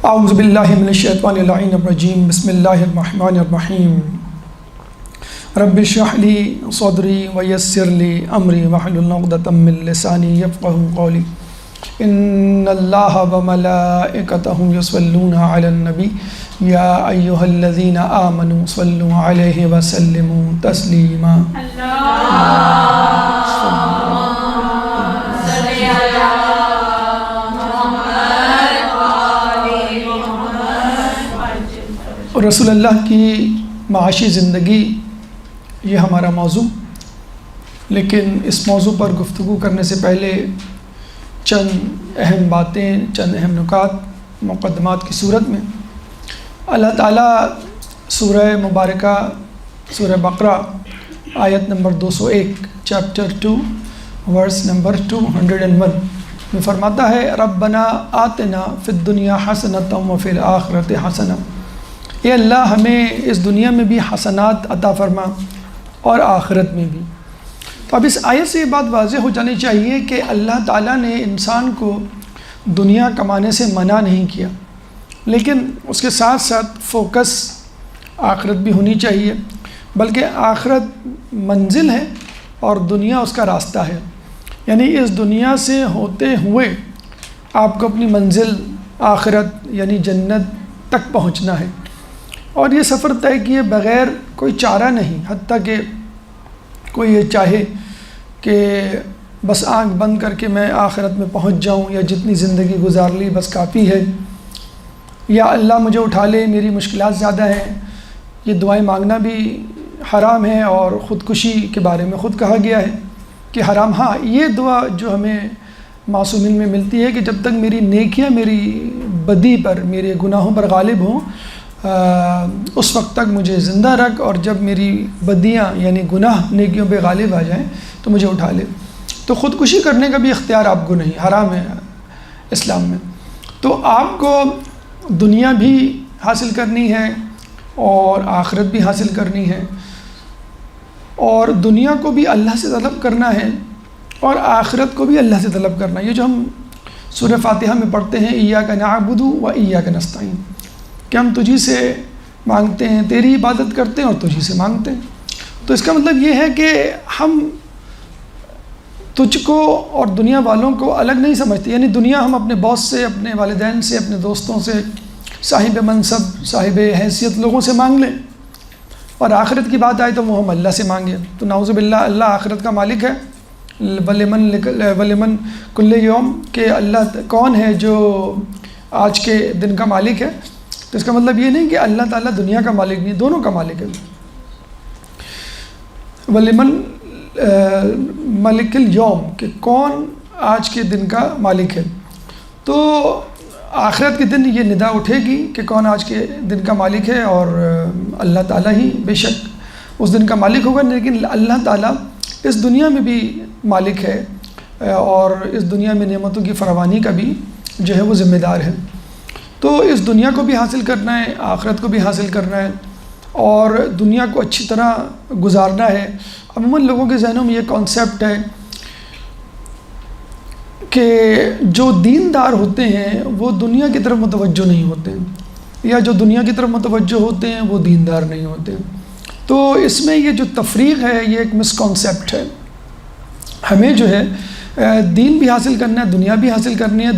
اعوذ باللہ من الشیطان اللعین الرجیم بسم اللہ الرحمن الرحیم رب اشرح لی صدری ویسر لی امری واحلل عقدۃ من لسانی یفقہوا قولی ان اللہ وملائکتہ یصلون علی النبی یا ایہا الذین آمنوا صلوا علیہ وسلموا تسلیما رسول اللہ کی معاشی زندگی یہ ہمارا موضوع، لیکن اس موضوع پر گفتگو کرنے سے پہلے چند اہم باتیں، چند اہم نکات مقدمات کی صورت میں اللہ تعالیٰ سورہ مبارکہ سورہ بقرہ آیت نمبر 201 چیپٹر 2 ورس نمبر 201 میں فرماتا ہے ربنا آتنا فی الدنیا حسنۃ وفی الآخرۃ حسنۃ، اے اللہ ہمیں اس دنیا میں بھی حسنات عطا فرما اور آخرت میں بھی۔ تو اب اس آیت سے یہ بات واضح ہو جانی چاہیے کہ اللہ تعالیٰ نے انسان کو دنیا کمانے سے منع نہیں کیا، لیکن اس کے ساتھ ساتھ فوکس آخرت بھی ہونی چاہیے، بلکہ آخرت منزل ہے اور دنیا اس کا راستہ ہے، یعنی اس دنیا سے ہوتے ہوئے آپ کو اپنی منزل آخرت یعنی جنت تک پہنچنا ہے، اور یہ سفر طے کیے بغیر کوئی چارہ نہیں، حتیٰ کہ کوئی یہ چاہے کہ بس آنکھ بند کر کے میں آخرت میں پہنچ جاؤں، یا جتنی زندگی گزار لی بس کافی ہے، یا اللہ مجھے اٹھا لے میری مشکلات زیادہ ہیں، یہ دعائیں مانگنا بھی حرام ہے، اور خودکشی کے بارے میں خود کہا گیا ہے کہ حرام۔ ہاں، یہ دعا جو ہمیں معصومین میں ملتی ہے کہ جب تک میری نیکیاں میری بدی پر، میرے گناہوں پر غالب ہوں، اس وقت تک مجھے زندہ رکھ، اور جب میری بدیاں یعنی گناہ نیکیوں پہ غالب آ جائیں تو مجھے اٹھا لے۔ تو خودکشی کرنے کا بھی اختیار آپ کو نہیں، حرام ہے اسلام میں۔ تو آپ کو دنیا بھی حاصل کرنی ہے اور آخرت بھی حاصل کرنی ہے، اور دنیا کو بھی اللہ سے طلب کرنا ہے اور آخرت کو بھی اللہ سے طلب کرنا ہے۔ یہ جو ہم سورہ فاتحہ میں پڑھتے ہیں ایاک نعبد و ایاک نستعین، کہ ہم تجھی سے مانگتے ہیں، تیری عبادت کرتے ہیں اور تجھی سے مانگتے ہیں۔ تو اس کا مطلب یہ ہے کہ ہم تجھ کو اور دنیا والوں کو الگ نہیں سمجھتے، یعنی دنیا ہم اپنے باس سے، اپنے والدین سے، اپنے دوستوں سے، صاحب منصب، صاحب حیثیت لوگوں سے مانگ لیں، اور آخرت کی بات آئے تو وہ ہم اللہ سے مانگیں۔ تو نعوذ باللہ، اللہ آخرت کا مالک ہے، وَلِمَنْ كُلِّ يَوْمٍ، کہ اللہ کون ہے جو آج کے دن کا مالک ہے۔ تو اس کا مطلب یہ نہیں کہ اللہ تعالیٰ دنیا کا مالک نہیں، دونوں کا مالک ہے۔ وَلِمَنْ مَلِكِ الْيَوْمِ، کہ کون آج کے دن کا مالک ہے۔ تو آخرت کے دن یہ ندا اٹھے گی کہ کون آج کے دن کا مالک ہے، اور اللہ تعالیٰ ہی بے شک اس دن کا مالک ہوگا، لیکن اللہ تعالیٰ اس دنیا میں بھی مالک ہے، اور اس دنیا میں نعمتوں کی فراوانی کا بھی جو ہے وہ ذمہ دار ہے۔ تو اس دنیا کو بھی حاصل کرنا ہے، آخرت کو بھی حاصل کرنا ہے، اور دنیا کو اچھی طرح گزارنا ہے۔ عموماً لوگوں کے ذہنوں میں یہ کانسیپٹ ہے کہ جو دیندار ہوتے ہیں وہ دنیا کی طرف متوجہ نہیں ہوتے ہیں، یا جو دنیا کی طرف متوجہ ہوتے ہیں وہ دیندار نہیں ہوتے ہیں۔ تو اس میں یہ جو تفریق ہے یہ ایک مسکانسیپٹ ہے۔ ہمیں جو ہے دین بھی حاصل کرنا ہے، دنیا بھی حاصل کرنی ہے۔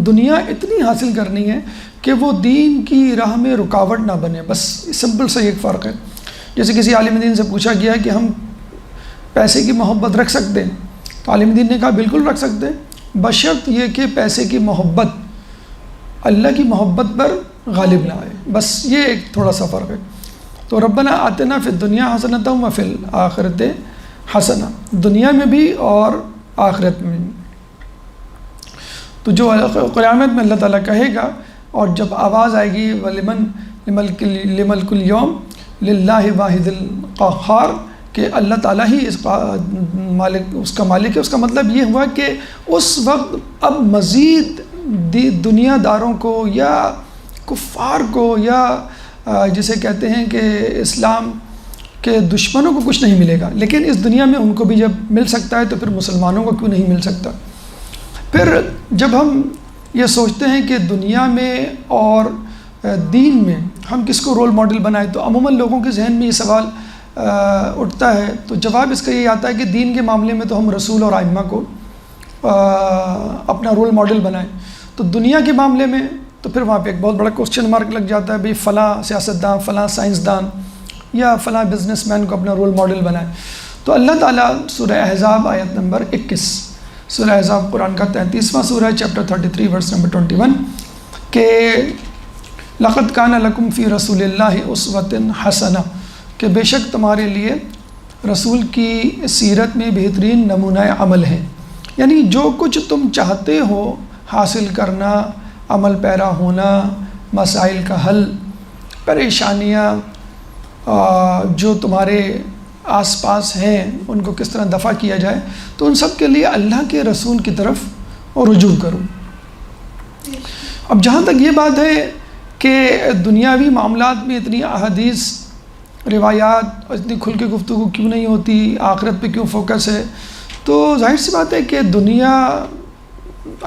دنیا اتنی حاصل کرنی ہے کہ وہ دین کی راہ میں رکاوٹ نہ بنے، بس سمپل سا ایک فرق ہے۔ جیسے کسی عالم دین سے پوچھا گیا کہ ہم پیسے کی محبت رکھ سکتے ہیں، تو عالم دین نے کہا بالکل رکھ سکتے ہیں، بشرط یہ کہ پیسے کی محبت اللہ کی محبت پر غالب نہ آئے، بس یہ ایک تھوڑا سا فرق ہے۔ تو ربنا آتنا فی الدنیا حسنۃ وفی الآخرۃ حسنۃ، دنیا میں بھی اور آخرت میں۔ تو جو قیامت میں اللہ تعالیٰ کہے گا، اور جب آواز آئے گی لِمَلْكِ الْيَوْمِ لِلَّهِ واحد القہار، کہ اللہ تعالیٰ ہی اس کا مالک ہے، اس کا مطلب یہ ہوا کہ اس وقت اب مزید دنیا داروں کو یا کفار کو، یا جسے کہتے ہیں کہ اسلام کے دشمنوں کو کچھ نہیں ملے گا، لیکن اس دنیا میں ان کو بھی جب مل سکتا ہے تو پھر مسلمانوں کو کیوں نہیں مل سکتا۔ پھر جب ہم یہ سوچتے ہیں کہ دنیا میں اور دین میں ہم کس کو رول ماڈل بنائیں، تو عموماً لوگوں کے ذہن میں یہ سوال اٹھتا ہے، تو جواب اس کا یہ آتا ہے کہ دین کے معاملے میں تو ہم رسول اور ائمہ کو اپنا رول ماڈل بنائیں، تو دنیا کے معاملے میں تو پھر وہاں پہ ایک بہت بڑا کوسچن مارک لگ جاتا ہے، بھئی فلاں سیاستدان، فلاں سائنسدان یا فلاں بزنس مین کو اپنا رول ماڈل بنائیں۔ تو اللہ تعالیٰ سورہ احزاب آیت نمبر 21، سورہ احزاب قرآن کا 33واں سورہ چیپٹر 33 ورس نمبر 21 کہ لَقَدْ كَانَ لَكُمْ فِي رَسُولِ اللَّهِ أُسْوَةٌ حَسَنَةٌ کہ بے شک تمہارے لیے رسول کی سیرت میں بہترین نمونہ عمل ہے، یعنی جو کچھ تم چاہتے ہو حاصل کرنا، عمل پیرا ہونا، مسائل کا حل، پریشانیاں جو تمہارے آس پاس ہیں ان کو کس طرح دفع کیا جائے، تو ان سب کے لیے اللہ کے رسول کی طرف رجوع کرو۔ اب جہاں تک یہ بات ہے کہ دنیاوی معاملات میں اتنی احادیث، روایات اور اتنی کھل کے گفتگو کیوں نہیں ہوتی، آخرت پہ کیوں فوکس ہے، تو ظاہر سی بات ہے کہ دنیا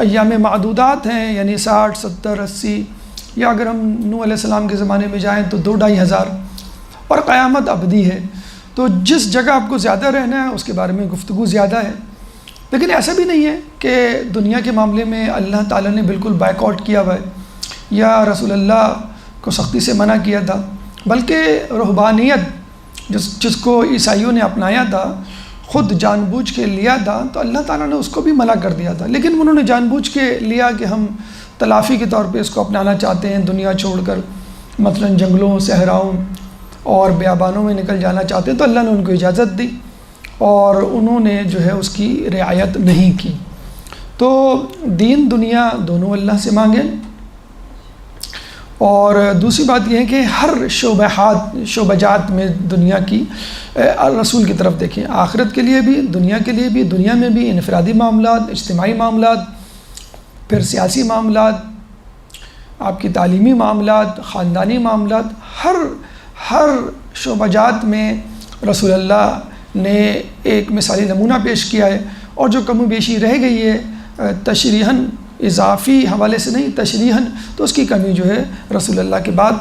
ایام معدودات ہیں، یعنی 60 70 80، یا اگر ہم نوح علیہ السلام کے زمانے میں جائیں تو 2-2.5 ہزار، اور قیامت ابدی ہے، تو جس جگہ آپ کو زیادہ رہنا ہے اس کے بارے میں گفتگو زیادہ ہے۔ لیکن ایسا بھی نہیں ہے کہ دنیا کے معاملے میں اللہ تعالیٰ نے بالکل بائیک آؤٹ کیا ہوا ہے یا رسول اللہ کو سختی سے منع کیا تھا، بلکہ رہبانیت جس کو عیسائیوں نے اپنایا تھا، خود جان بوجھ کے لیا تھا، تو اللہ تعالیٰ نے اس کو بھی منع کر دیا تھا، لیکن انہوں نے جان بوجھ کے لیا کہ ہم تلافی کے طور پہ اس کو اپنانا چاہتے ہیں، دنیا چھوڑ کر مثلا جنگلوں، صحراؤں اور بیابانوں میں نکل جانا چاہتے ہیں، تو اللہ نے ان کو اجازت دی اور انہوں نے جو ہے اس کی رعایت نہیں کی۔ تو دین دنیا دونوں اللہ سے مانگیں، اور دوسری بات یہ ہے کہ ہر شعبجات میں دنیا کی رسول کی طرف دیکھیں، آخرت کے لیے بھی، دنیا کے لیے بھی، دنیا میں بھی انفرادی معاملات، اجتماعی معاملات، پھر سیاسی معاملات، آپ کی تعلیمی معاملات، خاندانی معاملات، ہر شعبجات میں رسول اللہ نے ایک مثالی نمونہ پیش کیا ہے، اور جو کم و بیشی رہ گئی ہے تشریحاً، اضافی حوالے سے نہیں، تشریحاً، تو اس کی کمی جو ہے رسول اللہ کے بعد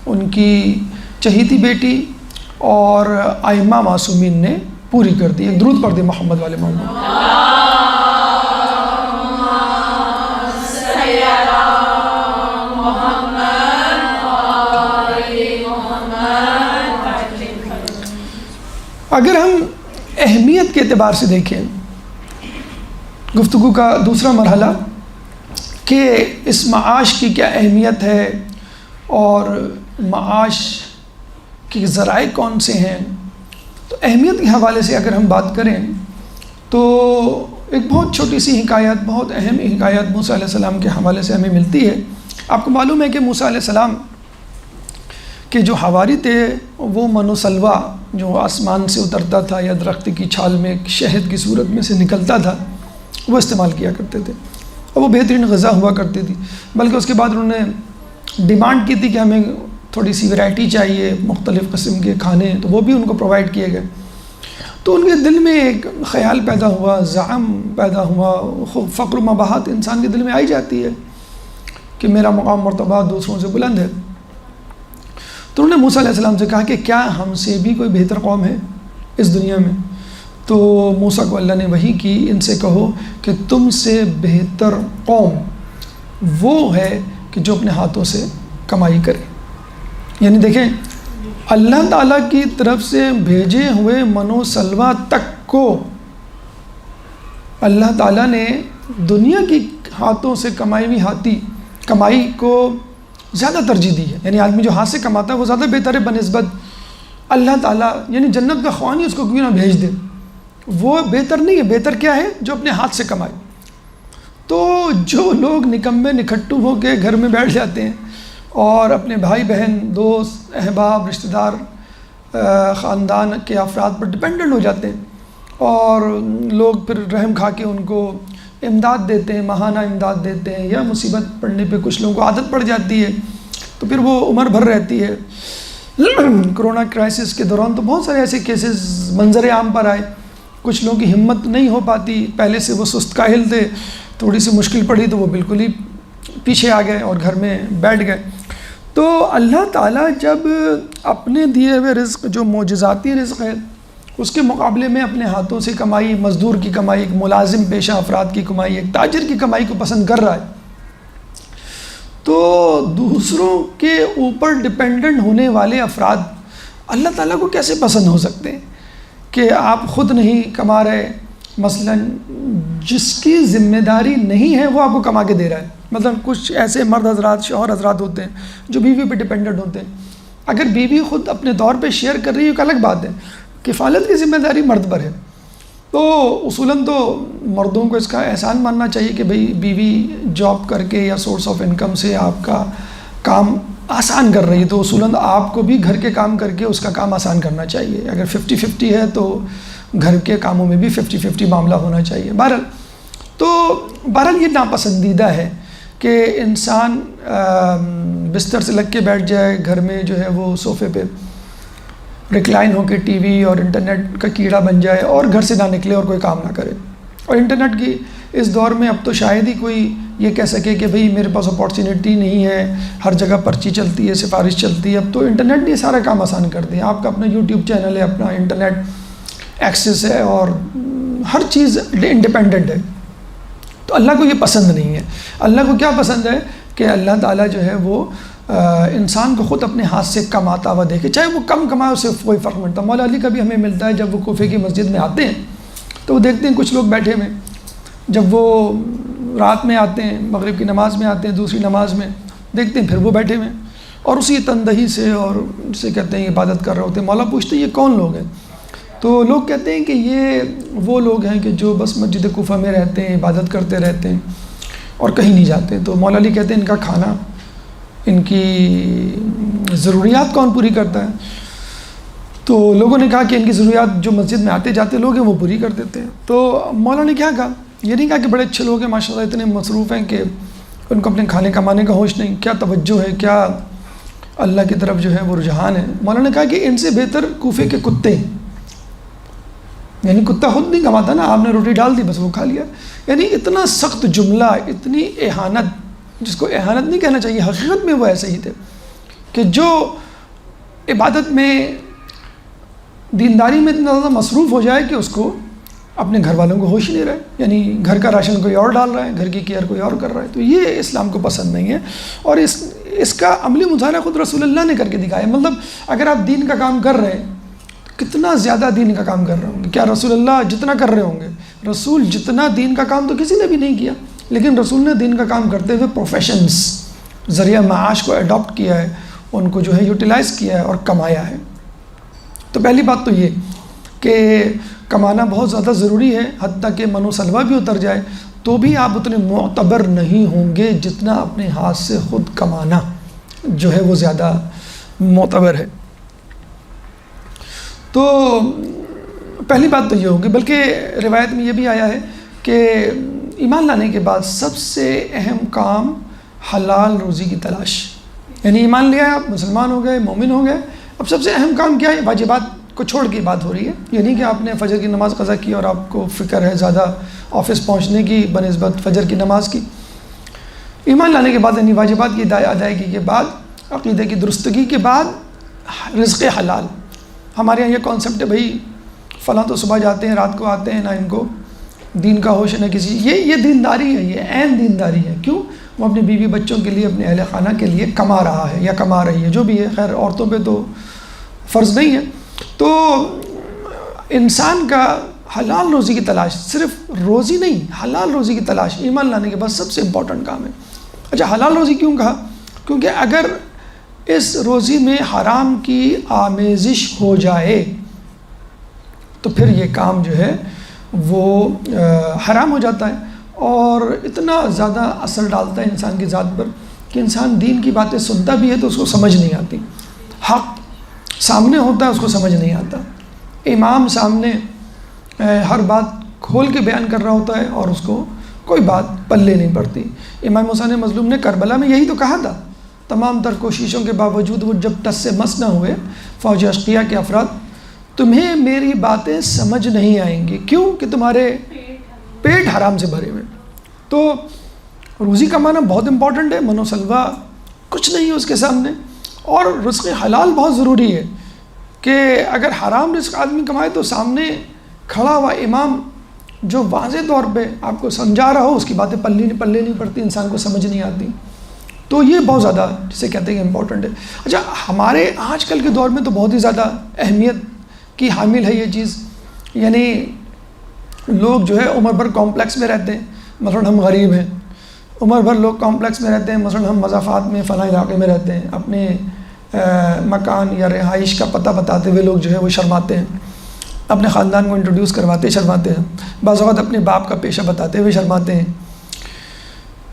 ان کی چہیتی بیٹی اور ائمہ معصومین نے پوری کر دی۔ ایک درود پڑھ دیں محمد والے محمد۔ اگر ہم اہمیت کے اعتبار سے دیکھیں گفتگو کا دوسرا مرحلہ کہ اس معاش کی کیا اہمیت ہے اور معاش کے ذرائع کون سے ہیں، تو اہمیت کے حوالے سے اگر ہم بات کریں تو ایک بہت چھوٹی سی حکایت، بہت اہم حکایت موسیٰ علیہ السلام کے حوالے سے ہمیں ملتی ہے۔ آپ کو معلوم ہے کہ موسیٰ علیہ السلام کہ جو حواری تھے وہ من و سلوہ جو آسمان سے اترتا تھا یا درخت کی چھال میں شہد کی صورت میں سے نکلتا تھا، وہ استعمال کیا کرتے تھے، اور وہ بہترین غذا ہوا کرتی تھی، بلکہ اس کے بعد انہوں نے ڈیمانڈ کی تھی کہ ہمیں تھوڑی سی ویرائٹی چاہیے، مختلف قسم کے کھانے، تو وہ بھی ان کو پرووائڈ کیے گئے۔ تو ان کے دل میں ایک خیال پیدا ہوا، زعم پیدا ہوا، فقر و مباحت انسان کے دل میں آئی جاتی ہے کہ میرا مقام مرتبہ دوسروں سے بلند ہے۔ تو انہوں نے موسیٰ علیہ السلام سے کہا کہ کیا ہم سے بھی کوئی بہتر قوم ہے اس دنیا میں؟ تو موسیٰ کو اللہ نے وحی کی، ان سے کہو کہ تم سے بہتر قوم وہ ہے کہ جو اپنے ہاتھوں سے کمائی کرے۔ یعنی دیکھیں، اللہ تعالیٰ کی طرف سے بھیجے ہوئے من و سلوہ تک کو اللہ تعالیٰ نے دنیا کی ہاتھوں سے کمائی کو زیادہ ترجیح دی ہے۔ یعنی آدمی جو ہاتھ سے کماتا ہے وہ زیادہ بہتر ہے بنسبت اللہ تعالیٰ، یعنی جنت کا خوانی اس کو کیوں نہ بھیج دے، وہ بہتر نہیں ہے۔ بہتر کیا ہے؟ جو اپنے ہاتھ سے کمائے۔ تو جو لوگ نکمے نکھٹو ہو کے گھر میں بیٹھ جاتے ہیں اور اپنے بھائی بہن، دوست، احباب، رشتہ دار، خاندان کے افراد پر ڈپینڈنٹ ہو جاتے ہیں، اور لوگ پھر رحم کھا کے ان کو امداد دیتے ہیں، ماہانہ امداد دیتے ہیں، یا مصیبت پڑنے پہ کچھ لوگوں کو عادت پڑ جاتی ہے تو پھر وہ عمر بھر رہتی ہے۔ کرونا کرائسس کے دوران تو بہت سارے ایسے کیسز منظر عام پر آئے، کچھ لوگوں کی ہمت نہیں ہو پاتی، پہلے سے وہ سست کاہل تھے، تھوڑی سی مشکل پڑی تو وہ بالکل ہی پیچھے آ گئے اور گھر میں بیٹھ گئے۔ تو اللہ تعالیٰ جب اپنے دیے ہوئے رزق جو معجزاتی رزق ہے اس کے مقابلے میں اپنے ہاتھوں سے کمائی، مزدور کی کمائی، ایک ملازم پیشہ افراد کی کمائی، ایک تاجر کی کمائی کو پسند کر رہا ہے، تو دوسروں کے اوپر ڈپینڈنٹ ہونے والے افراد اللہ تعالیٰ کو کیسے پسند ہو سکتے ہیں کہ آپ خود نہیں کما رہے، مثلا جس کی ذمہ داری نہیں ہے وہ آپ کو کما کے دے رہا ہے۔ مثلا کچھ ایسے مرد حضرات، شوہر حضرات ہوتے ہیں جو بیوی پہ ڈپینڈنٹ ہوتے ہیں، اگر بیوی خود اپنے طور پہ شیئر کر رہی ہے ایک الگ بات ہے، کفالت کی ذمہ داری مرد پر ہے، تو اصولاً تو مردوں کو اس کا احسان ماننا چاہیے کہ بھئی بیوی جاب کر کے یا سورس آف انکم سے آپ کا کام آسان کر رہی ہے، تو اصولاً آپ کو بھی گھر کے کام کر کے اس کا کام آسان کرنا چاہیے۔ اگر 50-50 ہے تو گھر کے کاموں میں بھی 50-50 معاملہ ہونا چاہیے۔ بہرحال یہ ناپسندیدہ ہے کہ انسان بستر سے لگ کے بیٹھ جائے گھر میں، جو ہے وہ صوفے پہ ریکلائن ہو کے ٹی وی اور انٹرنیٹ کا کیڑا بن جائے اور گھر سے نہ نکلے اور کوئی کام نہ کرے۔ اور انٹرنیٹ کی اس دور میں اب تو شاید ہی کوئی یہ کہہ سکے کہ بھئی میرے پاس اپارچونیٹی نہیں ہے، ہر جگہ پرچی چلتی ہے، سفارش چلتی ہے، اب تو انٹرنیٹ نے سارا کام آسان کر دیا۔ آپ کا اپنا یوٹیوب چینل ہے، اپنا انٹرنیٹ ایکسیس ہے اور ہر چیز انڈیپینڈنٹ ہے۔ تو اللہ کو یہ پسند نہیں ہے۔ اللہ کو کیا پسند ہے کہ اللہ تعالیٰ جو ہے وہ انسان کو خود اپنے ہاتھ سے کماتا ہوا دیکھے، چاہے وہ کم کمائے اس سے کوئی فرق نہیں پڑتا۔ مولا علی کا بھی ہمیں ملتا ہے، جب وہ کوفے کی مسجد میں آتے ہیں تو وہ دیکھتے ہیں کچھ لوگ بیٹھے ہوئے، جب وہ رات میں آتے ہیں، مغرب کی نماز میں آتے ہیں، دوسری نماز میں دیکھتے ہیں پھر وہ بیٹھے ہوئے اور اسی تندہی سے اور جسے کہتے ہیں عبادت کر رہے ہوتے ہیں۔ مولا پوچھتے ہیں یہ کون لوگ ہیں؟ تو لوگ کہتے ہیں کہ یہ وہ لوگ ہیں کہ جو بس مسجد کوفہ میں رہتے ہیں، عبادت کرتے رہتے ہیں اور کہیں نہیں جاتے۔ تو مولا علی کہتے ہیں ان کا کھانا، ان کی ضروریات کون پوری کرتا ہے؟ تو لوگوں نے کہا کہ ان کی ضروریات جو مسجد میں آتے جاتے لوگ ہیں وہ پوری کر دیتے ہیں۔ تو مولا نے کیا کہا؟ یہ نہیں کہا کہ بڑے اچھے لوگ ہیں ماشاءاللہ، اتنے مصروف ہیں کہ ان کو اپنے کھانے کمانے کا ہوش نہیں، کیا توجہ ہے، کیا اللہ کی طرف جو ہے وہ رجحان ہے۔ مولا نے کہا کہ ان سے بہتر کوفے کے کتے ہیں، یعنی کتا خود نہیں کماتا نا، آپ نے روٹی ڈال دی بس وہ کھا لیا۔ یعنی اتنا سخت جملہ، اتنی اہانت، جس کو اہانت نہیں کہنا چاہیے، حقیقت میں وہ ایسے ہی تھے کہ جو عبادت میں، دینداری میں اتنا زیادہ مصروف ہو جائے کہ اس کو اپنے گھر والوں کو ہوش ہی نہیں رہے، یعنی گھر کا راشن کوئی اور ڈال رہا ہے، گھر کی کیئر کوئی اور کر رہا ہے۔ تو یہ اسلام کو پسند نہیں ہے، اور اس کا عملی مظاہرہ خود رسول اللہ نے کر کے دکھایا۔ مطلب اگر آپ دین کا کام کر رہے ہیں، کتنا زیادہ دین کا کام کر رہے ہوں گے؟ کیا رسول اللہ جتنا کر رہے ہوں گے؟ رسول جتنا دین کا کام تو کسی نے بھی نہیں کیا، لیکن رسول نے دین کا کام کرتے ہوئے پروفیشنز، ذریعہ معاش کو اڈاپٹ کیا ہے، ان کو جو ہے یوٹیلائز کیا ہے اور کمایا ہے۔ تو پہلی بات تو یہ کہ کمانا بہت زیادہ ضروری ہے، حتیٰ کہ من و سلوہ بھی اتر جائے تو بھی آپ اتنے معتبر نہیں ہوں گے جتنا اپنے ہاتھ سے خود کمانا جو ہے وہ زیادہ معتبر ہے۔ تو پہلی بات تو یہ ہوگی، بلکہ روایت میں یہ بھی آیا ہے کہ ایمان لانے کے بعد سب سے اہم کام حلال روزی کی تلاش، یعنی ایمان لیا آپ، مسلمان ہو گئے، مومن ہو گئے، اب سب سے اہم کام کیا ہے؟ واجبات کو چھوڑ کے بات ہو رہی ہے، یہ نہیں کہ آپ نے فجر کی نماز قضا کی اور آپ کو فکر ہے زیادہ آفس پہنچنے کی بنسبت فجر کی نماز کی۔ ایمان لانے کے بعد یعنی واجبات کی ادائیگی کے بعد، عقیدے کی درستگی کے بعد رزق حلال۔ ہمارے یہاں یہ کانسیپٹ ہے بھائی فلاں تو صبح جاتے ہیں رات کو آتے ہیں، نہ ان کو دین کا ہوش ہے نہ کسی، یہ دینداری ہے، یہ عین دینداری ہے۔ کیوں؟ وہ اپنے بیوی بچوں کے لیے، اپنے اہل خانہ کے لیے کما رہا ہے یا کما رہی ہے، جو بھی ہے، خیر عورتوں پہ تو فرض نہیں ہے۔ تو انسان کا حلال روزی کی تلاش، صرف روزی نہیں، حلال روزی کی تلاش ایمان لانے کے بعد سب سے امپورٹنٹ کام ہے۔ اچھا حلال روزی کیوں کہا؟ کیونکہ اگر اس روزی میں حرام کی آمیزش ہو جائے تو پھر یہ کام جو ہے وہ حرام ہو جاتا ہے، اور اتنا زیادہ اثر ڈالتا ہے انسان کی ذات پر کہ انسان دین کی باتیں سنتا بھی ہے تو اس کو سمجھ نہیں آتی، حق سامنے ہوتا ہے اس کو سمجھ نہیں آتا، امام سامنے ہر بات کھول کے بیان کر رہا ہوتا ہے اور اس کو کوئی بات پلے نہیں پڑتی۔ امام حسین مظلوم نے کربلا میں یہی تو کہا تھا، تمام تر کوششوں کے باوجود وہ جب ٹس سے مس نہ ہوئے، فوج اشقیہ کے افراد، تمہیں میری باتیں سمجھ نہیں آئیں گی، کیوں کہ تمہارے پیٹ حرام سے بھرے ہوئے۔ تو روزی کمانا بہت امپورٹنٹ ہے، من و سلوہ کچھ نہیں ہے اس کے سامنے، اور رزق حلال بہت ضروری ہے کہ اگر حرام رزق آدمی کمائے تو سامنے کھڑا ہوا امام جو واضح طور پہ آپ کو سمجھا رہا ہو، اس کی باتیں پلے نہیں پڑتی، انسان کو سمجھ نہیں آتی، تو یہ بہت زیادہ جسے کہتے ہیں کہ امپورٹنٹ ہے۔ اچھا، ہمارے آج کل کے دور میں تو بہت ہی زیادہ اہمیت کی حامل ہے یہ چیز، یعنی لوگ جو ہے عمر بھر کمپلیکس میں رہتے ہیں، مثلا ہم غریب ہیں، عمر بھر لوگ کمپلیکس میں رہتے ہیں، مثلا ہم مضافات میں فلاں علاقے میں رہتے ہیں، اپنے مکان یا رہائش کا پتہ بتاتے ہوئے لوگ جو ہے وہ شرماتے ہیں، اپنے خاندان کو انٹروڈیوس کرواتے شرماتے ہیں، بعض اوقات اپنے باپ کا پیشہ بتاتے ہوئے شرماتے ہیں۔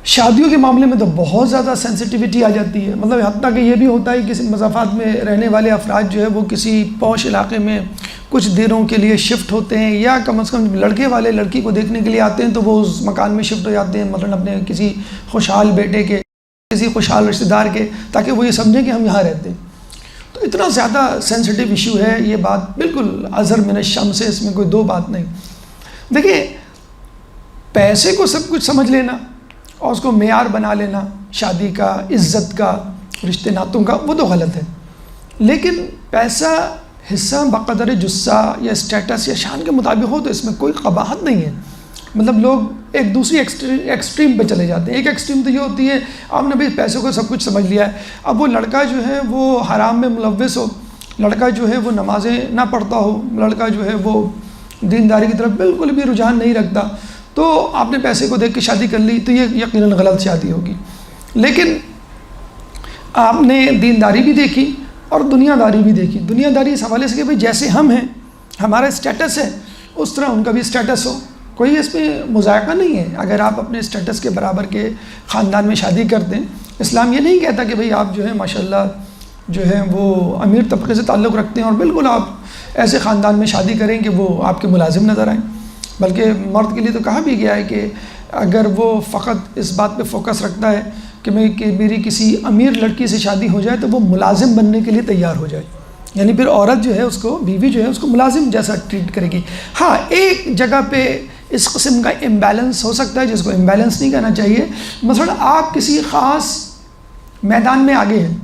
شادیوں کے معاملے میں تو بہت زیادہ سینسٹیوٹی آ جاتی ہے، مطلب حتیٰ کہ یہ بھی ہوتا ہے کہ کسی مضافات میں رہنے والے افراد جو ہے وہ کسی پوش علاقے میں کچھ دنوں کے لیے شفٹ ہوتے ہیں، یا کم از کم لڑکے والے لڑکی کو دیکھنے کے لیے آتے ہیں تو وہ اس مکان میں شفٹ ہو جاتے ہیں، مثلا اپنے کسی خوشحال بیٹے کے، کسی خوشحال رشتہ دار کے، تاکہ وہ یہ سمجھیں کہ ہم یہاں رہتے ہیں۔ تو اتنا زیادہ سینسٹیو ایشو ہے یہ بات، بالکل ازہر من الشمس ہے، اس میں کوئی دو بات نہیں۔ دیکھیں، پیسے کو سب کچھ سمجھ لینا اور اس کو معیار بنا لینا شادی کا، عزت کا، رشتے ناتوں کا، وہ تو غلط ہے، لیکن پیسہ حصہ بقدر جثہ یا اسٹیٹس یا شان کے مطابق ہو تو اس میں کوئی قباحت نہیں ہے۔ مطلب لوگ ایک دوسری ایکسٹریم پہ چلے جاتے ہیں۔ ایک ایکسٹریم تو یہ ہوتی ہے آپ نے بھی پیسوں کو سب کچھ سمجھ لیا ہے، اب وہ لڑکا جو ہے وہ حرام میں ملوث ہو، لڑکا جو ہے وہ نمازیں نہ پڑھتا ہو، لڑکا جو ہے وہ دینداری کی طرف بالکل بھی رجحان نہیں رکھتا، تو آپ نے پیسے کو دیکھ کے شادی کر لی تو یہ یقیناً غلط شادی ہوگی۔ لیکن آپ نے دینداری بھی دیکھی اور دنیا داری بھی دیکھی۔ دنیا داری اس حوالے سے کہ بھئی جیسے ہم ہیں، ہمارا اسٹیٹس ہے، اس طرح ان کا بھی اسٹیٹس ہو، کوئی اس میں مذائقہ نہیں ہے۔ اگر آپ اپنے اسٹیٹس کے برابر کے خاندان میں شادی کرتے ہیں، اسلام یہ نہیں کہتا کہ بھئی آپ جو ہے ماشاءاللہ جو ہے وہ امیر طبقے سے تعلق رکھتے ہیں اور بالکل آپ ایسے خاندان میں شادی کریں کہ وہ آپ کے ملازم نظر آئیں، بلکہ مرد کے لیے تو کہا بھی گیا ہے کہ اگر وہ فقط اس بات پہ فوکس رکھتا ہے کہ میری کسی امیر لڑکی سے شادی ہو جائے تو وہ ملازم بننے کے لیے تیار ہو جائے، یعنی پھر عورت جو ہے اس کو، بیوی جو ہے اس کو ملازم جیسا ٹریٹ کرے گی۔ ہاں، ایک جگہ پہ اس قسم کا امبیلنس ہو سکتا ہے جس کو امبیلنس نہیں کہنا چاہیے، مثلا آپ کسی خاص میدان میں آگے ہیں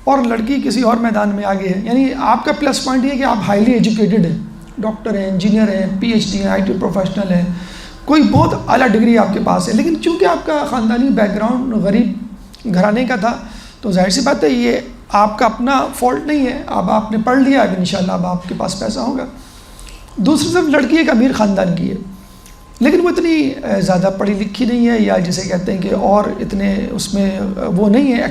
اور لڑکی کسی اور میدان میں آگے ہے، یعنی آپ کا پلس پوائنٹ یہ ہے کہ آپ ہائیلی ایجوکیٹڈ ہیں، ڈاکٹر ہیں، انجینئر ہیں، پی ایچ ڈی ہیں، آئی ٹی پروفیشنل ہیں، کوئی بہت اعلیٰ ڈگری آپ کے پاس ہے، لیکن چونکہ آپ کا خاندانی بیک گراؤنڈ غریب گھرانے کا تھا تو ظاہر سی بات ہے یہ آپ کا اپنا فالٹ نہیں ہے، اب آپ نے پڑھ لیا، اب انشاءاللہ اب آپ کے پاس پیسہ ہوگا۔ دوسری طرف لڑکی ایک امیر خاندان کی ہے لیکن وہ اتنی زیادہ پڑھی لکھی نہیں ہے، یا جسے کہتے ہیں کہ اور اتنے اس میں وہ نہیں ہے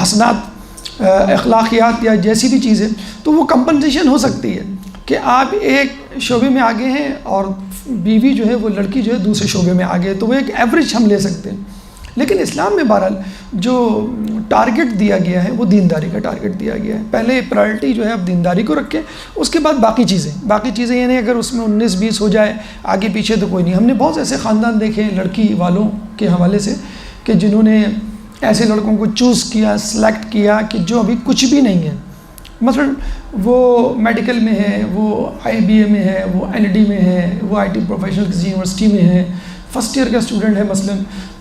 حسنات، اخلاقیات یا جیسی بھی چیزیں، تو وہ کمپنسیشن ہو سکتی ہے کہ آپ ایک شعبے میں آگے ہیں اور بیوی جو ہے وہ لڑکی جو ہے دوسرے شعبے میں آگے ہے، تو وہ ایک ایوریج ہم لے سکتے ہیں۔ لیکن اسلام میں بہرحال جو ٹارگٹ دیا گیا ہے وہ دینداری کا ٹارگٹ دیا گیا ہے، پہلے پرائرٹی جو ہے آپ دینداری کو رکھیں، اس کے بعد باقی چیزیں یعنی اگر اس میں 19-20 ہو جائے آگے پیچھے تو کوئی نہیں۔ ہم نے بہت ایسے خاندان دیکھے ہیں لڑکی والوں کے حوالے سے کہ جنہوں نے ایسے لڑکوں کو چوز کیا، سلیکٹ کیا کہ جو ابھی کچھ بھی نہیں ہے، مثلا وہ میڈیکل میں ہے، وہ آئی بی اے میں ہے، وہ این ڈی میں ہے، وہ آئی ٹی پروفیشنل کسی یونیورسٹی میں ہے، فرسٹ ایئر کا اسٹوڈنٹ ہے، مثلا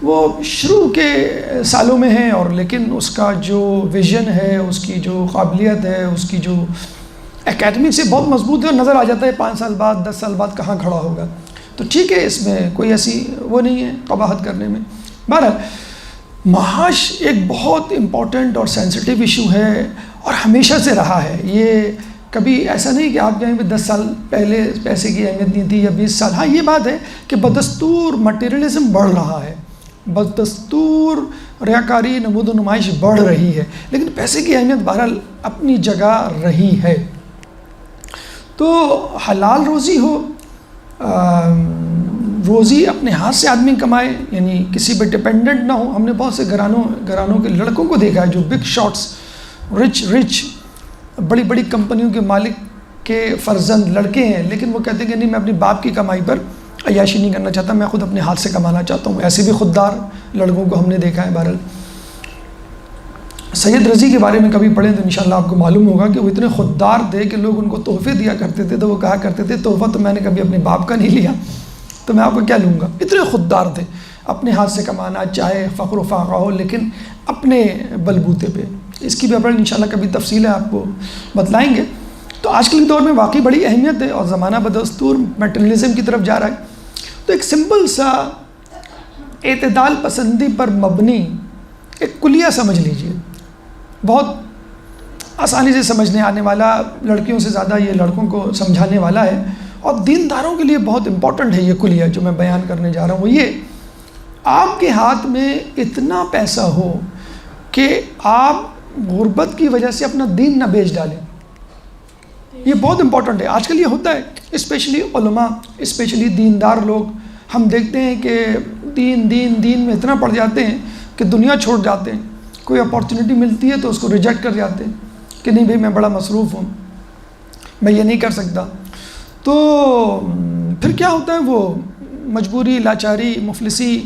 وہ شروع کے سالوں میں ہے، اور لیکن اس کا جو ویژن ہے، اس کی جو قابلیت ہے، اس کی جو اکیڈمک سے بہت مضبوط ہے، اور نظر آ جاتا ہے 5 سال بعد 10 سال بعد کہاں کھڑا ہوگا، تو ٹھیک ہے، اس میں کوئی ایسی وہ نہیں ہے قباحت کرنے میں۔ بہرحال معاش ایک بہت امپورٹنٹ اور سینسٹیو ایشو ہے اور ہمیشہ سے رہا ہے، یہ کبھی ایسا نہیں کہ آپ کہیں پہ 10 سال پہلے پیسے کی اہمیت نہیں تھی یا 20 سال۔ ہاں یہ بات ہے کہ بدستور مٹیریلزم بڑھ رہا ہے، بدستور ریاکاری، نمود و نمائش بڑھ رہی ہے، لیکن پیسے کی اہمیت بہرحال اپنی جگہ رہی ہے۔ تو حلال روزی ہو، روزی اپنے ہاتھ سے آدمی کمائے، یعنی کسی پہ ڈپینڈنٹ نہ ہو۔ ہم نے بہت سے گھرانوں کے لڑکوں کو دیکھا ہے جو بگ شاٹس، رچ بڑی بڑی کمپنیوں کے مالک کے فرزند لڑکے ہیں، لیکن وہ کہتے ہیں کہ نہیں، میں اپنی باپ کی کمائی پر عیاشی نہیں کرنا چاہتا، میں خود اپنے ہاتھ سے کمانا چاہتا ہوں۔ ایسے بھی خوددار لڑکوں کو ہم نے دیکھا ہے۔ بہرحال سید رضی کے بارے میں کبھی پڑھیں تو انشاءاللہ آپ کو معلوم ہوگا کہ وہ اتنے خوددار تھے کہ لوگ ان کو تحفے دیا کرتے تھے تو وہ کہا کرتے تھے تحفہ تو میں نے کبھی اپنے باپ کا نہیں لیا تو میں آپ کو کیا لوں گا، اتنے خوددار تھے۔ اپنے ہاتھ سے کمانا، چاہے فقر و فاقہ ہو، لیکن اپنے بلبوتے پہ. اس کی بھی اپنے انشاءاللہ کبھی تفصیل ہے آپ کو بتلائیں گے. تو آج کل کے دور میں واقعی بڑی اہمیت ہے اور زمانہ بدستور میٹرنلزم کی طرف جا رہا ہے. تو ایک سمپل سا اعتدال پسندی پر مبنی ایک کلیہ سمجھ لیجئے، بہت آسانی سے سمجھنے آنے والا، لڑکیوں سے زیادہ یہ لڑکوں کو سمجھانے والا ہے، اور دینداروں کے لیے بہت امپورٹنٹ ہے یہ کلیہ جو میں بیان کرنے جا رہا ہوں. وہ یہ، آپ کے ہاتھ میں اتنا پیسہ ہو کہ آپ غربت کی وجہ سے اپنا دین نہ بیچ ڈالیں. یہ بہت امپورٹنٹ ہے. آج کل یہ ہوتا ہے، اسپیشلی علماء، اسپیشلی دیندار لوگ، ہم دیکھتے ہیں کہ دین میں اتنا پڑ جاتے ہیں کہ دنیا چھوڑ جاتے ہیں. کوئی اپارچونیٹی ملتی ہے تو اس کو ریجیکٹ کر جاتے ہیں کہ نہیں بھائی میں بڑا مصروف ہوں، میں یہ نہیں کر سکتا. تو پھر کیا ہوتا ہے، وہ مجبوری، لاچاری، مفلسی،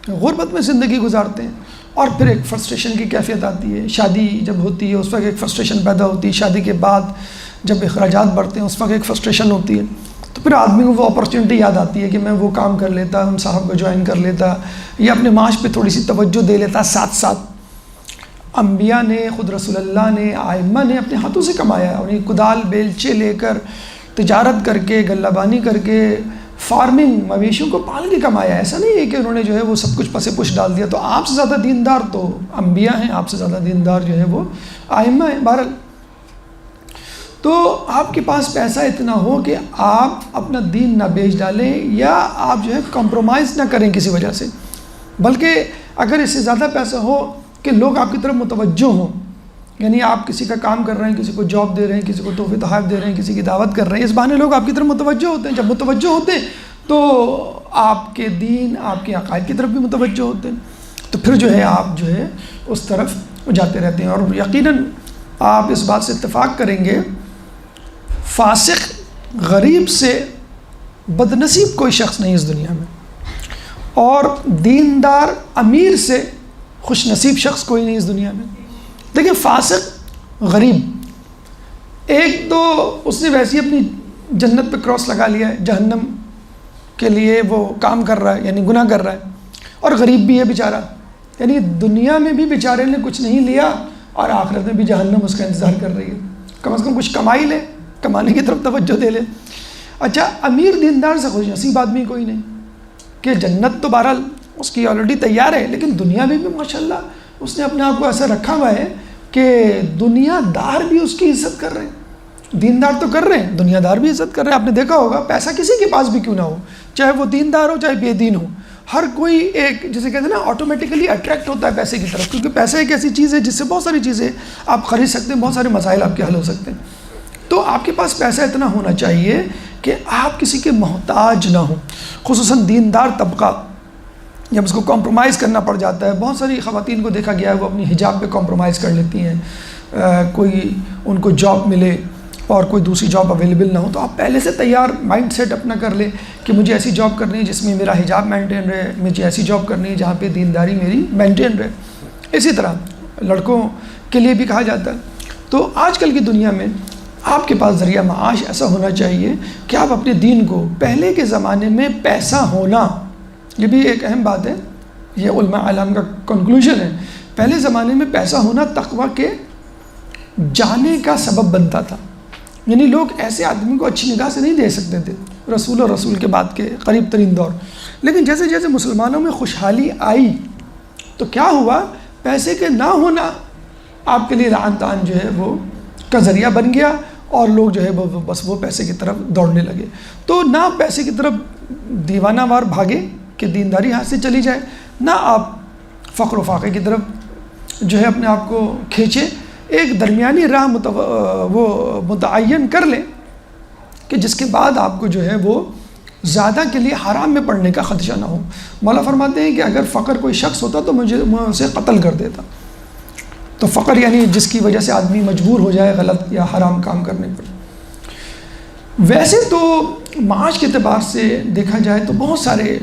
غربت میں زندگی گزارتے ہیں. اور پھر ایک فرسٹریشن کی کیفیت آتی ہے. شادی جب ہوتی ہے اس وقت ایک فرسٹریشن پیدا ہوتی ہے. شادی کے بعد جب اخراجات بڑھتے ہیں اس وقت ایک فرسٹریشن ہوتی ہے. تو پھر آدمی کو وہ اپرچونٹی یاد آتی ہے کہ میں وہ کام کر لیتا، ہم صاحب کو جوائن کر لیتا، یا اپنے معاش پہ تھوڑی سی توجہ دے لیتا. ساتھ ساتھ انبیاء نے، خود رسول اللہ نے، ائمہ نے اپنے ہاتھوں سے کمایا ہے. انہیں کدال بیلچے لے کر، تجارت کر کے، غلہ بانی کر کے، فارمنگ، مویشیوں کو پال کے کمایا. ایسا نہیں ہے کہ انہوں نے جو ہے وہ سب کچھ پسے پش ڈال دیا. تو آپ سے زیادہ دیندار تو انبیاء ہیں، آپ سے زیادہ دیندار جو ہے وہ ائمہ ہیں. بہرحال تو آپ کے پاس پیسہ اتنا ہو کہ آپ اپنا دین نہ بیچ ڈالیں، یا آپ جو ہے کمپرومائز نہ کریں کسی وجہ سے، بلکہ اگر اس سے زیادہ پیسہ ہو کہ لوگ آپ کی طرف متوجہ ہوں. یعنی آپ کسی کا کام کر رہے ہیں، کسی کو جاب دے رہے ہیں، کسی کو تحفے تحائف دے رہے ہیں، کسی کی دعوت کر رہے ہیں، اس بہانے لوگ آپ کی طرف متوجہ ہوتے ہیں. جب متوجہ ہوتے ہیں تو آپ کے دین، آپ کے عقائد کی طرف بھی متوجہ ہوتے ہیں. تو پھر جو ہے آپ جو ہے اس طرف جاتے رہتے ہیں. اور یقیناً آپ اس بات سے اتفاق کریں گے، فاسق غریب سے بدنصیب کوئی شخص نہیں اس دنیا میں، اور دیندار امیر سے خوش نصیب شخص کوئی نہیں اس دنیا میں. دیکھیں، فاسق غریب، ایک تو اس نے ویسے ہی اپنی جنت پہ کراس لگا لیا ہے، جہنم کے لیے وہ کام کر رہا ہے، یعنی گناہ کر رہا ہے. اور غریب بھی ہے بیچارہ، یعنی دنیا میں بھی بیچارے نے کچھ نہیں لیا، اور آخرت میں بھی جہنم اس کا انتظار کر رہی ہے. کم از کم کچھ کمائی لے، کمانے کی طرف توجہ دے لے. اچھا، امیر دیندار سے خوش نصیب آدمی کوئی نہیں، کہ جنت تو بہرحال اس کی آلریڈی تیار ہے، لیکن دنیا میں بھی ماشاءاللہ اس نے اپنے آپ کو ایسا رکھا ہوا ہے کہ دنیا دار بھی اس کی عزت کر رہے ہیں. دیندار تو کر رہے ہیں، دنیا دار بھی عزت کر رہے ہیں. آپ نے دیکھا ہوگا، پیسہ کسی کے پاس بھی کیوں نہ ہو، چاہے وہ دیندار ہو چاہے بے دین ہو، ہر کوئی ایک جسے کہتے ہیں نا آٹومیٹیکلی اٹریکٹ ہوتا ہے پیسے کی طرف، کیونکہ پیسہ ایک ایسی چیز ہے جس سے بہت ساری چیزیں آپ خرید سکتے ہیں، بہت سارے مسائل آپ کے حل ہو سکتے ہیں. تو آپ کے پاس پیسہ اتنا ہونا چاہیے کہ آپ کسی کے محتاج نہ ہوں. خصوصاً دیندار طبقہ جب اس کو کمپرومائز کرنا پڑ جاتا ہے، بہت ساری خواتین کو دیکھا گیا ہے وہ اپنی حجاب پہ کمپرومائز کر لیتی ہیں. کوئی ان کو جاب ملے اور کوئی دوسری جاب اویلیبل نہ ہو، تو آپ پہلے سے تیار مائنڈ سیٹ اپنا کر لیں کہ مجھے ایسی جاب کرنی ہے جس میں میرا حجاب مینٹین رہے، مجھے ایسی جاب کرنی ہے جہاں پہ دینداری میری مینٹین رہے. اسی طرح لڑکوں کے لیے بھی کہا جاتا ہے. تو آج کل کی دنیا میں آپ کے پاس ذریعہ معاش ایسا ہونا چاہیے کہ آپ اپنے دین کو، پہلے کے زمانے میں پیسہ ہونا، یہ بھی ایک اہم بات ہے، یہ علماء اعلام کا کنکلوژن ہے، پہلے زمانے میں پیسہ ہونا تقویٰ کے جانے کا سبب بنتا تھا. یعنی لوگ ایسے آدمی کو اچھی نگاہ سے نہیں دے سکتے تھے رسول اور رسول کے بعد کے قریب ترین دور. لیکن جیسے جیسے مسلمانوں میں خوشحالی آئی تو کیا ہوا، پیسے کے نہ ہونا آپ کے لیے لعن طعن جو ہے وہ کا ذریعہ بن گیا، اور لوگ جو ہے بس وہ پیسے کی طرف دوڑنے لگے. تو نہ پیسے کی طرف دیوانہ وار بھاگے کہ دینداری ہاتھ سے چلی جائے، نہ آپ فقر و فاقے کی طرف جو ہے اپنے آپ کو کھینچے. ایک درمیانی راہ وہ متعین کر لیں کہ جس کے بعد آپ کو جو ہے وہ زیادہ کے لیے حرام میں پڑنے کا خدشہ نہ ہو. مولا فرماتے ہیں کہ اگر فقر کوئی شخص ہوتا تو میں اسے قتل کر دیتا. تو فقر یعنی جس کی وجہ سے آدمی مجبور ہو جائے غلط یا حرام کام کرنے پر. ویسے تو معاش کے اعتبار سے دیکھا جائے تو بہت سارے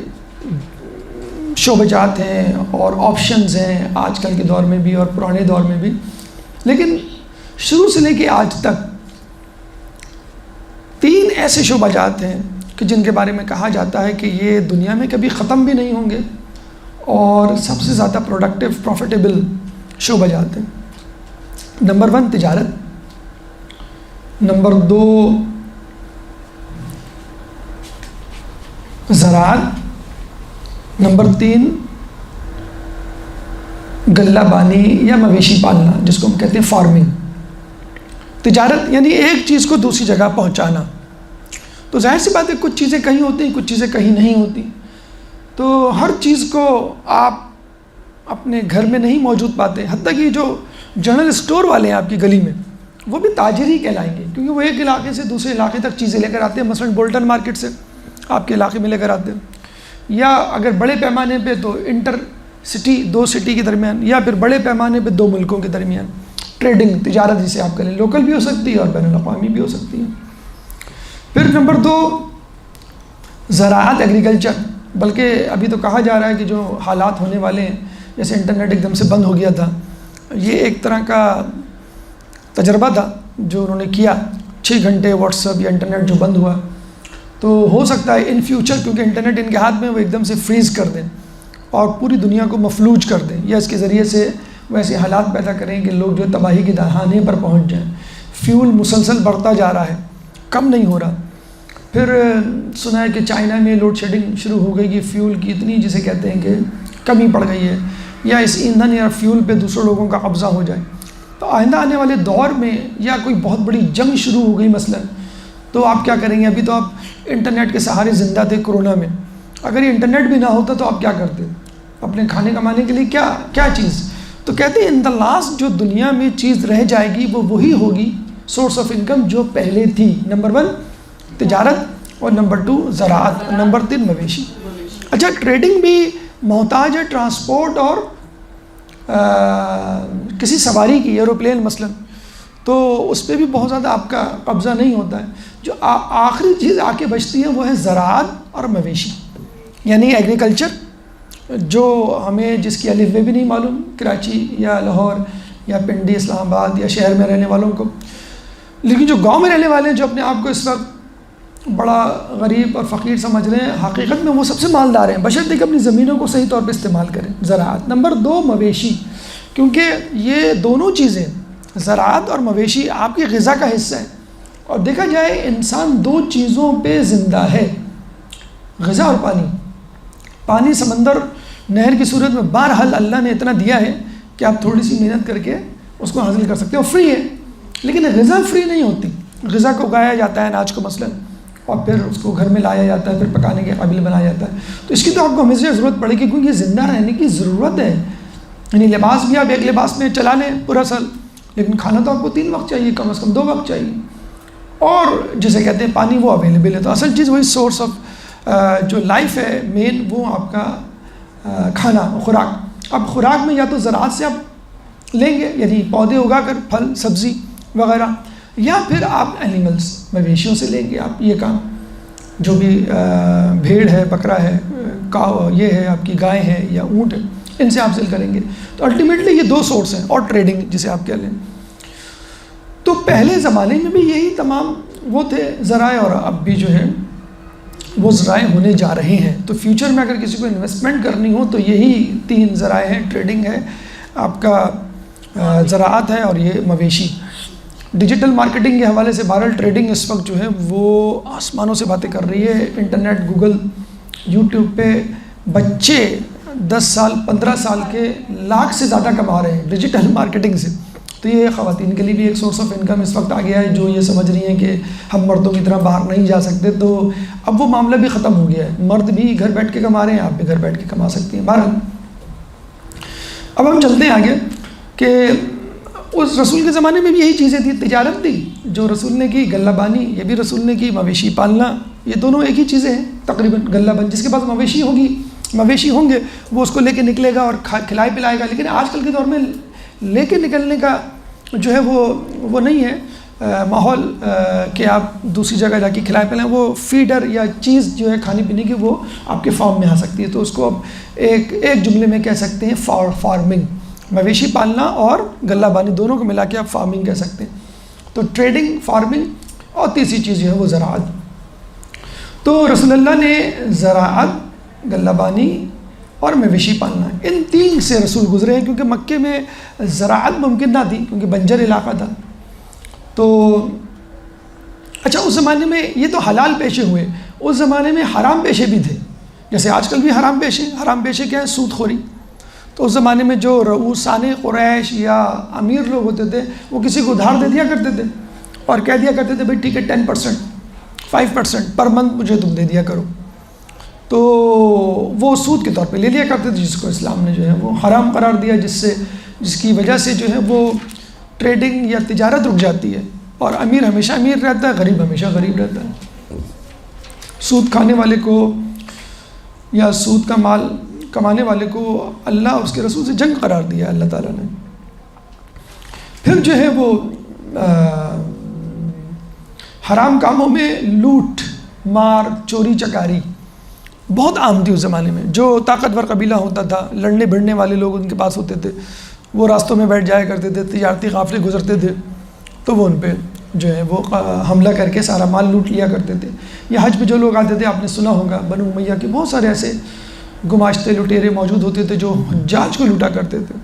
شعبہ جات ہیں اور آپشنز ہیں آج کل کے دور میں بھی اور پرانے دور میں بھی، لیکن شروع سے لے کے آج تک 3 ایسے شعبہ جات ہیں کہ جن کے بارے میں کہا جاتا ہے کہ یہ دنیا میں کبھی ختم بھی نہیں ہوں گے اور سب سے زیادہ پروڈکٹیو پروفیٹیبل شعبہ جاتے ہیں. نمبر 1 تجارت، نمبر 2 زراعت، نمبر 3 غلہ بانی یا مویشی پالنا جس کو ہم کہتے ہیں فارمنگ. تجارت یعنی ایک چیز کو دوسری جگہ پہنچانا. تو ظاہر سی بات ہے کچھ چیزیں کہیں ہوتی ہیں، کچھ چیزیں کہیں نہیں ہوتی. تو ہر چیز کو آپ اپنے گھر میں نہیں موجود پاتے. حتیٰ کہ جو جنرل اسٹور والے ہیں آپ کی گلی میں وہ بھی تاجر ہی کہلائیں گے، کیونکہ وہ ایک علاقے سے دوسرے علاقے تک چیزیں لے کر آتے ہیں. مثلاً بولٹن مارکیٹ سے آپ کے علاقے میں لے کر آتے ہیں، یا اگر بڑے پیمانے پہ تو انٹر سٹی 2 سٹی کے درمیان، یا پھر بڑے پیمانے پہ 2 ملکوں کے درمیان. ٹریڈنگ تجارت جسے آپ کریں، لوکل بھی ہو سکتی ہے اور بین الاقوامی بھی ہو سکتی ہے. پھر نمبر 2 زراعت ایگریکلچر. بلکہ ابھی تو کہا جا رہا ہے کہ جو حالات ہونے والے ہیں، جیسے انٹرنیٹ ایک دم سے بند ہو گیا تھا، یہ ایک طرح کا تجربہ تھا جو انہوں نے کیا. 6 گھنٹے واٹس ایپ یا انٹرنیٹ جو بند ہوا، تو ہو سکتا ہے ان فیوچر کیونکہ انٹرنیٹ ان کے ہاتھ میں وہ ایک دم سے فریز کر دیں اور پوری دنیا کو مفلوج کر دیں، یا اس کے ذریعے سے ویسے حالات پیدا کریں کہ لوگ جو تباہی کے دہانے پر پہنچ جائیں. فیول مسلسل بڑھتا جا رہا ہے، کم نہیں ہو رہا. پھر سنا ہے کہ چائنا میں لوڈ شیڈنگ شروع ہو گئی کہ فیول کی اتنی جسے کہتے ہیں کہ کمی پڑ گئی ہے، یا اس ایندھن یا فیول پہ دوسرے لوگوں کا قبضہ ہو جائے. تو آئندہ آنے والے دور میں یا کوئی بہت بڑی جنگ شروع ہو گئی مثلا، تو آپ کیا کریں گے؟ ابھی تو آپ انٹرنیٹ کے سہارے زندہ تھے کورونا میں. اگر یہ انٹرنیٹ بھی نہ ہوتا تو آپ کیا کرتے اپنے کھانے کمانے کے لیے؟ کیا چیز؟ تو کہتے ہیں ان دا لاسٹ جو دنیا میں چیز رہ جائے گی وہ وہی ہوگی سورس آف انکم جو پہلے تھی. نمبر 1 تجارت، اور نمبر 2 زراعت، اور نمبر 3 مویشی. اچھا، ٹریڈنگ بھی محتاج ہے ٹرانسپورٹ اور کسی سواری کی، ایروپلین مثلا، تو اس پہ بھی بہت زیادہ آپ کا قبضہ نہیں ہوتا ہے. جو آخری چیز آ کے بچتی ہے وہ ہے زراعت اور مویشی، یعنی ایگریکلچر، جو ہمیں جس کی الف بے بھی نہیں معلوم کراچی یا لاہور یا پنڈی اسلام آباد یا شہر میں رہنے والوں کو. لیکن جو گاؤں میں رہنے والے ہیں، جو اپنے آپ کو اس وقت بڑا غریب اور فقیر سمجھ رہے ہیں، حقیقت میں وہ سب سے مالدار ہیں بشرطیکہ کہ اپنی زمینوں کو صحیح طور پہ استعمال کریں. زراعت. نمبر 2 مویشی، کیونکہ یہ دونوں چیزیں زراعت اور مویشی آپ کی غذا کا حصہ ہے. اور دیکھا جائے انسان 2 چیزوں پہ زندہ ہے، غذا اور پانی. پانی سمندر نہر کی صورت میں بہرحال اللہ نے اتنا دیا ہے کہ آپ تھوڑی سی محنت کر کے اس کو حاصل کر سکتے ہیں، اور فری ہے. لیکن غذا فری نہیں ہوتی. غذا کو اگایا جاتا ہے اناج کو مثلا، اور پھر اس کو گھر میں لایا جاتا ہے، پھر پکانے کے قابل بنایا جاتا ہے. تو اس کی تو آپ کو ہمیشہ ضرورت پڑے گی، کیونکہ یہ زندہ رہنے کی ضرورت ہے. یعنی لباس بھی آپ ایک لباس میں چلا لیں پورا سال، لیکن کھانا تو آپ کو 3 وقت چاہیے، کم از کم 2 وقت چاہیے. اور جسے کہتے ہیں پانی، وہ اویلیبل ہے. تو اصل چیز وہی سورس آف جو لائف ہے مین، وہ آپ کا کھانا، خوراک. اب خوراک میں یا تو زراعت سے آپ لیں گے، یعنی پودے اگا کر پھل سبزی وغیرہ، یا پھر آپ اینیملس مویشیوں سے لیں گے. آپ یہ کام جو بھی بھیڑ ہے، بکرا ہے، یہ ہے آپ کی گائے ہے یا اونٹ ہے، ان سے حاصل کریں گے. تو الٹیمیٹلی یہ 2 سورس ہیں، اور ٹریڈنگ جسے آپ کہہ لیں. تو پہلے زمانے میں بھی یہی تمام وہ تھے ذرائع، اور اب بھی جو ہے وہ ذرائع ہونے جا رہے ہیں. تو فیوچر میں اگر کسی کو انویسٹمنٹ کرنی ہو تو یہی 3 ذرائع ہیں، ٹریڈنگ ہے، آپ کا زراعت ہے، اور یہ مویشی. ڈیجیٹل مارکیٹنگ کے حوالے سے بہرحال ٹریڈنگ اس وقت جو ہے وہ آسمانوں سے باتیں کر رہی ہے. انٹرنیٹ، گوگل، یوٹیوب پہ بچے 10 سال 15 سال کے لاکھ سے زیادہ کما رہے ہیں ڈیجیٹل مارکیٹنگ سے. تو یہ خواتین کے لیے بھی ایک سورس آف انکم اس وقت آ گیا ہے، جو یہ سمجھ رہی ہیں کہ ہم مردوں کی طرح باہر نہیں جا سکتے. تو اب وہ معاملہ بھی ختم ہو گیا ہے، مرد بھی گھر بیٹھ کے کما رہے ہیں، آپ بھی گھر بیٹھ کے کما سکتی ہیں. بہرحال اب ہم چلتے ہیں آگے کہ اس رسول کے زمانے میں بھی یہی چیزیں تھیں. تجارت تھی جو رسول نے کی، غلہ بانی یہ بھی رسول نے کی، مویشی پالنا یہ دونوں ایک ہی چیزیں ہیں تقریباً. غلہ بانی جس کے پاس مویشی ہوں گے وہ اس کو لے کے نکلے گا اور کھلائے پلائے گا. لیکن آج کل کے دور میں لے کے نکلنے کا جو ہے وہ نہیں ہے ماحول کہ آپ دوسری جگہ جا کے کھلائے پلائیں. وہ فیڈر یا چیز جو ہے کھانے پینے کی وہ آپ کے فارم میں آ سکتی ہے. تو اس کو اب ایک جملے میں کہہ سکتے ہیں فارمنگ. مویشی پالنا اور غلہ بانی دونوں کو ملا کے آپ فارمنگ کہہ سکتے ہیں. تو ٹریڈنگ، فارمنگ، اور تیسری چیز جو ہے وہ زراعت. تو رسول اللہ نے زراعت، غلہ بانی، اور مویشی پالنا. ان 3 سے رسول گزرے ہیں کیونکہ مکے میں زراعت ممکن نہ تھی کیونکہ بنجر علاقہ تھا. تو اچھا اس زمانے میں یہ تو حلال پیشے ہوئے، اس زمانے میں حرام پیشے بھی تھے. جیسے آج کل بھی حرام پیشے کیا ہیں؟ سود خوری. تو اس زمانے میں جو رؤوسان قریش یا امیر لوگ ہوتے تھے وہ کسی کو ادھار دے دیا کرتے تھے اور کہہ دیا کرتے تھے بھائی ٹھیک ہے 10% 5% پر منتھ مجھے تم دے دیا کرو. تو وہ سود کے طور پہ لے لیا کرتے تھے، جس کو اسلام نے جو ہے وہ حرام قرار دیا، جس کی وجہ سے جو ہے وہ ٹریڈنگ یا تجارت رک جاتی ہے اور امیر ہمیشہ امیر رہتا ہے، غریب ہمیشہ غریب رہتا ہے. سود کھانے والے کو یا سود کا مال کمانے والے کو اللہ اور اس کے رسول سے جنگ قرار دیا اللہ تعالیٰ نے. پھر جو ہے وہ حرام کاموں میں لوٹ مار چوری چکاری بہت عام تھی اس زمانے میں. جو طاقتور قبیلہ ہوتا تھا، لڑنے بھڑنے والے لوگ ان کے پاس ہوتے تھے، وہ راستوں میں بیٹھ جایا کرتے تھے، تجارتی قافلے گزرتے تھے تو وہ ان پہ جو ہے وہ حملہ کر کے سارا مال لوٹ لیا کرتے تھے. یا حج پہ جو لوگ آتے تھے، آپ نے سنا ہوگا بنو امیہ کے بہت سارے ایسے گماشتے لٹیرے موجود ہوتے تھے جو حجاج کو لوٹا کرتے تھے.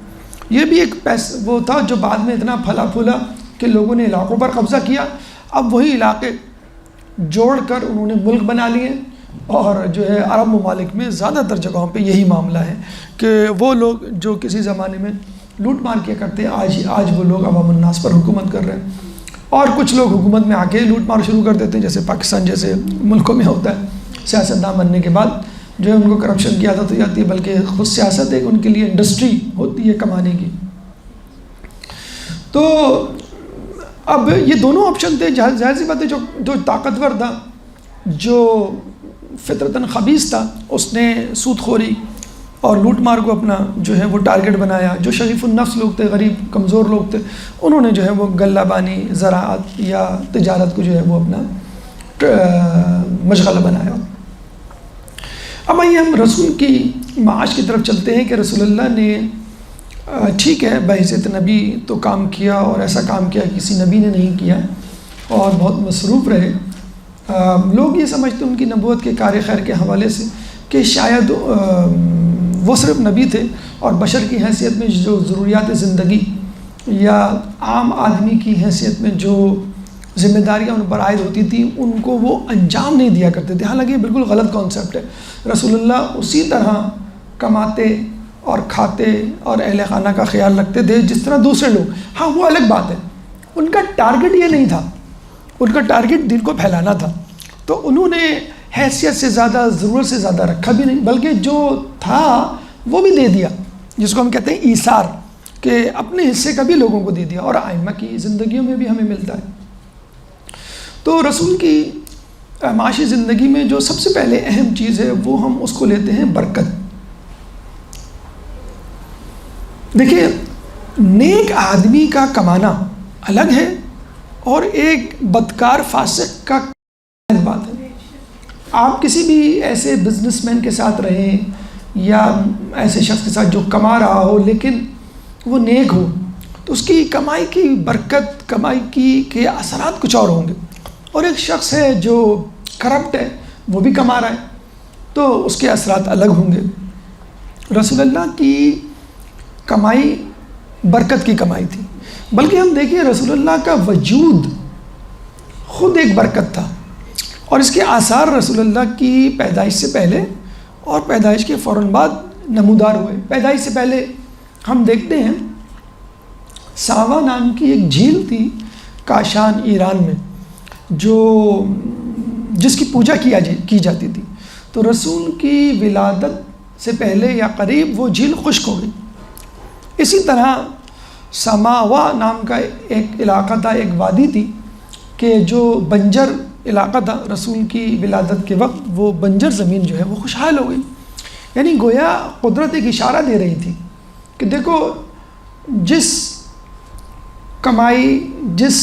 یہ بھی ایک وہ تھا جو بعد میں اتنا پھلا پھولا کہ لوگوں نے علاقوں پر قبضہ کیا. اب وہی علاقے جوڑ کر انہوں نے ملک بنا لیے اور جو ہے عرب ممالک میں زیادہ تر جگہوں پہ یہی معاملہ ہے کہ وہ لوگ جو کسی زمانے میں لوٹ مار کیا کرتے ہیں آج وہ لوگ عوام الناس پر حکومت کر رہے ہیں. اور کچھ لوگ حکومت میں آ کے لوٹ مار شروع کر دیتے ہیں، جیسے پاکستان جیسے ملکوں میں ہوتا ہے. سیاستدان بننے کے بعد جو ہے ان کو کرپشن کی عادت ہو جاتی ہے، بلکہ خود سیاست ایک ان کے لیے انڈسٹری ہوتی ہے کمانے کی. تو اب یہ دونوں آپشن تھے. ظاہر سی بات ہے جو طاقتور تھا، جو فطرتاً خبیث تھا، اس نے سود خوری اور لوٹ مار کو اپنا جو ہے وہ ٹارگٹ بنایا. جو شریف النفس لوگ تھے، غریب کمزور لوگ تھے، انہوں نے جو ہے وہ غلہ بانی زراعت یا تجارت کو جو ہے وہ اپنا مشغلہ بنایا. اب آئیے ہم رسول کی معاش کی طرف چلتے ہیں کہ رسول اللہ نے ٹھیک ہے بحیثیت نبی تو کام کیا اور ایسا کام کیا کسی نبی نے نہیں کیا اور بہت مصروف رہے. لوگ یہ سمجھتے ہیں ان کی نبوت کے کار خیر کے حوالے سے کہ شاید وہ صرف نبی تھے اور بشر کی حیثیت میں جو ضروریات زندگی یا عام آدمی کی حیثیت میں جو ذمہ داریاں ان پر عائد ہوتی تھیں ان کو وہ انجام نہیں دیا کرتے تھے. حالانکہ یہ بالکل غلط کانسیپٹ ہے. رسول اللہ اسی طرح کماتے اور کھاتے اور اہل خانہ کا خیال رکھتے تھے جس طرح دوسرے لوگ. ہاں وہ الگ بات ہے، ان کا ٹارگٹ یہ نہیں تھا، ان کا ٹارگٹ دین کو پھیلانا تھا. تو انہوں نے حیثیت سے زیادہ ضرورت سے زیادہ رکھا بھی نہیں، بلکہ جو تھا وہ بھی دے دیا، جس کو ہم کہتے ہیں ایثار، کہ اپنے حصے کا بھی لوگوں کو دے دیا. اور ائمہ کی زندگیوں میں بھی ہمیں ملتا ہے. تو رسول کی معاشی زندگی میں جو سب سے پہلے اہم چیز ہے وہ ہم اس کو لیتے ہیں برکت. دیکھیے نیک آدمی کا کمانا الگ ہے اور ایک بدکار فاسق کا الگ بات ہے. آپ کسی بھی ایسے بزنس مین کے ساتھ رہیں یا ایسے شخص کے ساتھ جو کما رہا ہو لیکن وہ نیک ہو تو اس کی کمائی کی برکت، کمائی کے اثرات کچھ اور ہوں گے. اور ایک شخص ہے جو کرپٹ ہے، وہ بھی کما رہا ہے تو اس کے اثرات الگ ہوں گے. رسول اللہ کی کمائی برکت کی کمائی تھی، بلکہ ہم دیکھیں رسول اللہ کا وجود خود ایک برکت تھا. اور اس کے آثار رسول اللہ کی پیدائش سے پہلے اور پیدائش کے فوراً بعد نمودار ہوئے. پیدائش سے پہلے ہم دیکھتے ہیں ساوا نام کی ایک جھیل تھی کاشان ایران میں جس کی پوجا کی جاتی تھی. تو رسول کی ولادت سے پہلے یا قریب وہ جھیل خشک ہو گئی. اسی طرح سماوا نام کا ایک علاقہ تھا، ایک وادی تھی کہ جو بنجر علاقہ تھا. رسول کی ولادت کے وقت وہ بنجر زمین جو ہے وہ خوشحال ہو گئی. یعنی گویا قدرت ایک اشارہ دے رہی تھی کہ دیکھو جس کمائی، جس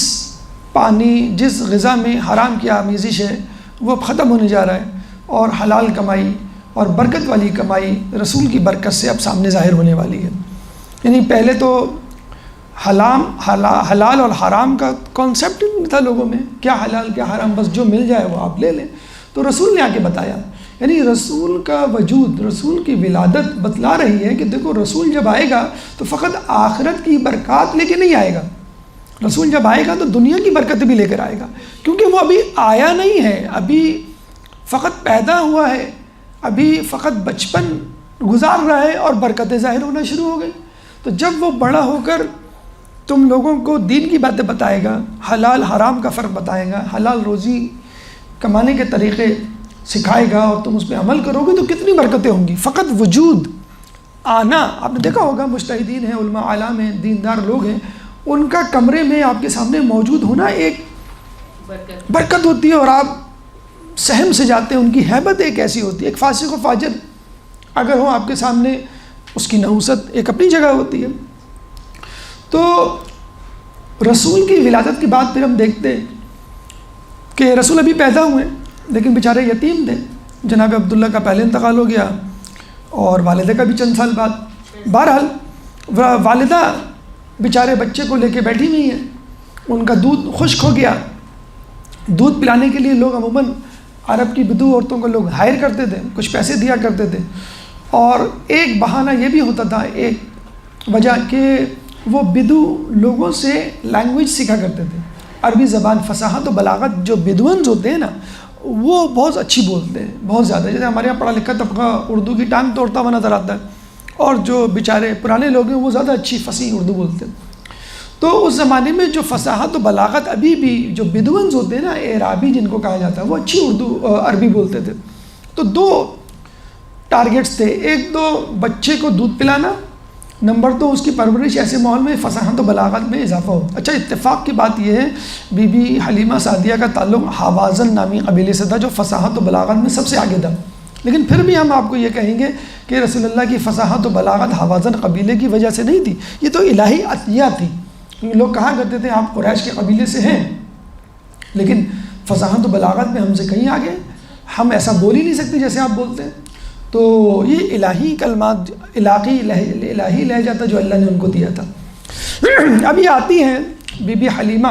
پانی، جس غذا میں حرام کی آمیزش ہے وہ اب ختم ہونے جا رہا ہے اور حلال کمائی اور برکت والی کمائی رسول کی برکت سے اب سامنے ظاہر ہونے والی ہے. یعنی پہلے تو حلال اور حرام کا کانسیپٹ نہیں تھا لوگوں میں، کیا حلال کیا حرام، بس جو مل جائے وہ آپ لے لیں. تو رسول نے آ کے بتایا یعنی رسول کا وجود، رسول کی ولادت بتلا رہی ہے کہ دیکھو رسول جب آئے گا تو فقط آخرت کی برکات لے کے نہیں آئے گا، رسول جب آئے گا تو دنیا کی برکت بھی لے کر آئے گا، کیونکہ وہ ابھی آیا نہیں ہے، ابھی فقط پیدا ہوا ہے، ابھی فقط بچپن گزار رہا ہے اور برکتیں ظاہر ہونا شروع ہو گئی۔ تو جب وہ بڑا ہو کر تم لوگوں کو دین کی باتیں بتائے گا، حلال حرام کا فرق بتائے گا، حلال روزی کمانے کے طریقے سکھائے گا اور تم اس پہ عمل کرو گے تو کتنی برکتیں ہوں گی۔ فقط وجود آنا، آپ نے دیکھا ہوگا مجتہدین ہیں، علماء اعلام ہیں، دیندار لوگ ہیں، ان کا کمرے میں آپ کے سامنے موجود ہونا ایک برکت ہوتی ہے، اور آپ سہم سے جاتے ہیں، ان کی ہیبت ایک ایسی ہوتی ہے۔ ایک فاسق و فاجر اگر ہو آپ کے سامنے، اس کی نحوست ایک اپنی جگہ ہوتی ہے۔ تو رسول کی ولادت کے بعد پھر ہم دیکھتے ہیں کہ رسول ابھی پیدا ہوئے لیکن بیچارے یتیم تھے، جناب عبداللہ کا پہلے انتقال ہو گیا اور والدہ کا بھی چند سال بعد۔ بہرحال والدہ بیچارے بچے کو لے کے بیٹھی ہوئی ہیں، ان کا دودھ خشک ہو گیا، دودھ پلانے کے لیے لوگ عموماً عرب کی بدو عورتوں کو لوگ ہائر کرتے تھے، کچھ پیسے دیا کرتے تھے، اور ایک بہانہ یہ بھی ہوتا تھا، ایک وجہ کہ وہ بدو لوگوں سے لینگویج سیکھا کرتے تھے، عربی زبان، فصاحت و بلاغت۔ جو بدوانز ہوتے ہیں نا وہ بہت اچھی بولتے ہیں، بہت زیادہ، جیسے ہمارے یہاں پڑھا لکھا طبقہ اردو کی ٹانگ توڑتا ہوا نظر آتا ہے، اور جو بیچارے پرانے لوگ ہیں وہ زیادہ اچھی فصیح اردو بولتے ہیں۔ تو اس زمانے میں جو فصاحت و بلاغت، ابھی بھی جو بدوانز ہوتے ہیں نا، اعرابی جن کو کہا جاتا ہے، وہ اچھی عربی بولتے تھے۔ تو دو ٹارگیٹس تھے، ایک تو بچے کو دودھ پلانا، نمبر دو اس کی پرورش ایسے ماحول میں فصاحت و بلاغت میں اضافہ ہو۔ اچھا، اتفاق کی بات یہ ہے بی بی حلیمہ سعدیہ کا تعلق حوازن نامی قبیلے سے تھا جو فصاحت و بلاغت میں سب سے آگے تھا، لیکن پھر بھی ہم آپ کو یہ کہیں گے کہ رسول اللہ کی فصاحت و بلاغت حوازن قبیلے کی وجہ سے نہیں تھی، یہ تو الہی عطیہ تھی۔ لوگ کہا کرتے تھے آپ قریش کے قبیلے سے ہیں، لیکن فصاحت و بلاغت میں ہم سے کہیں آگے، ہم ایسا بول ہی نہیں سکتے جیسے آپ بولتے ہیں۔ تو یہ الہی کلمات، الہی لہجہ تھا جو اللہ نے ان کو دیا تھا۔ ابھی آتی ہیں بی بی حلیمہ،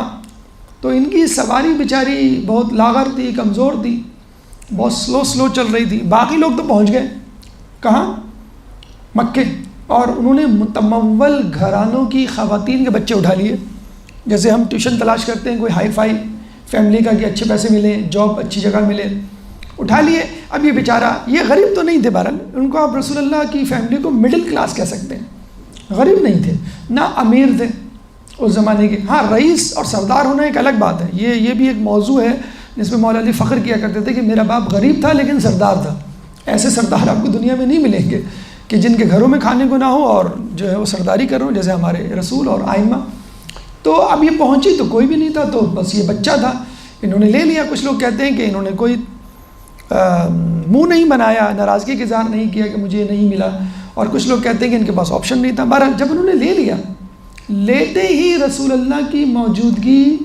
تو ان کی سواری بیچاری بہت لاغر تھی، کمزور تھی، بہت سلو چل رہی تھی۔ باقی لوگ تو پہنچ گئے کہاں؟ مکے، اور انہوں نے متمول گھرانوں کی خواتین کے بچے اٹھا لیے، جیسے ہم ٹیوشن تلاش کرتے ہیں کوئی ہائی فائی فیملی کا کہ اچھے پیسے ملیں، جاب اچھی جگہ ملے، اٹھا لیے۔ اب یہ بیچارہ، یہ غریب تو نہیں تھے، بہرحال ان کو آپ رسول اللہ کی فیملی کو مڈل کلاس کہہ سکتے ہیں، غریب نہیں تھے، نہ امیر تھے اس زمانے کے۔ ہاں، رئیس اور سردار ہونا ایک الگ بات ہے، یہ بھی ایک موضوع ہے جس میں مولا علی فخر کیا کرتے تھے کہ میرا باپ غریب تھا لیکن سردار تھا۔ ایسے سردار آپ کو دنیا میں نہیں ملیں گے کہ جن کے گھروں میں کھانے کو نہ ہو اور جو ہے وہ سرداری کر رہے ہوں، جیسے ہمارے رسول اور آئمہ۔ تو اب یہ پہنچی تو کوئی بھی نہیں تھا، تو بس یہ بچہ تھا، انہوں نے لے لیا۔ کچھ لوگ کہتے ہیں کہ انہوں نے کوئی منہ نہیں بنایا، ناراضگی کا اظہار نہیں کیا کہ مجھے یہ نہیں ملا، اور کچھ لوگ کہتے ہیں کہ ان کے پاس آپشن نہیں تھا۔ بہرحال جب انہوں نے لے لیا، لیتے ہی رسول اللہ کی موجودگی،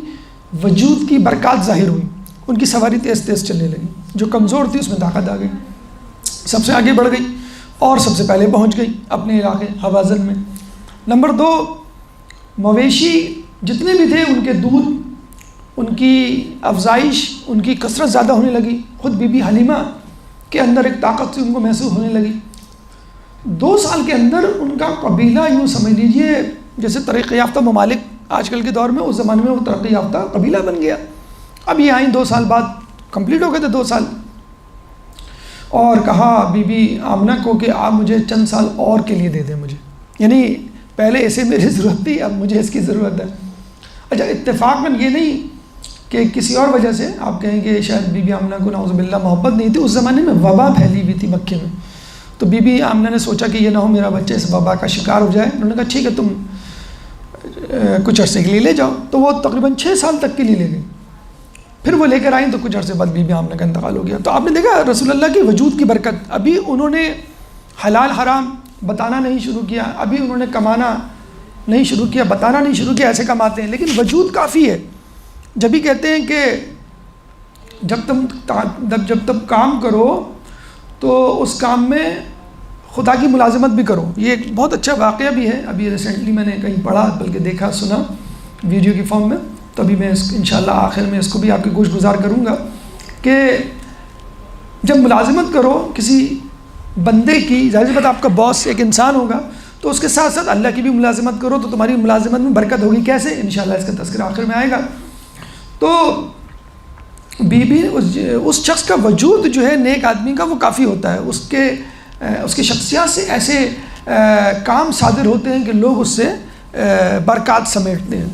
وجود کی برکات ظاہر ہوئی، ان کی سواری تیز تیز چلنے لگی، جو کمزور تھی اس میں طاقت آ گئی، سب سے آگے بڑھ گئی اور سب سے پہلے پہنچ گئی اپنے علاقے حوازن میں۔ نمبر دو، مویشی جتنے بھی تھے ان کے دودھ، ان کی افزائش، ان کی کثرت زیادہ ہونے لگی۔ خود بی بی حلیمہ کے اندر ایک طاقت سی ان کو محسوس ہونے لگی۔ 2 سال کے اندر ان کا قبیلہ، یوں سمجھ لیجئے جیسے ترقی یافتہ ممالک آج کل کے دور میں، اس زمانے میں وہ ترقی یافتہ قبیلہ بن گیا۔ اب یہ آئیں 2 سال بعد، کمپلیٹ ہو گئے تھے 2 سال، اور کہا بی بی آمنہ کو کہ آپ مجھے چند سال اور کے لیے دے دیں مجھے، یعنی پہلے اسے میری ضرورت تھی، اب مجھے اس کی ضرورت ہے۔ اچھا، اتفاقاً یہ نہیں کہ کسی اور وجہ سے آپ کہیں کہ شاید بی بی آمنہ کو نعوذ باللہ محبت نہیں تھی، اس زمانے میں وبا پھیلی ہوئی تھی مکے میں، تو بی بی آمنہ نے سوچا کہ یہ نہ ہو میرا بچہ اس وبا کا شکار ہو جائے۔ انہوں نے کہا ٹھیک ہے، تم کچھ عرصے کے لیے لے جاؤ، تو وہ تقریباً 6 سال تک کے لیے لے گئی۔ پھر وہ لے کر آئیں تو کچھ عرصے بعد بی بی آمنہ کا انتقال ہو گیا۔ تو آپ نے دیکھا رسول اللہ کی وجود کی برکت، ابھی انہوں نے حلال حرام بتانا نہیں شروع کیا، ابھی انہوں نے کمانا نہیں شروع کیا، بتانا نہیں شروع کیا ایسے کماتے ہیں، لیکن وجود کافی ہے۔ جب بھی کہتے ہیں کہ جب تم کام کرو تو اس کام میں خدا کی ملازمت بھی کرو۔ یہ ایک بہت اچھا واقعہ بھی ہے، ابھی ریسنٹلی میں نے کہیں پڑھا، بلکہ دیکھا سنا ویڈیو کی فارم میں، تو ابھی میں انشاءاللہ آخر میں اس کو بھی آپ کے گوش گزار کروں گا کہ جب ملازمت کرو کسی بندے کی، ظاہر سی بات آپ کا باس ایک انسان ہوگا، تو اس کے ساتھ ساتھ اللہ کی بھی ملازمت کرو تو تمہاری ملازمت میں برکت ہوگی. کیسے؟ انشاءاللہ اس کا تذکرہ آخر میں آئے گا. تو بی بی اس شخص کا وجود جو ہے نیک آدمی کا وہ کافی ہوتا ہے. اس کے شخصیات سے ایسے کام صادر ہوتے ہیں کہ لوگ اس سے برکات سمیٹتے ہیں.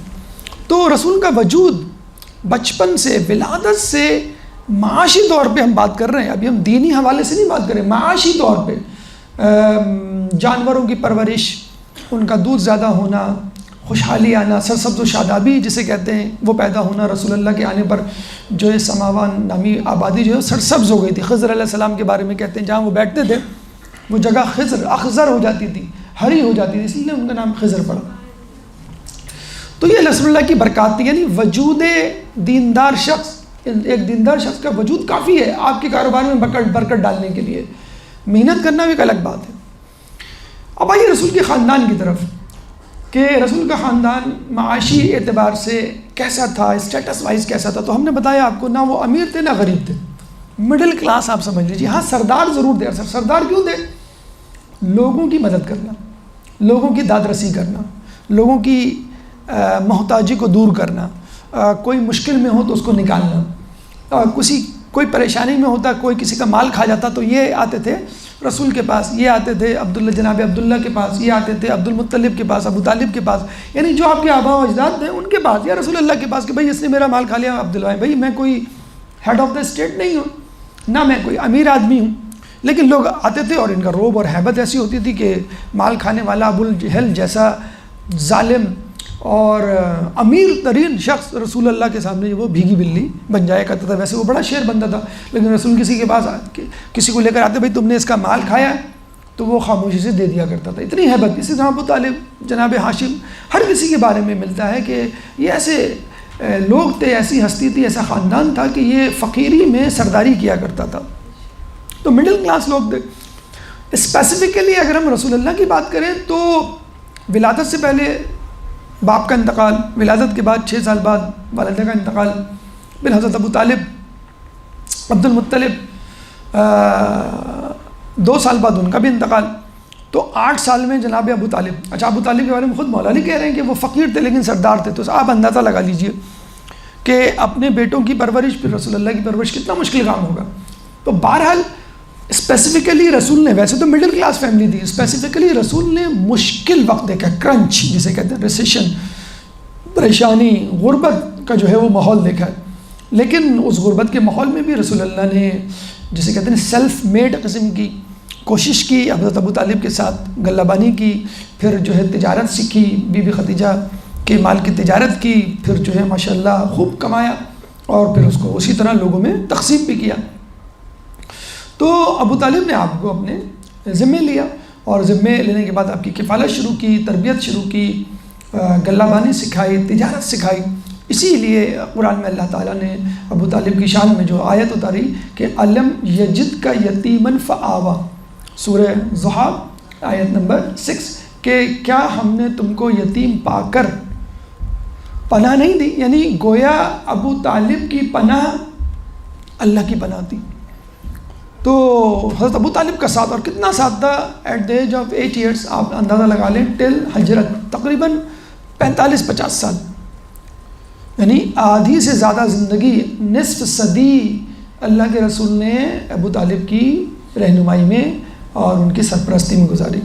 تو رسول کا وجود بچپن سے، ولادت سے، معاشی طور پہ ہم بات کر رہے ہیں، ابھی ہم دینی حوالے سے نہیں بات کر رہے ہیں، معاشی طور پہ جانوروں کی پرورش، ان کا دودھ زیادہ ہونا، خوشحالی آنا، سرسبز و شادابی جسے کہتے ہیں وہ پیدا ہونا. رسول اللہ کے آنے پر جو ہے سماوان نامی آبادی جو ہے سرسبز ہو گئی تھی. خضر علیہ السلام کے بارے میں کہتے ہیں جہاں وہ بیٹھتے تھے وہ جگہ اخضر ہو جاتی تھی، ہری ہو جاتی تھی، اس لیے ان کا نام خضر پڑا. تو یہ رسول اللہ کی برکات تھی. یعنی وجود دیندار شخص، ایک دیندار شخص کا وجود کافی ہے آپ کے کاروبار میں برکت ڈالنے کے لیے. محنت کرنا بھی ایک الگ بات ہے. اب آئیے رسول کے خاندان کی طرف کہ رسول کا خاندان معاشی اعتبار سے کیسا تھا، اسٹیٹس وائز کیسا تھا. تو ہم نے بتایا آپ کو، نہ وہ امیر تھے نہ غریب تھے، مڈل کلاس آپ سمجھ لیجیے. ہاں سردار ضرور تھے. سردار کیوں تھے؟ لوگوں کی مدد کرنا، لوگوں کی داد رسی کرنا، لوگوں کی محتاجی کو دور کرنا، کوئی مشکل میں ہو تو اس کو نکالنا، کوئی پریشانی میں ہوتا، کوئی کسی کا مال کھا جاتا تو یہ آتے تھے رسول کے پاس، یہ آتے تھے جناب عبداللہ کے پاس، یہ آتے تھے عبد المطلب کے پاس، ابو طالب کے پاس، یعنی جو آپ کے آبا و اجداد تھے ان کے پاس، یا رسول اللہ کے پاس کہ بھائی اس نے میرا مال کھا لیا. عبداللہ بھائی میں کوئی ہیڈ آف دا اسٹیٹ نہیں ہوں، نہ میں کوئی امیر آدمی ہوں، لیکن لوگ آتے تھے اور ان کا روب اور ہیبت ایسی ہوتی تھی کہ مال کھانے والا ابو الجہل جیسا ظالم اور امیر ترین شخص رسول اللہ کے سامنے وہ بھیگی بلی بن جایا کرتا تھا. ویسے وہ بڑا شیر بندہ تھا، لیکن رسول کسی کے پاس کسی کو لے کر آتے، بھائی تم نے اس کا مال کھایا ہے، تو وہ خاموشی سے دے دیا کرتا تھا. اتنی ہیبت. اسی طرح ابو طالب، جناب ہاشم، ہر کسی کے بارے میں ملتا ہے کہ یہ ایسے لوگ تھے، ایسی ہستی تھی، ایسا خاندان تھا کہ یہ فقیری میں سرداری کیا کرتا تھا. تو مڈل کلاس لوگ تھے. اسپیسیفکلی اگر ہم رسول اللہ کی بات کریں تو ولادت سے پہلے باپ کا انتقال، ولادت کے بعد 6 سال بعد والدہ کا انتقال، پھر حضرت ابو طالب، عبد المطلب 2 سال بعد ان کا بھی انتقال. تو 8 سال میں جناب ابو طالب. اچھا ابو طالب کے بارے میں خود مولا علی کہہ رہے ہیں کہ وہ فقیر تھے لیکن سردار تھے. تو آپ اندازہ لگا لیجئے کہ اپنے بیٹوں کی پرورش، پھر رسول اللہ کی پرورش کتنا مشکل کام ہوگا. تو بہرحال اسپیسیفکلی رسول نے، ویسے تو مڈل کلاس فیملی تھی، اسپیسیفکلی رسول نے مشکل وقت دیکھا، کرنچ جسے کہتے ہیں، ریسیشن، پریشانی، غربت کا جو ہے وہ ماحول دیکھا. لیکن اس غربت کے ماحول میں بھی رسول اللہ نے جسے کہتے ہیں سیلف میڈ قسم کی کوشش کی، حضرت ابو طالب کے ساتھ غلہ بانی کی، پھر جو ہے تجارت سیکھی، بی بی خدیجہ کے مال کی تجارت کی، پھر جو ہے ماشاءاللہ خوب کمایا اور پھر اس کو اسی طرح لوگوں میں تقسیم بھی کیا. تو ابو طالب نے آپ کو اپنے ذمے لیا اور ذمے لینے کے بعد آپ کی کفالت شروع کی، تربیت شروع کی، غلہ بانی سکھائی، تجارت سکھائی. اسی لیے قرآن میں اللہ تعالیٰ نے ابو طالب کی شان میں جو آیت اتاری کہ علم یجد کا یتیمن فآوا، سورہ ضحیٰ آیت نمبر 6، کہ کیا ہم نے تم کو یتیم پا کر پناہ نہیں دی. یعنی گویا ابو طالب کی پناہ اللہ کی پناہ تھی. تو حضرت ابو طالب کا ساتھ، اور کتنا ساتھ تھا، at the age of 8 years آپ اندازہ لگا لیں، ٹل ہجرت تقریباً 45-50 سال، یعنی آدھی سے زیادہ زندگی، نصف صدی اللہ کے رسول نے ابو طالب کی رہنمائی میں اور ان کی سرپرستی میں گزاری.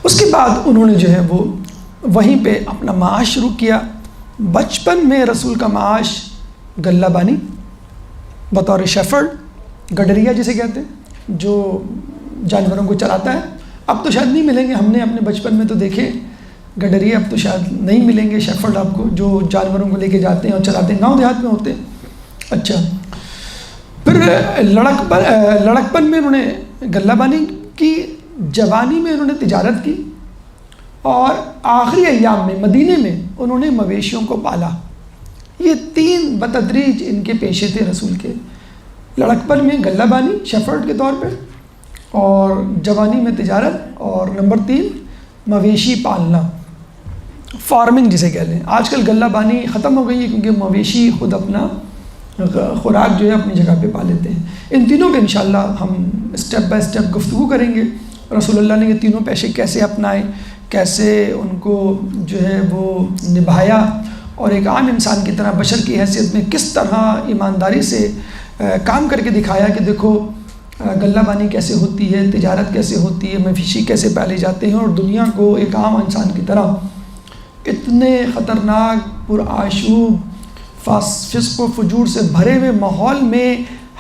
اس کے بعد انہوں نے جو ہے وہ وہیں پہ اپنا معاش شروع کیا. بچپن میں رسول کا معاش غلہ بانی بطور شیفرڈ، گڈریا جسے کہتے ہیں، جو جانوروں کو چلاتا ہے. اب تو شاید نہیں ملیں گے، ہم نے اپنے بچپن میں تو دیکھے گڈریا، اب تو شاید نہیں ملیں گے شیفرڈ آپ کو جو جانوروں کو لے کے جاتے ہیں اور چلاتے ہیں، گاؤں دیہات میں ہوتے ہیں. اچھا، پھر لڑکپن میں انہوں نے غلہ بانی کی، جوانی میں انہوں نے تجارت کی، اور آخری ایام میں مدینے میں انہوں نے مویشیوں کو پالا. یہ 3 بتدریج ان کے پیشے تھے رسول کے. لڑکپن میں غلہ بانی شیفرڈ کے طور پہ، اور جوانی میں تجارت، اور نمبر 3 مویشی پالنا، فارمنگ جسے کہہ لیں. آج کل غلہ بانی ختم ہو گئی ہے کیونکہ مویشی خود اپنا خوراک جو ہے اپنی جگہ پہ پا لیتے ہیں۔ ان تینوں پہ انشاءاللہ ہم اسٹیپ بائی اسٹیپ گفتگو کریں گے، رسول اللہ نے یہ تینوں پیشے کیسے اپنائے، کیسے ان کو جو ہے وہ نبھایا، اور ایک عام انسان کی طرح بشر کی حیثیت میں کس طرح ایمانداری سے کام کر کے دکھایا کہ دیکھو غلہ بانی کیسے ہوتی ہے، تجارت کیسے ہوتی ہے، مویشی کیسے پالے جاتے ہیں، اور دنیا کو ایک عام انسان کی طرح اتنے خطرناک پرآشوب فسق و فجور سے بھرے ہوئے ماحول میں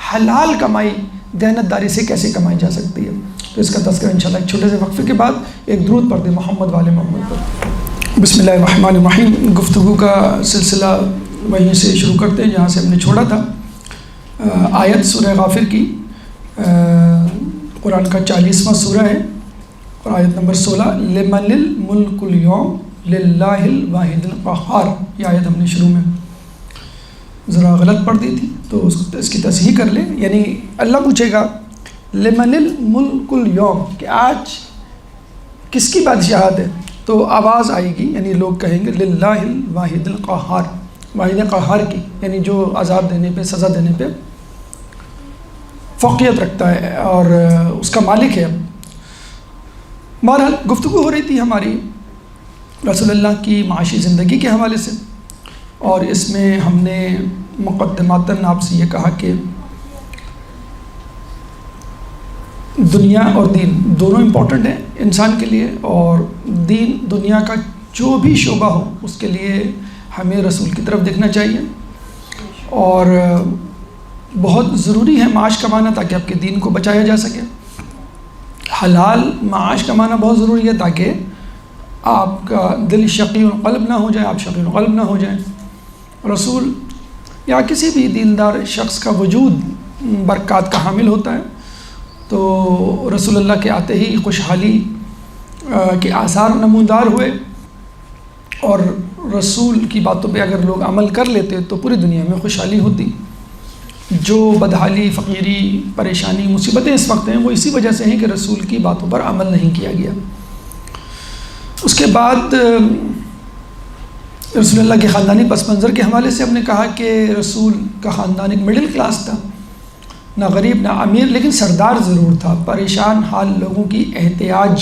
حلال کمائی دیانتداری سے کیسے کمائی جا سکتی ہے۔ تو اس کا تذکرہ انشاءاللہ ایک چھوٹے سے وقفے کے بعد ایک درود پڑھ دیں محمد والے محمد پر۔ بسم اللہ الرحمن الرحیم۔ گفتگو کا سلسلہ وہیں سے شروع کرتے ہیں جہاں سے ہم نے چھوڑا تھا۔ آیت سورہ غافر کی، قرآن کا 40واں سورہ ہے، اور آیت نمبر 16، لمن الملک اليوم للہ الواحد القہار۔ یہ آیت ہم نے شروع میں ذرا غلط پڑھ دی تھی تو اس کی تصحیح کر لیں، یعنی اللہ پوچھے گا لمن الملک اليوم، کہ آج کس کی بادشاہت ہے، تو آواز آئے گی، یعنی لوگ کہیں گے للہ الواحد القہار، واحد قہار کی، یعنی جو عذاب دینے پہ، سزا دینے پہ فوقیت رکھتا ہے اور اس کا مالک ہے۔ بہرحال گفتگو ہو رہی تھی ہماری رسول اللہ کی معاشی زندگی کے حوالے سے، اور اس میں ہم نے مقدماتاً آپ سے یہ کہا کہ دنیا اور دین دونوں امپورٹنٹ ہیں انسان کے لیے، اور دین دنیا کا جو بھی شعبہ ہو اس کے لیے ہمیں رسول کی طرف دیکھنا چاہیے، اور بہت ضروری ہے معاش کمانا تاکہ آپ کے دین کو بچایا جا سکے۔ حلال معاش کمانا بہت ضروری ہے تاکہ آپ کا دل شقی القلب نہ ہو جائے، آپ شقی القلب نہ ہو جائیں۔ رسول یا کسی بھی دیندار شخص کا وجود برکات کا حامل ہوتا ہے، تو رسول اللہ کے آتے ہی خوشحالی کے آثار نمودار ہوئے، اور رسول کی باتوں پہ اگر لوگ عمل کر لیتے تو پوری دنیا میں خوشحالی ہوتی۔ جو بدحالی، فقیری، پریشانی، مصیبتیں اس وقت ہیں وہ اسی وجہ سے ہیں کہ رسول کی باتوں پر عمل نہیں کیا گیا۔ اس کے بعد رسول اللہ کے خاندانی پس منظر کے حوالے سے ہم نے کہا کہ رسول کا خاندان ایک مڈل کلاس تھا، نہ غریب نہ امیر، لیکن سردار ضرور تھا۔ پریشان حال لوگوں کی احتیاج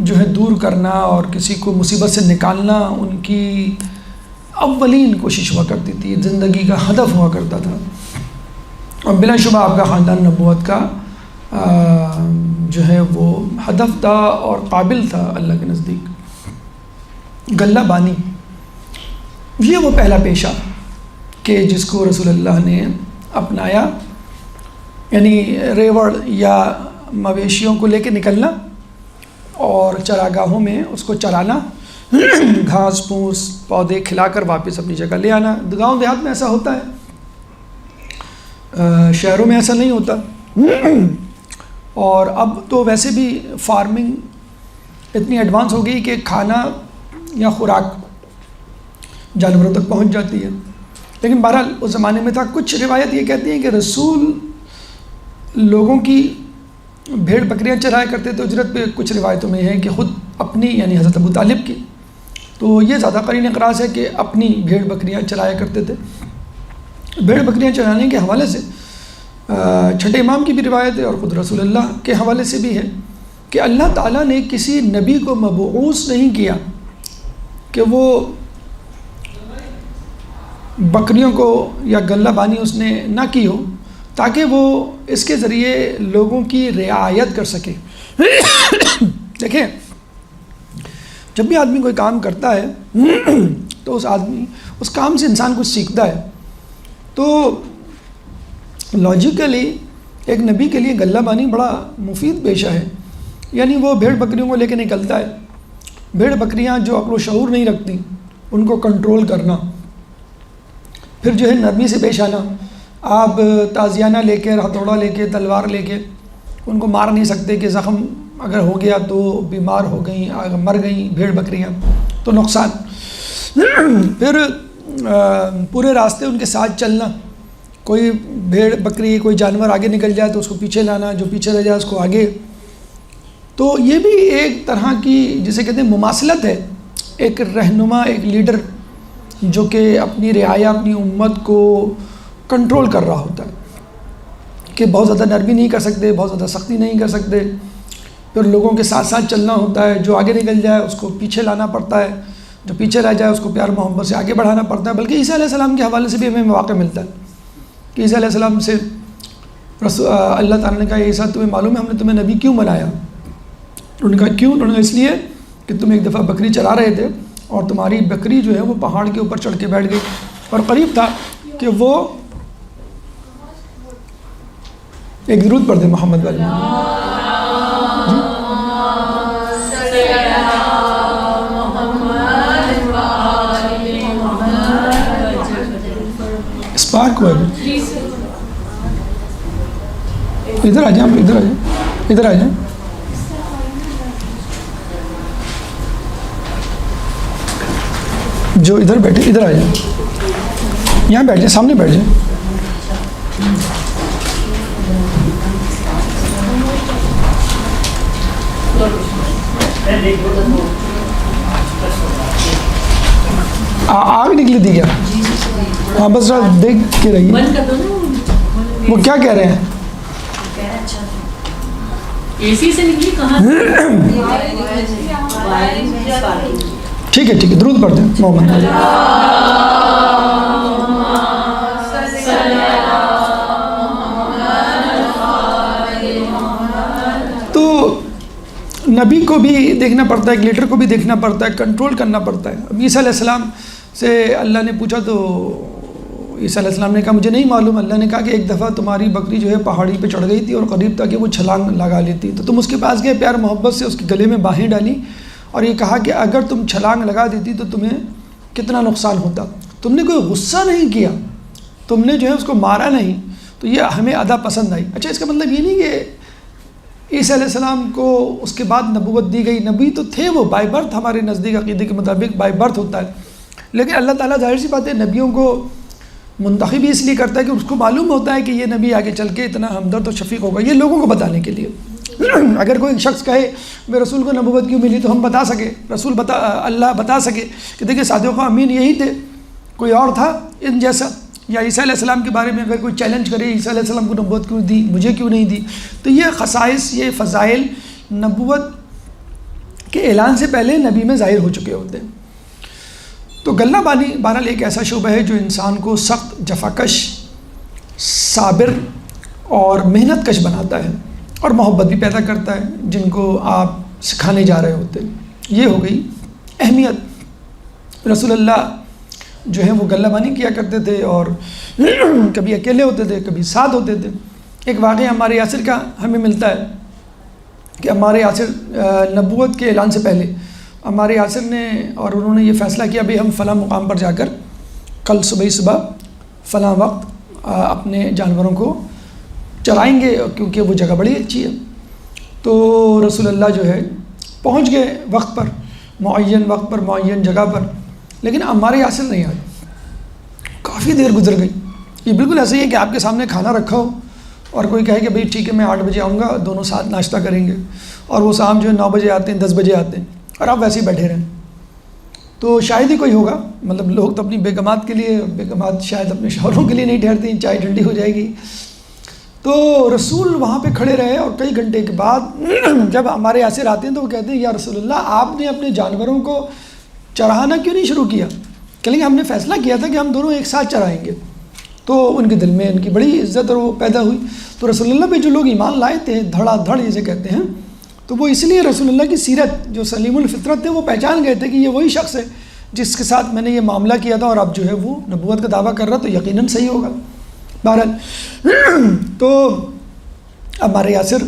جو ہے دور کرنا اور کسی کو مصیبت سے نکالنا ان کی اولین کوشش ہوا کرتی تھی، زندگی کا ہدف ہوا کرتا تھا، اور بلا شبہ آپ کا خاندان نبوت کا جو ہے وہ ہدف تھا اور قابل تھا اللہ کے نزدیک۔ غلہ بانی یہ وہ پہلا پیشہ کہ جس کو رسول اللہ نے اپنایا، یعنی ریوڑ یا مویشیوں کو لے کے نکلنا اور چراگاہوں میں اس کو چرانا، گھاس پھوس پودے کھلا کر واپس اپنی جگہ لے آنا۔ گاؤں دیہات میں ایسا ہوتا ہے، شہروں میں ایسا نہیں ہوتا، اور اب تو ویسے بھی فارمنگ اتنی ایڈوانس ہو گئی کہ کھانا یا خوراک جانوروں تک پہنچ جاتی ہے، لیکن بہرحال اس زمانے میں تھا۔ کچھ روایت یہ کہتی ہیں کہ رسول لوگوں کی بھیڑ بکریاں چرایا کرتے تھے اجرت پہ، کچھ روایتوں میں ہے کہ خود اپنی، یعنی حضرت ابو طالب کی، تو یہ زیادہ قرین اقراص ہے کہ اپنی بھیڑ بکریاں چرایا کرتے تھے۔ بھیڑ بکریاں چرانے کے حوالے سے چھٹے امام کی بھی روایت ہے، اور خود رسول اللہ کے حوالے سے بھی ہے کہ اللہ تعالیٰ نے کسی نبی کو مبعوث نہیں کیا کہ وہ بکریوں کو یا غلہ بانی اس نے نہ کی ہو تاکہ وہ اس کے ذریعے لوگوں کی رعایت کر سکے۔ دیکھیں، جب بھی آدمی کوئی کام کرتا ہے تو اس کام سے انسان کچھ سیکھتا ہے، تو لاجیکلی ایک نبی کے لیے غلہ بانی بڑا مفید پیشہ ہے، یعنی وہ بھیڑ بکریوں کو لے کے نکلتا ہے۔ بھیڑ بکریاں جو عقل و شعور نہیں رکھتی ان کو کنٹرول کرنا، پھر جو ہے نرمی سے پیش آنا۔ آپ تازیانہ لے کے، ہتھوڑا لے کے، تلوار لے کے ان کو مار نہیں سکتے کہ زخم اگر ہو گیا تو بیمار ہو گئیں، مر گئیں بھیڑ بکریاں تو نقصان۔ پھر پورے راستے ان کے ساتھ چلنا، کوئی بھیڑ بکری کوئی جانور آگے نکل جائے تو اس کو پیچھے لانا، جو پیچھے رہ جائے اس کو آگے۔ تو یہ بھی ایک طرح کی جسے کہتے ہیں مماثلت ہے، ایک رہنما، ایک لیڈر جو کہ اپنی رعایا اپنی امت کو کنٹرول کر رہا ہوتا ہے کہ بہت زیادہ نرمی نہیں کر سکتے، بہت زیادہ سختی نہیں کر سکتے، پھر لوگوں کے ساتھ ساتھ چلنا ہوتا ہے، جو آگے نکل جائے اس کو پیچھے لانا پڑتا ہے، جو پیچھے رہ جائے اس کو پیار محبت سے آگے بڑھانا پڑتا ہے۔ بلکہ عیسیٰ علیہ السلام کے حوالے سے بھی ہمیں واقع ملتا ہے کہ عیسیٰ علیہ السلام سے اللہ تعالیٰ نے کہا عیسیٰ تمہیں معلوم ہے ہم نے تمہیں نبی کیوں بنایا؟ انہوں نے کہا کیوں؟ انہوں نے کہا اس لیے کہ تم ایک دفعہ بکری چرا رہے تھے اور تمہاری بکری جو ہے وہ پہاڑ کے اوپر چڑھ کے بیٹھ گئی، اور قریب تھا کہ وہ ایک درود پڑھ دے محمد والی۔ اسپارک ہوا ہے، ادھر آ جائیں، ادھر آ جائیں، ادھر آ جائیں۔ جو ادھر بیٹھے ادھر آ جائیں، یہاں بیٹھ جائیں، سامنے بیٹھ جائیں۔ آگ نکلی تھی کیا؟ ہاں بس دیکھ کے رہیے، وہ کیا کہہ رہے ہیں؟ ٹھیک ہے ٹھیک ہے، درود پڑھتے ہیں محمد۔ تو نبی کو بھی دیکھنا پڑتا ہے، ایک لیڈر کو بھی دیکھنا پڑتا ہے، کنٹرول کرنا پڑتا ہے۔ اب عیسیٰ علیہ السلام سے اللہ نے پوچھا تو عیسیٰ علیہ السلام نے کہا مجھے نہیں معلوم۔ اللہ نے کہا کہ ایک دفعہ تمہاری بکری جو ہے پہاڑی پہ چڑھ گئی تھی اور قریب تھا کہ وہ چھلانگ لگا لیتی، تو تم اس کے پاس گئے، پیار محبت سے اس کے گلے میں باہیں ڈالی اور یہ کہا کہ اگر تم چھلانگ لگا دیتی تو تمہیں کتنا نقصان ہوتا۔ تم نے کوئی غصہ نہیں کیا، تم نے جو ہے اس کو مارا نہیں، تو یہ ہمیں ادا پسند آئی۔ اچھا اس کا مطلب یہ نہیں کہ عیسیٰ علیہ السلام کو اس کے بعد نبوت دی گئی، نبی تو تھے وہ بائی برتھ، ہمارے نزدیک عقیدے کے مطابق بائی برتھ ہوتا ہے، لیکن اللہ تعالیٰ ظاہر سی بات ہے نبیوں کو منتخب اس لیے کرتا ہے کہ اس کو معلوم ہوتا ہے کہ یہ نبی آگے چل کے اتنا ہمدرد و شفیق ہوگا، یہ لوگوں کو بتانے کے لیے۔ اگر کوئی شخص کہے میں رسول کو نبوت کیوں ملی تو ہم بتا سکے، اللہ بتا سکے کہ دیکھیں صادق و امین یہی تھے، کوئی اور تھا ان جیسا۔ یا عیسیٰ علیہ السلام کے بارے میں اگر کوئی چیلنج کرے عیسیٰ علیہ السلام کو نبوت کیوں دی، مجھے کیوں نہیں دی، تو یہ خصائص، یہ فضائل نبوت کے اعلان سے پہلے نبی میں ظاہر ہو چکے ہوتے ہیں۔ تو غلہ بانی بہرحال ایک ایسا شعبہ ہے جو انسان کو سخت، جفاکش، صابر اور محنت کش بناتا ہے اور محبت بھی پیدا کرتا ہے، جن کو آپ سکھانے جا رہے ہوتے ہیں۔ یہ ہو گئی اہمیت۔ رسول اللہ جو ہے وہ غلہ بانی کیا کرتے تھے اور کبھی اکیلے ہوتے تھے، کبھی ساتھ ہوتے تھے۔ ایک واقعہ ہمارے یاسر کا ہمیں ملتا ہے کہ ہمارے یاسر نبوت کے اعلان سے پہلے ہمارے یاسر نے اور انہوں نے یہ فیصلہ کیا بھئی ہم فلاں مقام پر جا کر کل صبح فلاں وقت اپنے جانوروں کو چرائیں گے کیونکہ وہ جگہ بڑی اچھی ہے۔ تو رسول اللہ جو ہے پہنچ گئے وقت پر، معین وقت پر، معین جگہ پر، لیکن ہمارے یاسر نہیں آئے، کافی دیر گزر گئی۔ یہ بالکل ایسا ہی ہے کہ آپ کے سامنے کھانا رکھا ہو اور کوئی کہے کہ بھئی ٹھیک ہے میں 8 بجے آؤں گا، دونوں ساتھ ناشتہ کریں گے، اور وہ شام جو ہے 9 بجے آتے ہیں، 10 بجے آتے ہیں، اور آپ ویسے ہی بیٹھے رہیں، تو شاید ہی کوئی ہوگا۔ مطلب لوگ تو اپنی بیگمات کے لیے، بیگمات شاید اپنے شوہروں کے لیے نہیں ٹھہرتے ہیں، چائے ٹھنڈی ہو جائے گی۔ تو رسول وہاں پہ کھڑے رہے اور کئی گھنٹے کے بعد جب ہمارے یاسر آتے ہیں تو وہ کہتے ہیں یا رسول اللہ آپ نے اپنے جانوروں کو چرانا کیوں نہیں شروع کیا؟ کہ ہم نے فیصلہ کیا تھا کہ ہم دونوں ایک ساتھ چرائیں گے۔ تو ان کے دل میں ان کی بڑی عزت اور وہ پیدا ہوئی۔ تو رسول اللہ پہ جو لوگ ایمان لائے تھے، دھڑا دھڑ جسے کہتے ہیں، تو وہ اس لیے رسول اللہ کی سیرت جو سلیم الفطرت تھے وہ پہچان گئے تھے کہ یہ وہی شخص ہے جس کے ساتھ میں نے یہ معاملہ کیا تھا، اور اب جو ہے وہ نبوت کا دعویٰ کر رہا تو یقیناً صحیح ہوگا۔ بہرحال تو ہمارے یاسر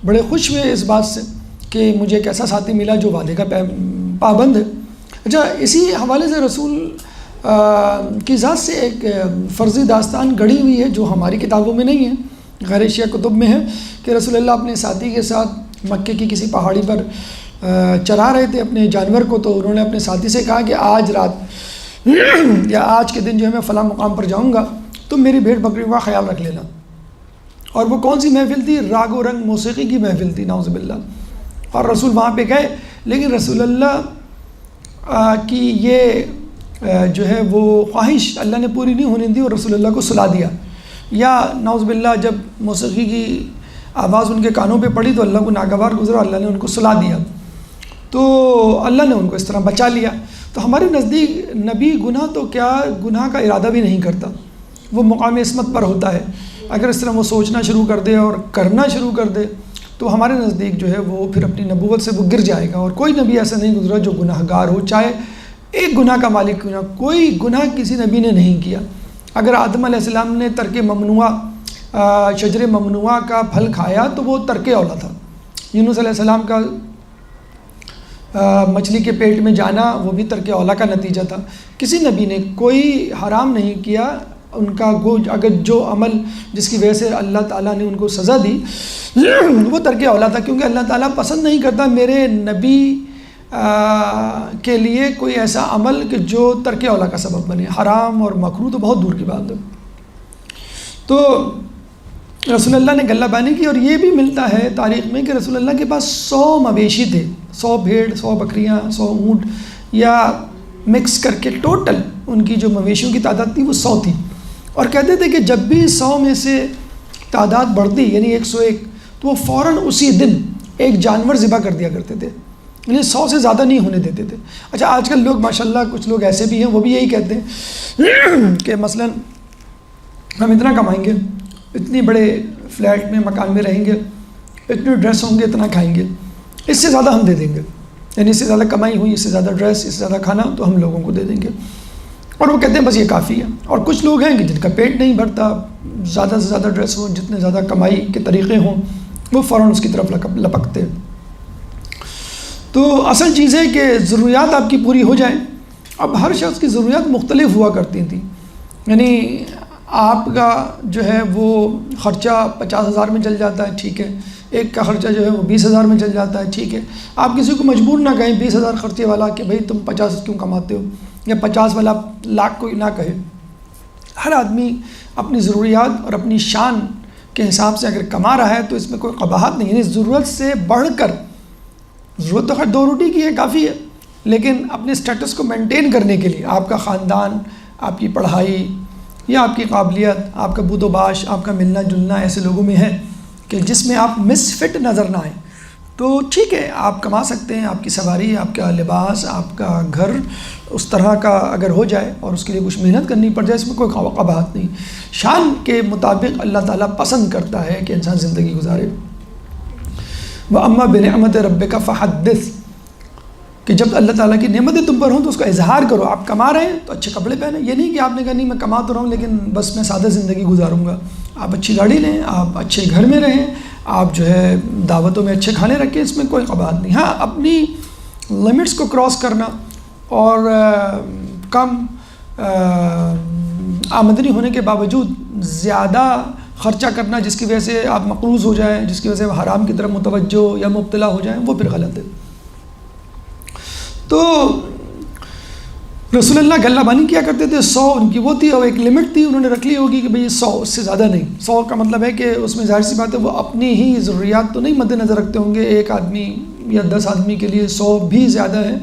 بڑے خوش ہوئے اس بات سے کہ مجھے ایک ایسا ساتھی ملا جو وعدے کا پابند ہے۔ اچھا اسی حوالے سے رسول کی ذات سے ایک فرضی داستان گڑھی ہوئی ہے جو ہماری کتابوں میں نہیں ہے، غیر شیعہ کتب میں ہے، کہ رسول اللہ اپنے ساتھی کے ساتھ مکے کی کسی پہاڑی پر چرا رہے تھے اپنے جانور کو، تو انہوں نے اپنے ساتھی سے کہا کہ آج رات یا آج کے دن جو ہے میں فلاں مقام پر جاؤں گا، تم میری بھیڑ بکریوں کا خیال رکھ لینا۔ اور وہ کون سی محفل تھی؟ راگ و رنگ موسیقی کی محفل تھی، نعوذ باللہ۔ اور رسول وہاں پہ گئے، لیکن رسول اللہ کی یہ جو ہے وہ خواہش اللہ نے پوری نہیں ہونے دی اور رسول اللہ کو سلا دیا، یا نعوذ باللہ جب موسیقی کی آواز ان کے کانوں پہ پڑی تو اللہ کو ناگوار گزرا، اللہ نے ان کو سلا دیا، تو اللہ نے ان کو اس طرح بچا لیا۔ تو ہمارے نزدیک نبی گناہ تو کیا، گناہ کا ارادہ بھی نہیں کرتا، وہ مقام عصمت پر ہوتا ہے۔ اگر اس طرح وہ سوچنا شروع کر دے اور کرنا شروع کر دے تو ہمارے نزدیک جو ہے وہ پھر اپنی نبوت سے وہ گر جائے گا، اور کوئی نبی ایسا نہیں گزرا جو گناہ گار ہو، چاہے ایک گناہ کا مالک کیوں نہ، کوئی گناہ کسی نبی نے نہیں کیا۔ اگر آدم علیہ السلام نے ترک ممنوعہ شجر ممنوعہ کا پھل کھایا تو وہ ترک اولا تھا، یونس علیہ السلام کا مچھلی کے پیٹ میں جانا وہ بھی ترک اولا کا نتیجہ تھا۔ کسی نبی نے کوئی حرام نہیں کیا، ان کا اگر جو عمل جس کی وجہ سے اللہ تعالیٰ نے ان کو سزا دی وہ ترک اولا تھا، کیونکہ اللہ تعالیٰ پسند نہیں کرتا میرے نبی کے لیے کوئی ایسا عمل کہ جو ترک اولا کا سبب بنے، حرام اور مکروہ تو بہت دور کی بات ہے۔ تو رسول اللہ نے غلہ بانی کی، اور یہ بھی ملتا ہے تاریخ میں کہ رسول اللہ کے پاس 100 مویشی تھے، 100 بھیڑ، 100 بکریاں، 100 اونٹ، یا مکس کر کے ٹوٹل ان کی جو مویشیوں کی تعداد تھی وہ 100 تھی، اور کہتے تھے کہ جب بھی 100 میں سے تعداد بڑھتی یعنی 101 تو وہ فوراً اسی دن ایک جانور ذبح کر دیا کرتے تھے، یعنی 100 سے زیادہ نہیں ہونے دیتے تھے۔ اچھا آج کل لوگ ماشاءاللہ کچھ لوگ ایسے بھی ہیں وہ بھی یہی کہتے ہیں کہ مثلا ہم اتنا کمائیں گے، اتنی بڑے فلیٹ میں مکان میں رہیں گے، اتنے ڈریس ہوں گے، اتنا کھائیں گے، اس سے زیادہ ہم دے دیں گے، یعنی اس سے زیادہ کمائی ہوئی، اس سے زیادہ ڈریس، اس سے زیادہ کھانا تو ہم لوگوں کو دے دیں گے، اور وہ کہتے ہیں بس یہ کافی ہے۔ اور کچھ لوگ ہیں کہ جن کا پیٹ نہیں بھرتا، زیادہ سے زیادہ ڈریس ہوں، جتنے زیادہ کمائی کے طریقے ہوں وہ فوراً اس کی طرف لپکتے ہیں۔ تو اصل چیز ہے کہ ضروریات آپ کی پوری ہو جائیں۔ اب ہر شخص کی ضروریات مختلف ہوا کرتی تھیں، یعنی آپ کا جو ہے وہ خرچہ 50,000 میں چل جاتا ہے، ٹھیک ہے، ایک کا خرچہ جو ہے وہ 20,000 میں چل جاتا ہے، ٹھیک ہے۔ آپ کسی کو مجبور نہ کہیں 20,000 خرچے والا کہ بھئی تم 50 کیوں کماتے ہو، یا 50 والا لاکھ کوئی نہ کہے۔ ہر آدمی اپنی ضروریات اور اپنی شان کے حساب سے اگر کما رہا ہے تو اس میں کوئی قباحت نہیں، یعنی ضرورت سے بڑھ کر، ضرورت تو خیر 2 روٹی کی ہے، کافی ہے، لیکن اپنے سٹیٹس کو مینٹین کرنے کے لیے آپ کا خاندان، آپ کی پڑھائی یا آپ کی قابلیت، آپ کا بود و باش، آپ کا ملنا جلنا ایسے لوگوں میں ہے کہ جس میں آپ مس فٹ نظر نہ آئیں، تو ٹھیک ہے آپ کما سکتے ہیں، آپ کی سواری، آپ کا لباس، آپ کا گھر اس طرح کا اگر ہو جائے اور اس کے لیے کچھ محنت کرنی پڑ جائے، اس میں کوئی قباحت نہیں۔ شان کے مطابق اللہ تعالیٰ پسند کرتا ہے کہ انسان زندگی گزارے۔ وَأَمَّا بِنِعْمَتِ رَبِّكَ فَحَدِّثْ، کہ جب اللہ تعالیٰ کی نعمتیں تم پر ہوں تو اس کا اظہار کرو۔ آپ کما رہے ہیں تو اچھے کپڑے پہنیں، یہ نہیں کہ آپ نے کہا نہیں میں کما تو رہا ہوں لیکن بس میں سادہ زندگی گزاروں گا۔ آپ اچھی گاڑی لیں، آپ اچھے گھر میں رہیں، آپ جو ہے دعوتوں میں اچھے کھانے رکھیں، اس میں کوئی قباحت نہیں۔ ہاں اپنی لمٹس کو کراس کرنا اور کم آمدنی ہونے کے باوجود زیادہ خرچہ کرنا جس کی وجہ سے آپ مقروض ہو جائیں، جس کی وجہ سے حرام کی طرف متوجہ یا مبتلا ہو جائیں، وہ پھر غلط ہے۔ تو رسول اللہ غلہ بانی کیا کرتے تھے، 100 ان کی وہ تھی، اور ایک لمٹ تھی انہوں نے رکھ لی ہوگی کہ بھئی 100 اس سے زیادہ نہیں۔ 100 کا مطلب ہے کہ اس میں ظاہر سی بات ہے وہ اپنی ہی ضروریات تو نہیں مد نظر رکھتے ہوں گے، ایک آدمی یا 10 آدمی کے لیے 100 بھی زیادہ ہے،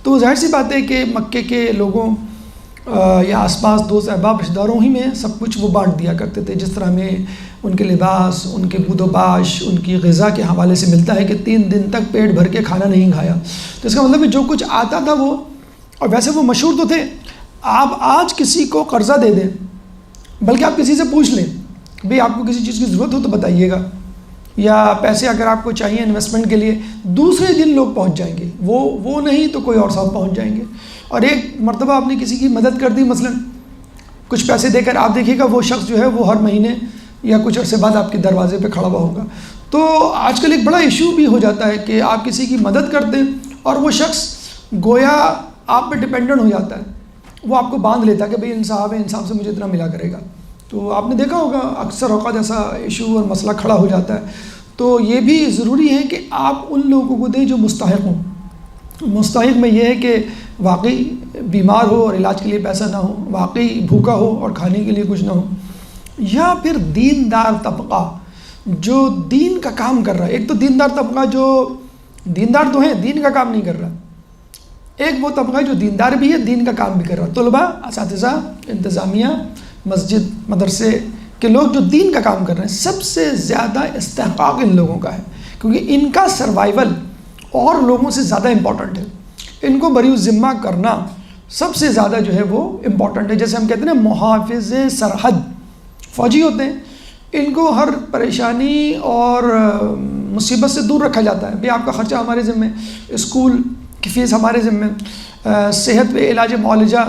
تو ظاہر سی بات ہے کہ مکے کے لوگوں یا آس پاس دوست احباب رشتہ داروں ہی میں سب کچھ وہ بانٹ دیا کرتے تھے، جس طرح میں ان کے لباس، ان کے بود و باش، ان کی غذا کے حوالے سے ملتا ہے کہ 3 دن تک پیٹ بھر کے کھانا نہیں کھایا، تو اس کا مطلب ہے جو کچھ آتا تھا وہ، اور ویسے وہ مشہور تو تھے۔ آپ آج کسی کو قرضہ دے دیں، بلکہ آپ کسی سے پوچھ لیں بھئی آپ کو کسی چیز کی ضرورت ہو تو بتائیے گا، یا پیسے اگر آپ کو چاہیے انویسٹمنٹ کے لیے، دوسرے دن لوگ پہنچ جائیں گے، وہ نہیں تو کوئی اور صاحب پہنچ جائیں گے۔ اور ایک مرتبہ آپ نے کسی کی مدد کر دی، مثلا کچھ پیسے دے کر، آپ دیکھیے گا وہ شخص جو ہے وہ ہر مہینے یا کچھ عرصے بعد آپ کے دروازے پہ کھڑا ہوا ہوگا۔ تو آج کل ایک بڑا ایشو بھی ہو جاتا ہے کہ آپ کسی کی مدد کرتے ہیں اور وہ شخص گویا آپ پہ ڈپینڈنٹ ہو جاتا ہے، وہ آپ کو باندھ لیتا ہے کہ بھئی انصاف ہے، انصاف سے مجھے اتنا ملا کرے گا۔ تو آپ نے دیکھا ہوگا اکثر اوقات ایسا ایشو اور مسئلہ کھڑا ہو جاتا ہے۔ تو یہ بھی ضروری ہے کہ آپ ان لوگوں کو دیں جو مستحق ہوں۔ مستحق میں یہ ہے کہ واقعی بیمار ہو اور علاج کے لیے پیسہ نہ ہو، واقعی بھوکا ہو اور کھانے کے لیے کچھ نہ ہو، یا پھر دیندار طبقہ جو دین کا کام کر رہا ہے۔ ایک تو دیندار طبقہ جو دیندار تو ہیں، دین کا کام نہیں کر رہا، ایک وہ طبقہ ہے جو دیندار بھی ہے، دین کا کام بھی کر رہا ہے، طلباء، اساتذہ، انتظامیہ، مسجد، مدرسے کے لوگ جو دین کا کام کر رہے ہیں، سب سے زیادہ استحقاق ان لوگوں کا ہے، کیونکہ ان کا سروائیول اور لوگوں سے زیادہ امپورٹنٹ ہے۔ ان کو بری ذمہ کرنا سب سے زیادہ جو ہے وہ امپورٹنٹ ہے۔ جیسے ہم کہتے ہیں نا محافظ سرحد فوجی ہوتے ہیں، ان کو ہر پریشانی اور مصیبت سے دور رکھا جاتا ہے۔ بھئی آپ کا خرچہ ہمارے ذمہ، اسکول کی فیس ہمارے ذمہ، صحت و علاج معالجہ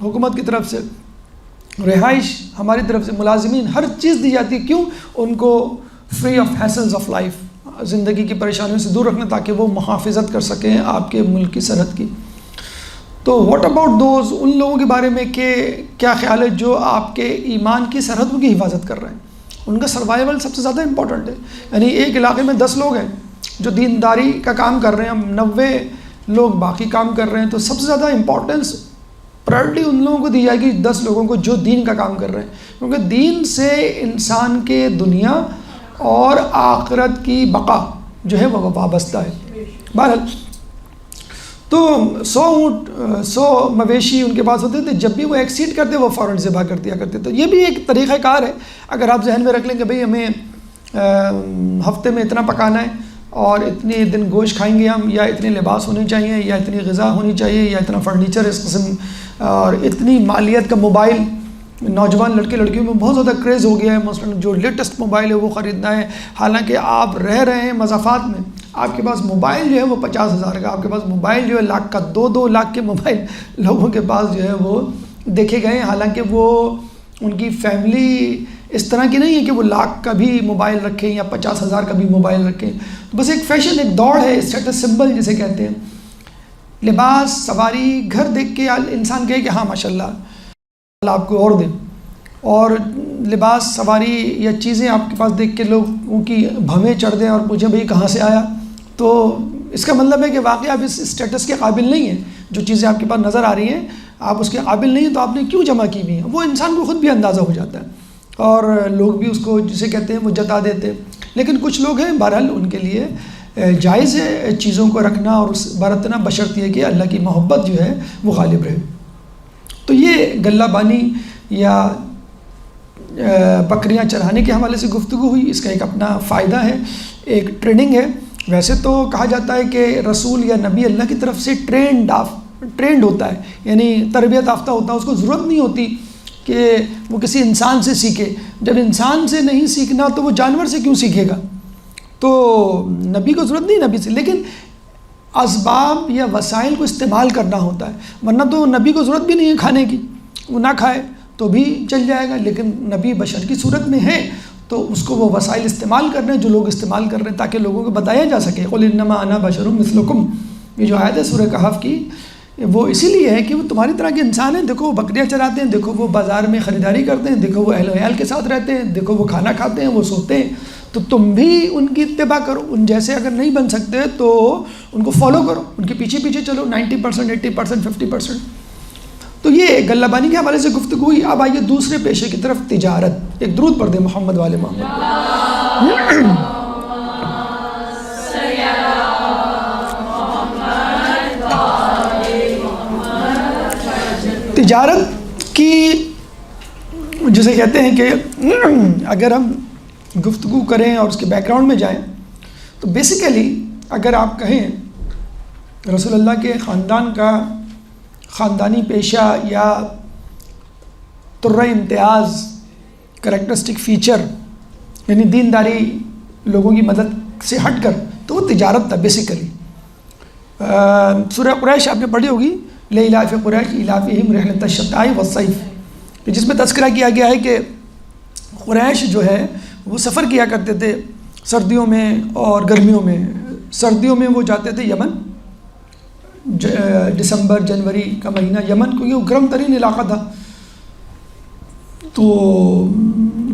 حکومت کی طرف سے، رہائش ہماری طرف سے، ملازمین، ہر چیز دی جاتی ہے۔ کیوں؟ ان کو free of hassles of life, زندگی کی پریشانیوں سے دور رکھنا تاکہ وہ محافظت کر سکیں آپ کے ملک کی سرحد کی۔ تو واٹ اباؤٹ دوز، ان لوگوں کے بارے میں کہ کیا خیال ہے جو آپ کے ایمان کی سرحدوں کی حفاظت کر رہے ہیں؟ ان کا سروائیول سب سے زیادہ امپورٹنٹ ہے۔ یعنی ایک علاقے میں 10 لوگ ہیں جو دینداری کا کام کر رہے ہیں، ہم 90 لوگ باقی کام کر رہے ہیں، تو سب سے زیادہ امپورٹنس پرائرٹی ان لوگوں کو دی جائے گی، 10 لوگوں کو جو دین کا کام کر رہے ہیں، کیونکہ دین سے انسان کے دنیا اور آخرت کی بقا جو ہے وہ وابستہ ہے۔ بہرحال تو 100 اونٹ 100 مویشی ان کے پاس ہوتے تھے، جب بھی وہ ایکسیڈ کرتے وہ فوراً ذبح کر دیا کرتے۔ تو یہ بھی ایک طریقہ کار ہے، اگر آپ ذہن میں رکھ لیں کہ بھئی ہمیں ہفتے میں اتنا پکانا ہے اور اتنے دن گوشت کھائیں گے ہم، یا اتنے لباس ہونے چاہیے، یا اتنی غذا ہونی چاہیے، یا اتنا فرنیچر اس قسم، اور اتنی مالیت کا موبائل، نوجوان لڑکے لڑکیوں میں بہت زیادہ کریز ہو گیا ہے، مثلاً جو لیٹسٹ موبائل ہے وہ خریدنا ہے، حالانکہ آپ رہ رہے ہیں مضافات میں، آپ کے پاس موبائل جو ہے وہ 50,000 کا، آپ کے پاس موبائل جو ہے لاکھ کا، 2-2 لاکھ کے موبائل لوگوں کے پاس جو ہے وہ دیکھے گئے ہیں، حالانکہ وہ ان کی فیملی اس طرح کی نہیں ہے کہ وہ لاکھ کا بھی موبائل رکھیں یا 50,000 کا بھی موبائل رکھیں۔ بس ایک فیشن، ایک دوڑ ہے، اسٹیٹس سمبل جسے کہتے ہیں، لباس، سواری، گھر دیکھ کے انسان کہے کہ ہاں ماشاءاللہ اللہ آپ کو اور دیں، اور لباس، سواری یا چیزیں آپ کے پاس دیکھ کے لوگوں کی بھویں چڑھ دیں اور پوچھیں بھئی کہاں سے آیا، تو اس کا مطلب ہے کہ واقعی آپ اس اسٹیٹس کے قابل نہیں ہیں، جو چیزیں آپ کے پاس نظر آ رہی ہیں آپ اس کے قابل نہیں ہیں، تو آپ نے کیوں جمع کی ہوئی ہیں؟ وہ انسان کو خود بھی اندازہ ہو جاتا ہے، اور لوگ بھی اس کو جسے کہتے ہیں وہ جتا دیتے ہیں۔ لیکن کچھ لوگ ہیں بہرحال ان کے لیے جائز ہے چیزوں کو رکھنا اور برتنا، بشرط یہ کہ اللہ کی محبت جو ہے وہ غالب رہے۔ تو یہ غلہ بانی یا بکریاں چرانے کے حوالے سے گفتگو ہوئی، اس کا ایک اپنا فائدہ ہے، ایک ٹریننگ ہے۔ ویسے تو کہا جاتا ہے کہ رسول یا نبی اللہ کی طرف سے ٹرینڈ ہوتا ہے، یعنی تربیت یافتہ ہوتا ہے، اس کو ضرورت نہیں ہوتی کہ وہ کسی انسان سے سیکھے۔ جب انسان سے نہیں سیکھنا تو وہ جانور سے کیوں سیکھے گا؟ تو نبی کو ضرورت نہیں نبی سے، لیکن اسباب یا وسائل کو استعمال کرنا ہوتا ہے، ورنہ تو نبی کو ضرورت بھی نہیں ہے کھانے کی، وہ نہ کھائے تو بھی چل جائے گا، لیکن نبی بشر کی صورت میں ہے تو اس کو وہ وسائل استعمال کرنے ہیں جو لوگ استعمال کر رہے ہیں، تاکہ لوگوں کو بتایا جا سکے۔ قل انما انا بشر مثلکم، یہ جو آیت ہے سورہ کہف کی، وہ اسی لیے ہے کہ وہ تمہاری طرح کے انسان ہیں۔ دیکھو وہ بکریاں چراتے ہیں، دیکھو وہ بازار میں خریداری کرتے ہیں، دیکھو وہ اہل و عیال کے ساتھ رہتے ہیں، دیکھو وہ کھانا کھاتے ہیں، وہ سوتے ہیں، تو تم بھی ان کی اتباع کرو۔ ان جیسے اگر نہیں بن سکتے تو ان کو فالو کرو، ان کے پیچھے پیچھے چلو، 90%، 80%، 50%۔ تو یہ غلہ بانی کے حوالے سے گفتگو ہوئی۔ اب آئیے دوسرے پیشے کی طرف، تجارت۔ ایک درود پڑھ دیں محمد والے محمد۔ تجارت کی جسے کہتے ہیں کہ اگر ہم گفتگو کریں اور اس کے بیک گراؤنڈ میں جائیں تو بیسیکلی اگر آپ کہیں رسول اللہ کے خاندان کا خاندانی پیشہ یا ترہ امتیاز کریکٹرسٹک فیچر، یعنی دینداری، لوگوں کی مدد سے ہٹ کر، تو وہ تجارت تھا بیسیکلی۔ سورہ قریش آپ نے پڑھی ہوگی، لإلاف قریش إیلافہم رحلۃ الشتاء والصیف، جس میں تذکرہ کیا گیا ہے کہ قریش جو ہے وہ سفر کیا کرتے تھے سردیوں میں اور گرمیوں میں۔ سردیوں میں وہ جاتے تھے یمن، دسمبر جنوری کا مہینہ یمن، کیونکہ وہ گرم ترین علاقہ تھا، تو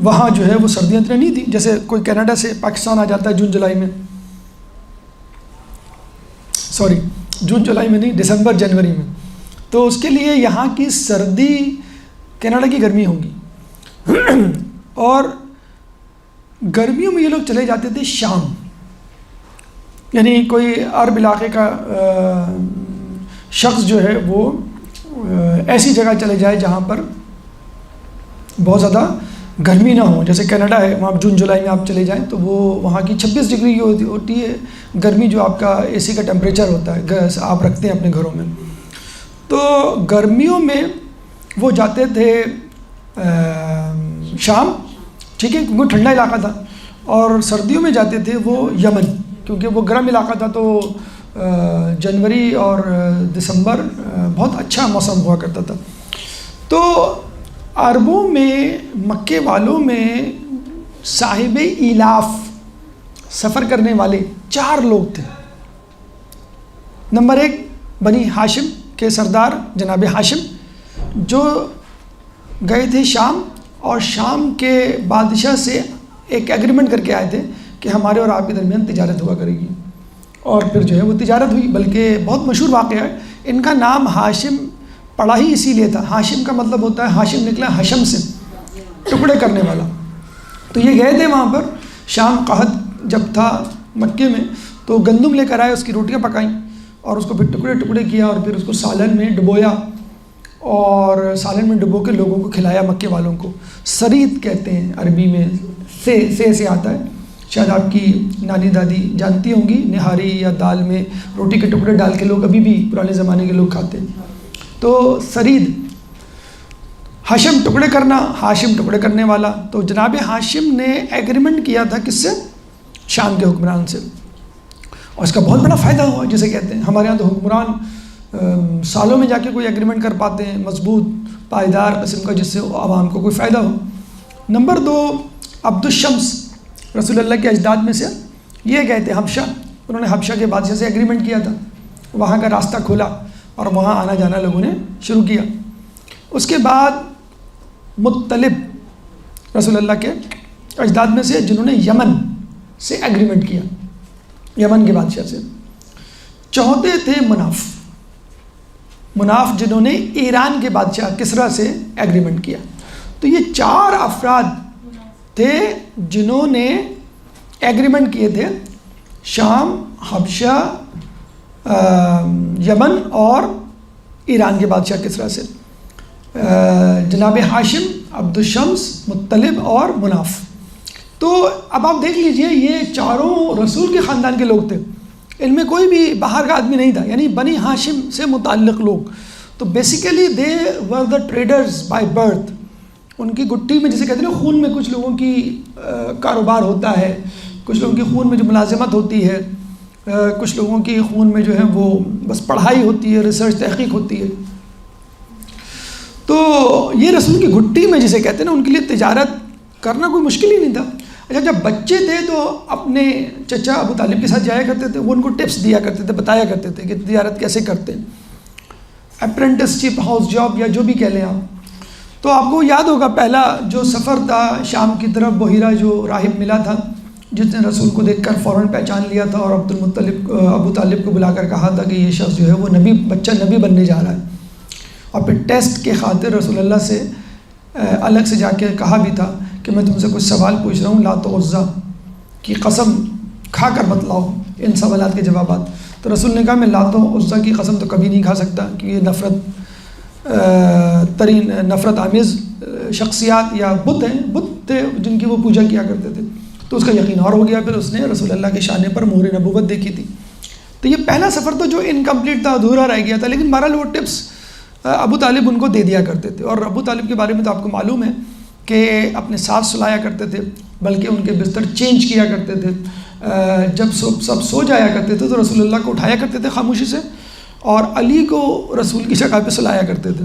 وہاں جو ہے وہ سردیاں اتنی نہیں تھیں، جیسے کوئی کینیڈا سے پاکستان آ جاتا ہے جون جولائی میں، جون جولائی میں نہیں، دسمبر جنوری میں، تو اس کے لیے یہاں کی سردی کینیڈا کی گرمی ہوگی، اور گرمیوں میں یہ لوگ چلے جاتے تھے شام، یعنی کوئی عرب علاقے کا شخص جو ہے وہ ایسی جگہ چلے جائے جہاں پر بہت زیادہ گرمی نہ ہو. جیسے کینیڈا ہے، وہاں جون جولائی میں آپ چلے جائیں تو وہ وہاں کی 26 ڈگری کی ہوتی ہے گرمی، جو آپ کا اے سی کا ٹیمپریچر ہوتا ہے آپ رکھتے ہیں اپنے گھروں میں. تو گرمیوں میں وہ جاتے تھے شام، ٹھیک ہے، کیونکہ ٹھنڈا علاقہ تھا، اور سردیوں میں جاتے تھے وہ یمن، کیونکہ وہ گرم علاقہ تھا. تو جنوری اور دسمبر بہت اچھا موسم ہوا کرتا تھا. تو عربوں میں، مکے والوں میں صاحب ایلاف سفر کرنے والے 4 لوگ تھے. نمبر 1 بنی ہاشم کے سردار جناب ہاشم، جو گئے تھے شام، اور شام کے بادشاہ سے ایک ایگریمنٹ کر کے آئے تھے کہ ہمارے اور آپ کے درمیان تجارت ہوا کرے گی. اور پھر جو ہے وہ تجارت ہوئی. بلکہ بہت مشہور واقعہ ہے، ان کا نام ہاشم پڑا ہی اسی لیے تھا. ہاشم کا مطلب ہوتا ہے، ہاشم نکلا حشم سے، ٹکڑے کرنے والا. تو یہ گئے تھے وہاں پر شام. قحط جب تھا مکے میں تو گندم لے کر آئے، اس کی روٹیاں پکائیں اور اس کو پھر ٹکڑے ٹکڑے کیا، اور پھر اس کو سالن میں ڈبویا، اور سالن میں ڈبو کے لوگوں کو کھلایا. مکے والوں کو سرید کہتے ہیں عربی میں، سے آتا ہے. شاید آپ کی نانی دادی جانتی ہوں گی، نہاری یا دال میں روٹی کے ٹکڑے ڈال کے لوگ ابھی بھی پرانے زمانے کے لوگ کھاتے ہیں. تو سرید، ہاشم ٹکڑے کرنا، ہاشم ٹکڑے کرنے والا. تو جناب ہاشم نے ایگریمنٹ کیا تھا کس سے؟ شام کے حکمران سے، اور اس کا بہت بڑا فائدہ ہوا جسے کہتے ہیں. ہمارے یہاں تو حکمران سالوں میں جا کے کوئی ایگریمنٹ کر پاتے ہیں مضبوط پائیدار قسم کا، جس سے عوام کو کوئی فائدہ ہو. نمبر 2 عبد الشمس، رسول اللہ کے اجداد میں سے یہ گئے تھے حبشہ. انہوں نے حبشہ کے بادشاہ سے ایگریمنٹ کیا تھا، وہاں کا راستہ کھولا اور وہاں آنا جانا لوگوں نے شروع کیا. اس کے بعد مطلب، رسول اللہ کے اجداد میں سے جنہوں نے یمن سے ایگریمنٹ کیا، یمن کے بادشاہ سے. چوتھے تھے مناف، مناف جنہوں نے ایران کے بادشاہ کسریٰ سے ایگریمنٹ کیا. تو یہ 4 افراد تھے جنہوں نے ایگریمنٹ کیے تھے شام، حبشہ، یمن اور ایران کے بادشاہ کسریٰ سے. جناب ہاشم، عبد الشمس، مطلب اور مناف. تو اب آپ دیکھ لیجئے، یہ چاروں رسول کے خاندان کے لوگ تھے، ان میں کوئی بھی باہر کا آدمی نہیں تھا، یعنی بنی ہاشم سے متعلق لوگ. تو basically they were the traders by birth. ان کی گٹھی میں، جسے کہتے ہیں نا، خون میں کچھ لوگوں کی کاروبار ہوتا ہے، کچھ لوگوں کی خون میں جو ملازمت ہوتی ہے، کچھ لوگوں کی خون میں جو ہے وہ بس پڑھائی ہوتی ہے، ریسرچ تحقیق ہوتی ہے. تو یہ رسول کی گٹھی میں جسے کہتے ہیں نا، ان کے لیے تجارت کرنا کوئی مشکل ہی نہیں تھا. اچھا، جب بچے تھے تو اپنے چچا ابو طالب کے ساتھ جایا کرتے تھے، وہ ان کو ٹپس دیا کرتے تھے، بتایا کرتے تھے کہ تجارت کیسے کرتے ہیں، اپرینٹسشپ، ہاؤس جاب یا جو بھی کہہ لیں آپ. تو آپ کو یاد ہوگا پہلا جو سفر تھا شام کی طرف، بحیرہ جو راہب ملا تھا، جس نے رسول کو دیکھ کر فوراً پہچان لیا تھا اور ابو طالب کو بلا کر کہا تھا کہ یہ شخص جو ہے وہ نبی، بچہ نبی بننے جا رہا ہے. اور پھر ٹیسٹ کے خاطر رسول اللہ سے الگ سے جا کے کہا بھی تھا کہ میں تم سے کچھ سوال پوچھ رہا ہوں، لات و عزیٰ کی قسم کھا کر بتلاؤ ان سوالات کے جوابات. تو رسول نے کہا میں لات و عزیٰ کی قسم تو کبھی نہیں کھا سکتا، کیونکہ یہ نفرت آمیز شخصیات یا بت ہیں، بت تھے جن کی وہ پوجا کیا کرتے تھے. تو اس کا یقین اور ہو گیا. پھر اس نے رسول اللہ کے شانے پر مہر نبوت دیکھی تھی. تو یہ پہلا سفر تو جو انکمپلیٹ تھا، ادھورا رہ گیا تھا، لیکن بہرحال وہ ٹپس ابو طالب ان کو دے دیا کرتے تھے. اور ابو طالب کے بارے میں تو آپ کو معلوم ہے کہ اپنے ساتھ سلایا کرتے تھے، بلکہ ان کے بستر چینج کیا کرتے تھے. جب سب سو جایا کرتے تھے تو رسول اللہ کو اٹھایا کرتے تھے خاموشی سے، اور علی کو رسول کی جگہ پہ سلایا کرتے تھے،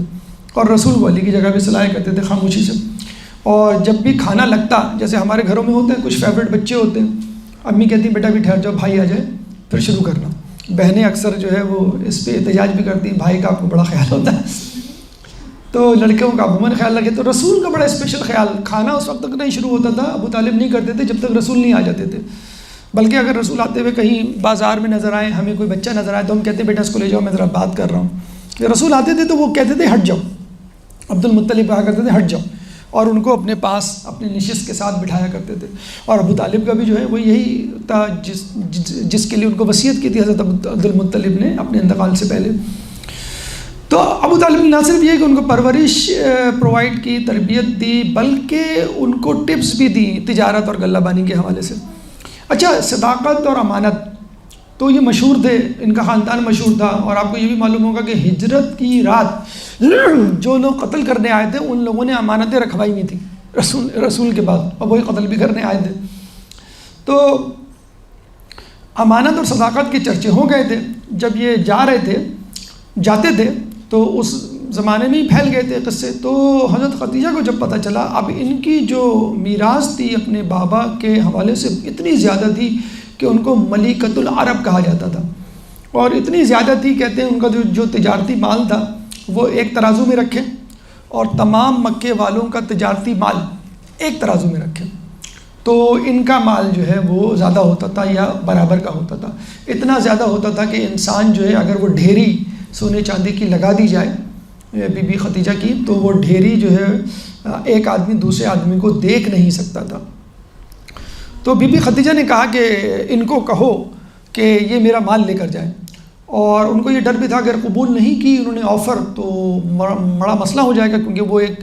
اور رسول کو علی کی جگہ پہ سلایا کرتے تھے خاموشی سے. اور جب بھی کھانا لگتا، جیسے ہمارے گھروں میں ہوتے ہیں کچھ فیوریٹ بچے ہوتے ہیں، امی کہتی ہیں بیٹا بھی ٹھہر جاؤ، بھائی آ جائے پھر شروع کرنا. بہنیں اکثر جو ہے وہ اس پہ احتجاج بھی کرتی ہیں، بھائی کا آپ کو بڑا خیال ہوتا ہے، تو لڑکیوں کا عموماً خیال رکھے. تو رسول کا بڑا اسپیشل خیال، کھانا اس وقت تک نہیں شروع ہوتا تھا، ابو طالب نہیں کرتے تھے جب تک رسول نہیں آ جاتے تھے. بلکہ اگر رسول آتے ہوئے کہیں بازار میں نظر آئے، ہمیں کوئی بچہ نظر آئے، تو ہم کہتے ہیں بیٹا اس کو لے جاؤ، میں ذرا بات کر رہا ہوں. جب رسول آتے تھے تو وہ کہتے تھے ہٹ جاؤ، عبد المطلب کہا کرتے تھے ہٹ جاؤ، اور ان کو اپنے پاس اپنی نشست کے ساتھ بٹھایا کرتے تھے. اور ابو طالب کا بھی جو ہے وہ یہی تھا جس کے لیے ان کو وصیت کی تھی حضرت عبد المطلب نے اپنے انتقال سے پہلے. تو ابو طالب نے نہ صرف یہ کہ ان کو پرورش پرووائڈ کی، تربیت دی، بلکہ ان کو ٹپس بھی دی تجارت اور غلہ بانی کے حوالے سے۔ اچھا، صداقت اور امانت تو یہ مشہور تھے، ان کا خاندان مشہور تھا، اور آپ کو یہ بھی معلوم ہوگا کہ ہجرت کی رات جو لوگ قتل کرنے آئے تھے ان لوگوں نے امانتیں رکھوائی نہیں تھیں رسول کے بعد، اور وہی قتل بھی کرنے آئے تھے۔ تو امانت اور صداقت کے چرچے ہو گئے تھے۔ جب یہ جاتے تھے تو اس زمانے میں ہی پھیل گئے تھے قصے۔ تو حضرت خدیجہ کو جب پتہ چلا، اب ان کی جو میراث تھی اپنے بابا کے حوالے سے اتنی زیادہ تھی کہ ان کو ملکۃ العرب کہا جاتا تھا، اور اتنی زیادہ تھی، کہتے ہیں ان کا جو تجارتی مال تھا وہ ایک ترازو میں رکھے، اور تمام مکے والوں کا تجارتی مال ایک ترازو میں رکھے، تو ان کا مال جو ہے وہ زیادہ ہوتا تھا یا برابر کا ہوتا تھا۔ اتنا زیادہ ہوتا تھا کہ انسان جو ہے اگر وہ ڈھیری سونے چاندی کی لگا دی جائے بی بی خدیجہ کی، تو وہ ڈھیری جو ہے ایک آدمی دوسرے آدمی کو دیکھ نہیں سکتا تھا۔ تو بی بی خدیجہ نے کہا کہ ان کو کہو کہ یہ میرا مال لے کر جائیں، اور ان کو یہ ڈر بھی تھا اگر قبول نہیں کی انہوں نے آفر تو بڑا مسئلہ ہو جائے گا، کیونکہ وہ ایک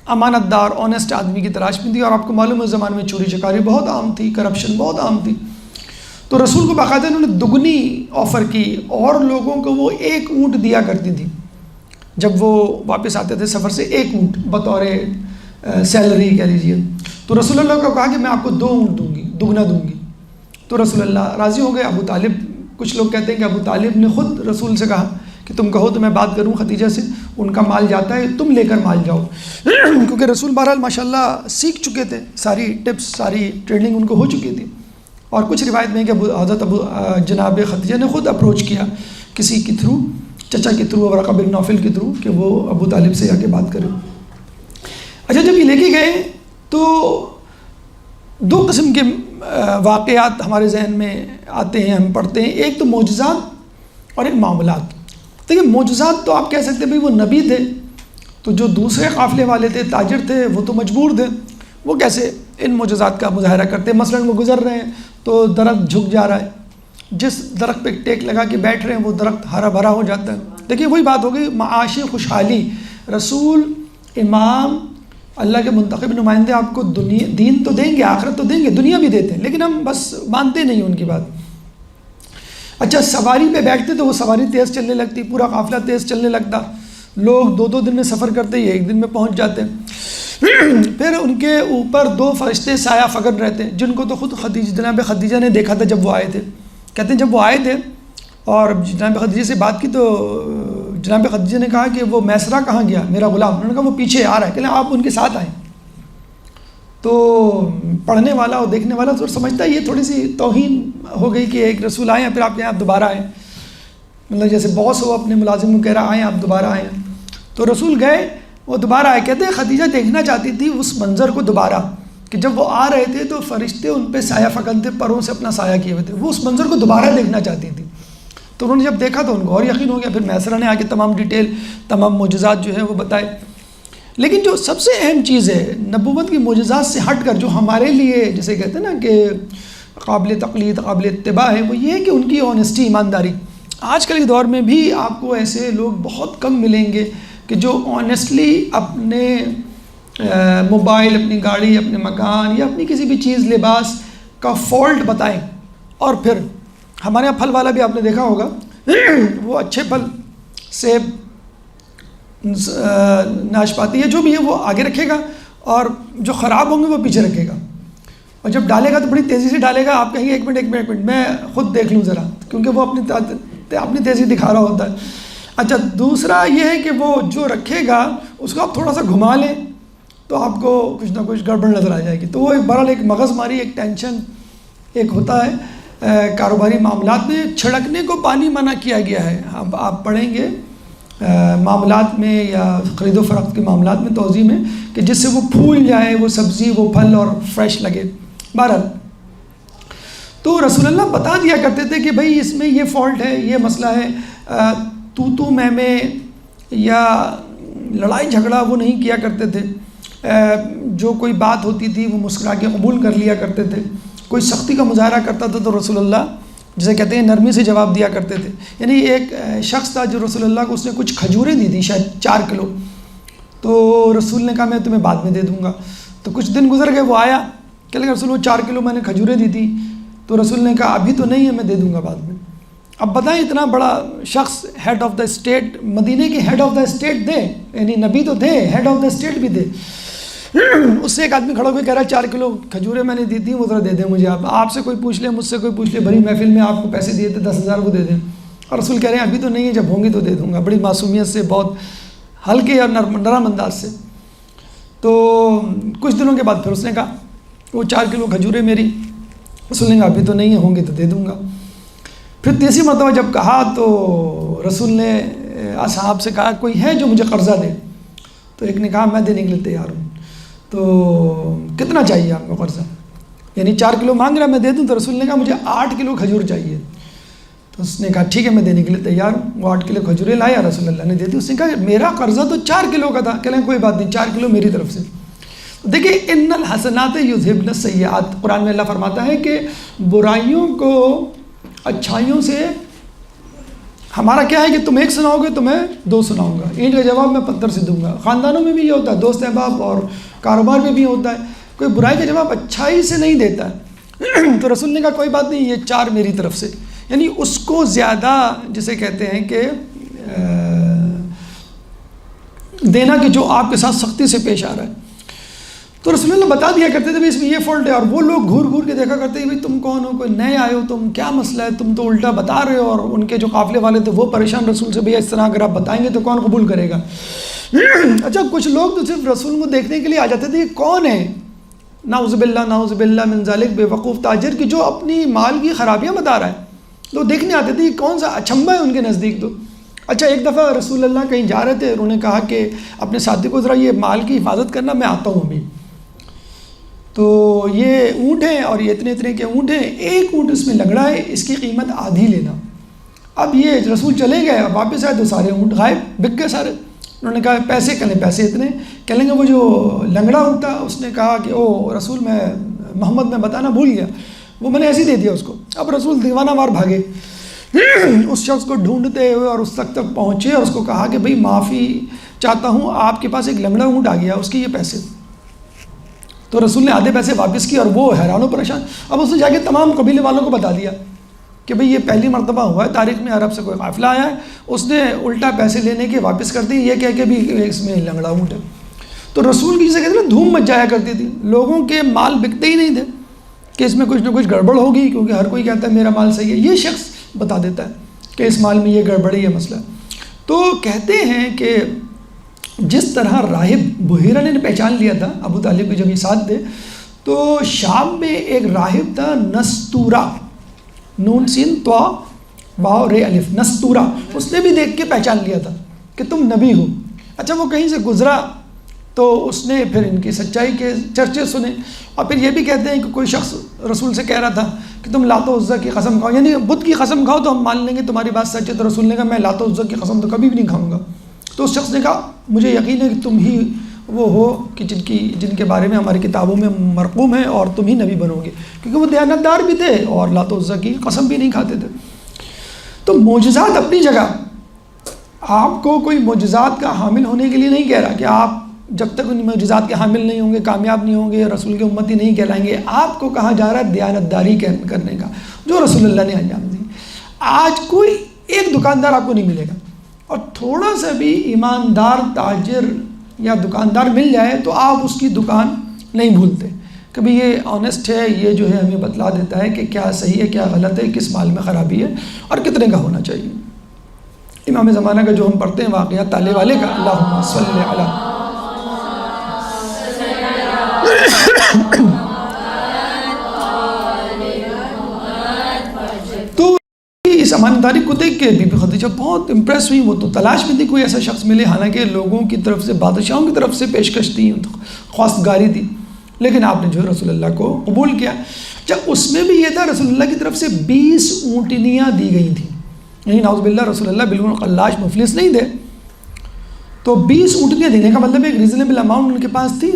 امانت دار آنیسٹ آدمی کی تلاش میں تھی، اور آپ کو معلوم ہے اس زمانے میں چوری چکاری بہت عام تھی، کرپشن بہت عام تھی۔ تو رسول کو باقاعدہ انہوں نے دگنی آفر کی، اور لوگوں کو وہ ایک اونٹ دیا کرتی تھی جب وہ واپس آتے تھے سفر سے، ایک اونٹ بطور سیلری کہہ لیجیے۔ تو رسول اللہ کو کہا کہ میں آپ کو 2 اونٹ دوں گی، دگنا دوں گی۔ تو رسول اللہ راضی ہو گئے۔ ابو طالب، کچھ لوگ کہتے ہیں کہ ابو طالب نے خود رسول سے کہا کہ تم کہو تو میں بات کروں خدیجہ سے، ان کا مال جاتا ہے، تم لے کر مال جاؤ، کیونکہ رسول بہرحال ماشاءاللہ سیکھ چکے تھے، ساری ٹپس ساری ٹریننگ ان کو ہو چکی تھی۔ اور کچھ روایت میں کہ حضرت جناب خدیجہ نے خود اپروچ کیا کسی کے تھرو، چچا کے تھرو، ورقہ بن نوفل کے تھرو، کہ وہ ابو طالب سے جا کے بات کریں۔ اچھا، جب یہ لے کے گئے تو 2 قسم کے واقعات ہمارے ذہن میں آتے ہیں، ہم پڑھتے ہیں۔ ایک تو معجزات اور ایک معاملات۔ دیکھیں، معجزات تو آپ کہہ سکتے ہیں بھائی وہ نبی تھے، تو جو دوسرے قافلے والے تھے، تاجر تھے، وہ تو مجبور تھے، وہ کیسے ان معجزات کا مظاہرہ کرتے ہیں؟ مثلا وہ گزر رہے ہیں تو درخت جھک جا رہا ہے، جس درخت پہ ٹیک لگا کے بیٹھ رہے ہیں وہ درخت ہرا بھرا ہو جاتا ہے۔ دیکھیے وہی بات ہو گئی، معاشی خوشحالی۔ رسول، امام، اللہ کے منتخب نمائندے آپ کو دین تو دیں گے، آخرت تو دیں گے، دنیا بھی دیتے ہیں، لیکن ہم بس مانتے نہیں ان کی بات۔ اچھا، سواری پہ بیٹھتے تو وہ سواری تیز چلنے لگتی، پورا قافلہ تیز چلنے لگتا، لوگ 2 دن میں سفر کرتے، یہ 1 دن میں پہنچ جاتے۔ پھر ان کے اوپر 2 فرشتے سایہ فگن رہتے، جن کو تو خود جناب خدیجہ نے دیکھا تھا جب وہ آئے تھے۔ کہتے ہیں جب وہ آئے تھے اور جناب خدیجہ سے بات کی تو جناب خدیجہ نے کہا کہ وہ میسرہ کہاں گیا میرا غلام؟ انہوں نے کہا وہ پیچھے آ رہا ہے، کہ آپ ان کے ساتھ آئیں۔ تو پڑھنے والا اور دیکھنے والا تو سمجھتا ہے یہ تھوڑی سی توہین ہو گئی کہ ایک رسول آئے ہیں پھر آپ کہیں آپ دوبارہ آئیں، مطلب جیسے باس ہو اپنے ملازم کو کہہ رہا آئیں آپ دوبارہ آئیں۔ تو رسول گئے، وہ دوبارہ آئے۔ کہتے ہیں خدیجہ دیکھنا چاہتی تھی اس منظر کو دوبارہ، کہ جب وہ آ رہے تھے تو فرشتے ان پہ سایہ فکن تھے، پروں سے اپنا سایہ کیے ہوئے تھے، وہ اس منظر کو دوبارہ دیکھنا چاہتی تھی۔ تو انہوں نے جب دیکھا تو ان کو اور یقین ہو گیا، پھر میسرہ نے آ کے تمام ڈیٹیل، تمام معجزات جو ہیں وہ بتائے۔ لیکن جو سب سے اہم چیز ہے نبوت کی معجزات سے ہٹ کر جو ہمارے لیے جسے کہتے ہیں نا کہ قابل تقلید، قابل اتباع ہے، وہ یہ ہے کہ ان کی آنیسٹی، ایمانداری۔ آج کل کے دور میں بھی آپ کو ایسے لوگ بہت کم ملیں گے کہ جو آنیسٹلی اپنے موبائل، اپنی گاڑی، اپنے مکان یا اپنی کسی بھی چیز، لباس کا فالٹ بتائیں۔ اور پھر ہمارے یہاں پھل والا بھی آپ نے دیکھا ہوگا، وہ اچھے پھل، سیب، ناشپاتی ہے جو بھی ہے وہ آگے رکھے گا، اور جو خراب ہوں گے وہ پیچھے رکھے گا، اور جب ڈالے گا تو بڑی تیزی سے ڈالے گا، آپ کہیں گے ایک منٹ میں خود دیکھ لوں ذرا، کیونکہ وہ اپنی تیزی دکھا رہا ہوتا ہے۔ اچھا، دوسرا یہ ہے کہ وہ جو رکھے گا اس کو آپ تھوڑا سا گھما لیں تو آپ کو کچھ نہ کچھ گڑبڑ نظر آ جائے گی۔ تو وہ بہرحال ایک مغز ماری، ایک ٹینشن ایک ہوتا ہے کاروباری معاملات میں۔ چھڑکنے کو پانی منع کیا گیا ہے، اب آپ پڑھیں گے معاملات میں یا خرید و فروخت کے معاملات میں توضیح میں، کہ جس سے وہ پھول جائے، وہ سبزی، وہ پھل اور فریش لگے۔ بہرحال تو رسول اللہ بتا دیا کرتے تھے کہ بھائی اس میں یہ فالٹ ہے، یہ مسئلہ ہے۔ تو میں یا لڑائی جھگڑا وہ نہیں کیا کرتے تھے، جو کوئی بات ہوتی تھی وہ مسکرا کے قبول کر لیا کرتے تھے۔ کوئی سختی کا مظاہرہ کرتا تھا تو رسول اللہ جسے کہتے ہیں نرمی سے جواب دیا کرتے تھے. یعنی ایک شخص تھا جو رسول اللہ کو اس نے کچھ کھجوریں دی تھی، شاید 4 کلو. تو رسول نے کہا میں تمہیں بعد میں دے دوں گا. تو کچھ دن گزر گئے، وہ آیا کہ رسول وہ 4 کلو میں نے کھجوریں دی تھی. تو رسول نے کہا ابھی تو نہیں ہے، میں دے دوں گا بعد میں. اب بتائیں اتنا بڑا شخص، ہیڈ آف دا اسٹیٹ، مدینے کے head of the state they, یعنی نبی تو تھے، ہیڈ آف دا اسٹیٹ بھی دے. اس سے ایک آدمی کھڑا ہو کے کہہ رہا ہے 4 کلو کھجوریں میں نے دی تھی، وہ ذرا دے دیں مجھے. آپ سے کوئی پوچھ لے، مجھ سے کوئی پوچھ لے، بڑی محفل میں آپ کو پیسے دیے تھے 10,000 وہ دے دیں. اور رسول کہہ رہے ہیں ابھی تو نہیں ہے، جب ہوں گے تو دے دوں گا، بڑی معصومیت سے، بہت ہلکے اور نرم انداز سے. تو کچھ دنوں کے بعد پھر اس نے کہا وہ 4 کلو کھجوریں میری. رسول نے کہا ابھی تو نہیں ہے، ہوں گے تو دے دوں گا. پھر تیسری مرتبہ جب کہا تو رسول نے اصحاب سے کہا کوئی ہے جو مجھے قرضہ دے. تو ایک نے کہا میں دینے کے لیے تیار ہوں. تو کتنا چاہیے آپ کو قرضہ؟ یعنی 4 کلو مانگ رہا میں دے دوں. تو رسول نے کہا مجھے 8 کلو کھجور چاہیے. تو اس نے کہا ٹھیک ہے میں دینے کے لیے تیار ہوں. وہ 8 کلو کھجوریں لایا، رسول اللہ نے دے دی. اس نے کہا میرا قرضہ تو 4 کلو کا تھا. کہہ لیں کوئی بات نہیں، 4 کلو میری طرف سے. دیکھیں ان الحسنات یذہبن السیئات، قرآن میں اللہ فرماتا ہے کہ برائیوں کو اچھائیوں سے، ہمارا کیا ہے کہ تم 1 سناؤ گے تو میں 2 سناؤں گا. اینٹ کا جواب میں پتھر سے دوں گا. خاندانوں میں بھی یہ ہوتا ہے، دوست احباب اور کاروبار میں بھی ہوتا ہے، کوئی برائی کا جواب اچھائی سے نہیں دیتا ہے. تو رسول نے کہا کوئی بات نہیں، یہ 4 میری طرف سے. یعنی اس کو زیادہ جسے کہتے ہیں کہ دینا کہ جو آپ کے ساتھ سختی سے پیش آ رہا ہے. تو رسول اللہ بتا دیا کرتے تھے اس میں یہ فالٹ ہے. اور وہ لوگ گھور گھور کے دیکھا کرتے ہیں تم کون ہو، کوئی نئے آئے ہو، تم کیا مسئلہ ہے، تم تو الٹا بتا رہے ہو. اور ان کے جو قافلے والے تھے وہ پریشان رسول سے، بھیا اس طرح اگر آپ بتائیں گے تو کون قبول کرے گا. اچھا کچھ لوگ تو صرف رسول کو دیکھنے کے لیے آ جاتے تھے، یہ کون ہے، نعوذ باللہ من ذالک، بے وقوف تاجر کی جو اپنی مال کی خرابیاں بتا رہا ہے. لوگ دیکھنے آتے تھے یہ کون سا اچھمبا ہے ان کے نزدیک. تو اچھا ایک دفعہ رسول اللہ کہیں جا رہے تھے، انہوں نے کہا کہ اپنے ساتھی کو ذرا یہ مال کی حفاظت کرنا، میں آتا ہوں ابھی. تو یہ اونٹ ہیں اور یہ اتنے کے اونٹ ہیں، ایک اونٹ اس میں لنگڑا ہے، اس کی قیمت آدھی لینا. اب یہ رسول چلے گئے، اب واپس آئے تو سارے اونٹ غائب، بک گئے سارے. انہوں نے کہا پیسے کہیں پیسے اتنے، کہہ لیں گے وہ جو لنگڑا اونٹ تھا اس نے کہا کہ او رسول میں محمد میں بتانا بھول گیا، وہ میں نے ایسے ہی دے دیا اس کو. اب رسول دیوانہ وار بھاگے اس شخص کو ڈھونڈتے ہوئے اور اس تک پہنچے اور اس کو کہا کہ بھئی معافی چاہتا ہوں، آپ کے پاس ایک لنگڑا اونٹ آ گیا، اس کے یہ پیسے. تو رسول نے آدھے پیسے واپس کیے اور وہ حیران و پریشان. اب اس نے جا کے تمام قبیلے والوں کو بتا دیا کہ بھئی یہ پہلی مرتبہ ہوا ہے تاریخ میں، عرب سے کوئی قافلہ آیا ہے، اس نے الٹا پیسے لینے کے واپس کر دی، یہ کہہ کے بھی اس میں لنگڑا اونٹ ہے. تو رسول کی جسے کہتے ہیں دھوم مچ جایا کرتی تھی، لوگوں کے مال بکتے ہی نہیں تھے کہ اس میں کچھ نہ کچھ گڑبڑ ہوگی، کیونکہ ہر کوئی کہتا ہے میرا مال صحیح ہے. یہ شخص بتا دیتا ہے کہ اس مال میں یہ گڑبڑی ہے مسئلہ. تو کہتے ہیں کہ جس طرح راہب بحیرہ نے پہچان لیا تھا ابو طالب کے جب یہ ساتھ تھے، تو شام میں ایک راہب تھا نستورہ، نون سین تو واو رے الف، نستورہ، اس نے بھی دیکھ کے پہچان لیا تھا کہ تم نبی ہو. اچھا وہ کہیں سے گزرا تو اس نے پھر ان کی سچائی کے چرچے سنے. اور پھر یہ بھی کہتے ہیں کہ کوئی شخص رسول سے کہہ رہا تھا کہ تم لات و عزا کی قسم کھاؤ، یعنی بت کی قسم کھاؤ تو ہم مان لیں گے تمہاری بات سچ ہے. تو رسول نے کہا میں لات و عزا کی قسم تو کبھی بھی نہیں کھاؤں گا. تو اس شخص نے کہا مجھے یقین ہے کہ تم ہی وہ ہو کہ جن کے بارے میں ہماری کتابوں میں مرقوم ہے، اور تم ہی نبی بنو گے، کیونکہ وہ دیانتدار بھی تھے اور لات و عزا کی قسم بھی نہیں کھاتے تھے. تو معجزات اپنی جگہ، آپ کو کوئی معجزات کا حامل ہونے کے لیے نہیں کہہ رہا کہ آپ جب تک ان معجزات کے حامل نہیں ہوں گے کامیاب نہیں ہوں گے، رسول کے امتی نہیں کہلائیں گے. آپ کو کہا جا رہا ہے دیانتداری کرنے کا جو رسول اللہ نے انجام دی. آج کوئی ایک دکاندار آپ کو نہیں ملے گا، اور تھوڑا سا بھی ایماندار تاجر یا دکاندار مل جائے تو آپ اس کی دکان نہیں بھولتے کہ بھئی یہ آنیسٹ ہے، یہ جو ہے ہمیں بتلا دیتا ہے کہ کیا صحیح ہے کیا غلط ہے، کس مال میں خرابی ہے اور کتنے کا ہونا چاہیے. امام زمانہ کا جو ہم پڑھتے ہیں واقعہ تالے والے کا، اللہم صلی علی تو اس امانتداری کو دیکھ کے بی بی خدیجہ بہت امپریس ہوئی. وہ تو تلاش میں تھی کوئی ایسا شخص ملے، حالانکہ لوگوں کی طرف سے، بادشاہوں کی طرف سے پیشکش تھی، خواستگاری تھی، لیکن آپ نے جو رسول اللہ کو قبول کیا. جب اس میں بھی یہ تھا رسول اللہ کی طرف سے 20 اونٹنیاں دی گئی تھیں، یعنی نعوذ باللہ رسول اللہ بالکل قلاش مفلس نہیں تھے. تو 20 اونٹنیاں دینے کا مطلب ایک ریزنیبل اماؤنٹ ان کے پاس تھی.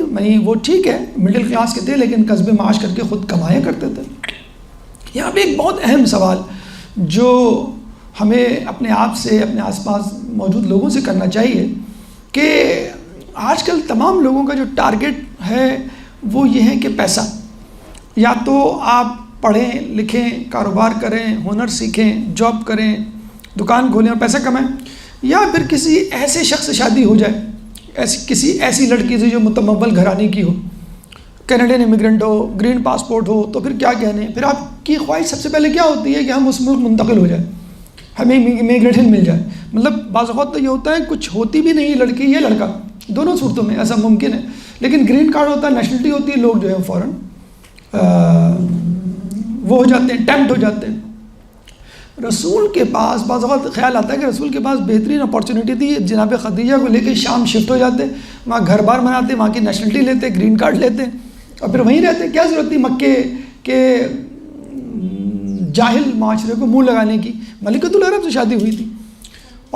وہ ٹھیک ہے مڈل کلاس کے تھے، لیکن قصب معاش کر کے خود کمایا کرتے تھے. یہاں پہ ایک بہت اہم سوال جو ہمیں اپنے آپ سے، اپنے آس پاس موجود لوگوں سے کرنا چاہیے کہ آج کل تمام لوگوں کا جو ٹارگٹ ہے وہ یہ ہے کہ پیسہ، یا تو آپ پڑھیں لکھیں، کاروبار کریں، ہنر سیکھیں، جاب کریں، دکان کھولیں اور پیسہ کمائیں، یا پھر کسی ایسے شخص سے شادی ہو جائے، کسی ایسی لڑکی سے جو متمول گھرانے کی ہو، کینیڈین امیگرنٹ ہو، گرین پاسپورٹ ہو، تو پھر کیا کہنے، پھر آپ کی خواہش سب سے پہلے کیا ہوتی ہے کہ ہم اس ملک منتقل ہو جائیں، ہمیں امیگریشن مل جائے۔ مطلب بعض اوقات تو یہ ہوتا ہے کچھ ہوتی بھی نہیں لڑکی یا لڑکا، دونوں صورتوں میں ایسا ممکن ہے، لیکن گرین کارڈ ہوتا ہے، نیشنلٹی ہوتی ہے، لوگ جو ہے فوراً وہ ہو جاتے ہیں، ٹیمپٹ ہو جاتے ہیں۔ رسول کے پاس بعض اوقات خیال آتا ہے کہ رسول کے پاس بہترین اپارچونیٹی تھی، جناب خدیجہ کو لے کے شام شفٹ ہو جاتے، وہاں گھر بار بناتے، وہاں کی نیشنلٹی لیتے، گرین کارڈ لیتے اور پھر وہیں رہتے۔ کیا ضرورت تھی مکے کے جاہل معاشرے کو منہ لگانے کی؟ ملکۃ العرب سے شادی ہوئی تھی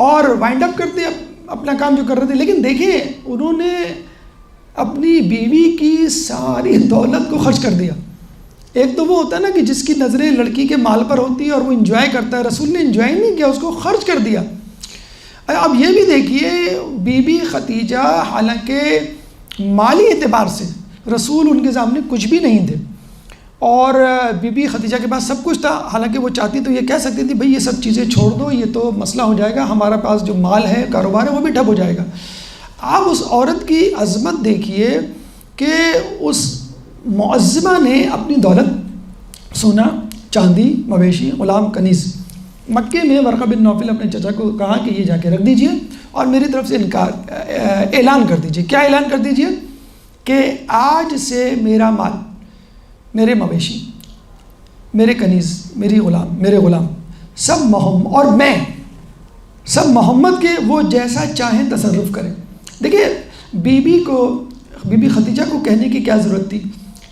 اور وائنڈ اپ کرتے اپنا کام جو کر رہے تھے۔ لیکن دیکھیں انہوں نے اپنی بیوی کی ساری دولت کو خرچ کر دیا۔ ایک تو وہ ہوتا ہے نا کہ جس کی نظریں لڑکی کے مال پر ہوتی ہے اور وہ انجوائے کرتا ہے، رسول نے انجوائے نہیں کیا، اس کو خرچ کر دیا۔ اب یہ بھی دیکھیے بی بی خدیجہ حالانکہ مالی اعتبار سے رسول ان کے سامنے کچھ بھی نہیں تھے، اور بی بی خدیجہ کے پاس سب کچھ تھا، حالانکہ وہ چاہتی تو یہ کہہ سکتی تھی بھئی یہ سب چیزیں چھوڑ دو، یہ تو مسئلہ ہو جائے گا، ہمارا پاس جو مال ہے، کاروبار ہے، وہ بھی ٹھپ ہو جائے گا۔ آپ اس عورت کی عظمت دیکھیے کہ اس معظمہ نے اپنی دولت، سونا، چاندی، مویشی، غلام، کنیز، مکے میں ورقہ بن نوفل اپنے چچا کو کہا کہ یہ جا کے رکھ دیجئے اور میری طرف سے اعلان کر دیجئے۔ کیا اعلان کر دیجئے؟ کہ آج سے میرا مال، میرے مویشی، میرے کنیز، میرے غلام سب اور میں سب محمد کے، وہ جیسا چاہیں تصرف کریں۔ دیکھیے بی بی خدیجہ کو کہنے کی کیا ضرورت تھی؟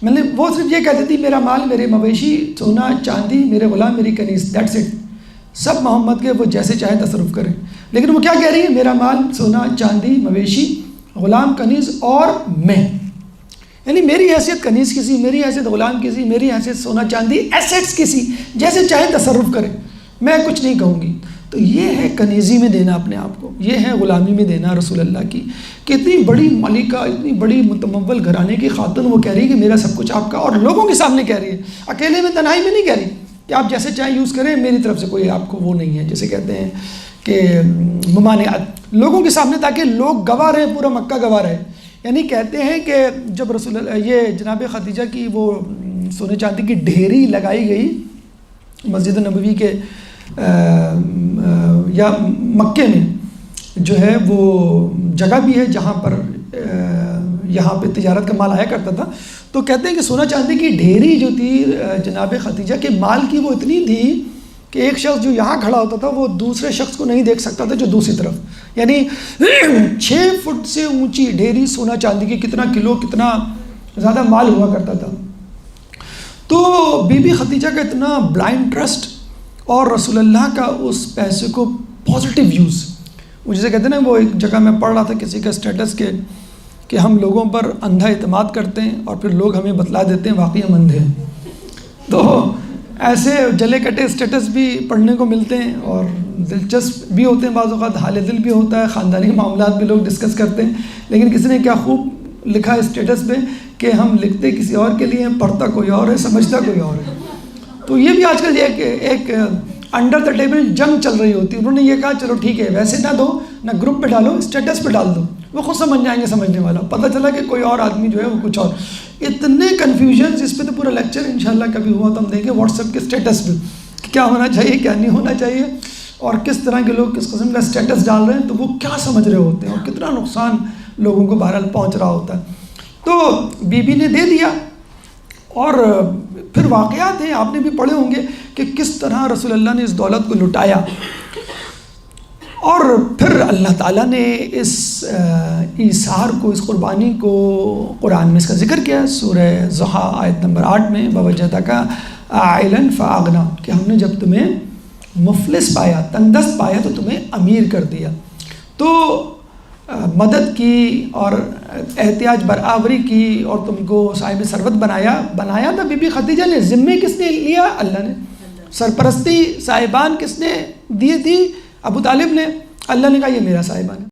مطلب وہ صرف یہ کہتی تھی میرا مال، میرے مویشی، سونا، چاندی، میرے غلام، میری کنیز، دیٹس اٹ، سب محمد کے، وہ جیسے چاہیں تصرف کریں۔ لیکن وہ کیا کہہ رہی ہے؟ میرا مال، سونا، چاندی، مویشی، غلام، کنیز اور میں، یعنی میری حیثیت کنیز کسی، میری حیثیت غلام کسی، میری حیثیت سونا چاندی، ایسٹس کسی، جیسے چاہے تصرف کریں، میں کچھ نہیں کہوں گی۔ تو یہ ہے کنیزی میں دینا اپنے آپ کو، یہ ہے غلامی میں دینا رسول اللہ کی، کہ اتنی بڑی ملکہ، اتنی بڑی متمول گھرانے کی خاتون وہ کہہ رہی ہے کہ میرا سب کچھ آپ کا، اور لوگوں کے سامنے کہہ رہی ہے، اکیلے میں، تنہائی میں نہیں کہہ رہی کہ آپ جیسے چاہیں یوز کریں، میری طرف سے کوئی آپ کو وہ نہیں ہے، جیسے کہتے ہیں کہ ممانعت، لوگوں کے سامنے، تاکہ لوگ گواہ رہے، پورا مکہ گواہ رہے۔ یعنی کہتے ہیں کہ جب رسول اللہ، یہ جناب خدیجہ کی وہ سونے چاندی کی ڈھیری لگائی گئی مسجد نبوی کے یا مکے میں، جو ہے وہ جگہ بھی ہے جہاں پر یہاں پہ تجارت کا مال آیا کرتا تھا، تو کہتے ہیں کہ سونا چاندی کی ڈھیری جو تھی جناب خدیجہ کے مال کی، وہ اتنی تھی کہ ایک شخص جو یہاں کھڑا ہوتا تھا وہ دوسرے شخص کو نہیں دیکھ سکتا تھا جو دوسری طرف، یعنی 6 فٹ سے اونچی ڈھیری سونا چاندی کی، کتنا کلو، کتنا زیادہ مال ہوا کرتا تھا۔ تو بی بی خدیجہ کا اتنا بلائنڈ ٹرسٹ اور رسول اللہ کا اس پیسے کو پازیٹیو یوز، وہ جسے کہتے ہیں نا، وہ ایک جگہ میں پڑھ رہا تھا کسی کا اسٹیٹس کے کہ ہم لوگوں پر اندھا اعتماد کرتے ہیں اور پھر لوگ ہمیں بتلا دیتے ہیں واقعی ہم اندھے ہیں۔ تو ایسے جلے کٹے اسٹیٹس بھی پڑھنے کو ملتے ہیں اور دلچسپ بھی ہوتے ہیں، بعض اوقات حال دل بھی ہوتا ہے، خاندانی معاملات بھی لوگ ڈسکس کرتے ہیں۔ لیکن کسی نے کیا خوب لکھا ہے اسٹیٹس پہ کہ ہم لکھتے کسی اور کے لیے ہیں، پڑھتا کوئی اور ہے، سمجھتا کوئی اور ہے۔ تو یہ بھی آج کل ایک انڈر دا ٹیبل جنگ چل رہی ہوتی ہے۔ انہوں نے یہ کہا چلو ٹھیک ہے، ویسے نہ دو، نہ گروپ پہ ڈالو، اسٹیٹس پہ ڈال دو، وہ خود سمجھ جائیں گے سمجھنے والا۔ پتہ چلا کہ کوئی اور آدمی جو ہے وہ کچھ اور، اتنے کنفیوژنز، اس پہ تو پورا لیکچر انشاءاللہ کبھی ہوا تو ہم دیکھیں واٹس ایپ کے اسٹیٹس پہ کہ کیا ہونا چاہیے، کیا نہیں ہونا چاہیے، اور کس طرح کے لوگ کس قسم کا اسٹیٹس ڈال رہے ہیں، تو وہ کیا سمجھ رہے ہوتے ہیں اور کتنا نقصان لوگوں کو بہرحال پہنچ رہا ہوتا ہے۔ تو بی بی نے دے دیا، اور پھر واقعات ہیں، آپ نے بھی پڑھے ہوں گے کہ کس طرح رسول اللہ نے اس دولت کو لٹایا، اور پھر اللہ تعالیٰ نے اس ایثار کو، اس قربانی کو قرآن میں اس کا ذکر کیا، سورہ ضحیٰ آیت نمبر 8 میں، وَوَجَدَكَ عَائِلًا فَأَغْنَىٰ، کہ ہم نے جب تمہیں مفلس پایا، تنگدست پایا، تو تمہیں امیر کر دیا۔ تو مدد کی اور احتیاج برآوری کی اور تم کو صاحب ثروت بنایا تھا بی بی خدیجہ نے۔ ذمے کس نے لیا؟ اللہ نے۔ سرپرستی صاحبان کس نے دی تھی؟ ابو طالب نے. اللہ نے کہا یہ میرا صاحبان ہے.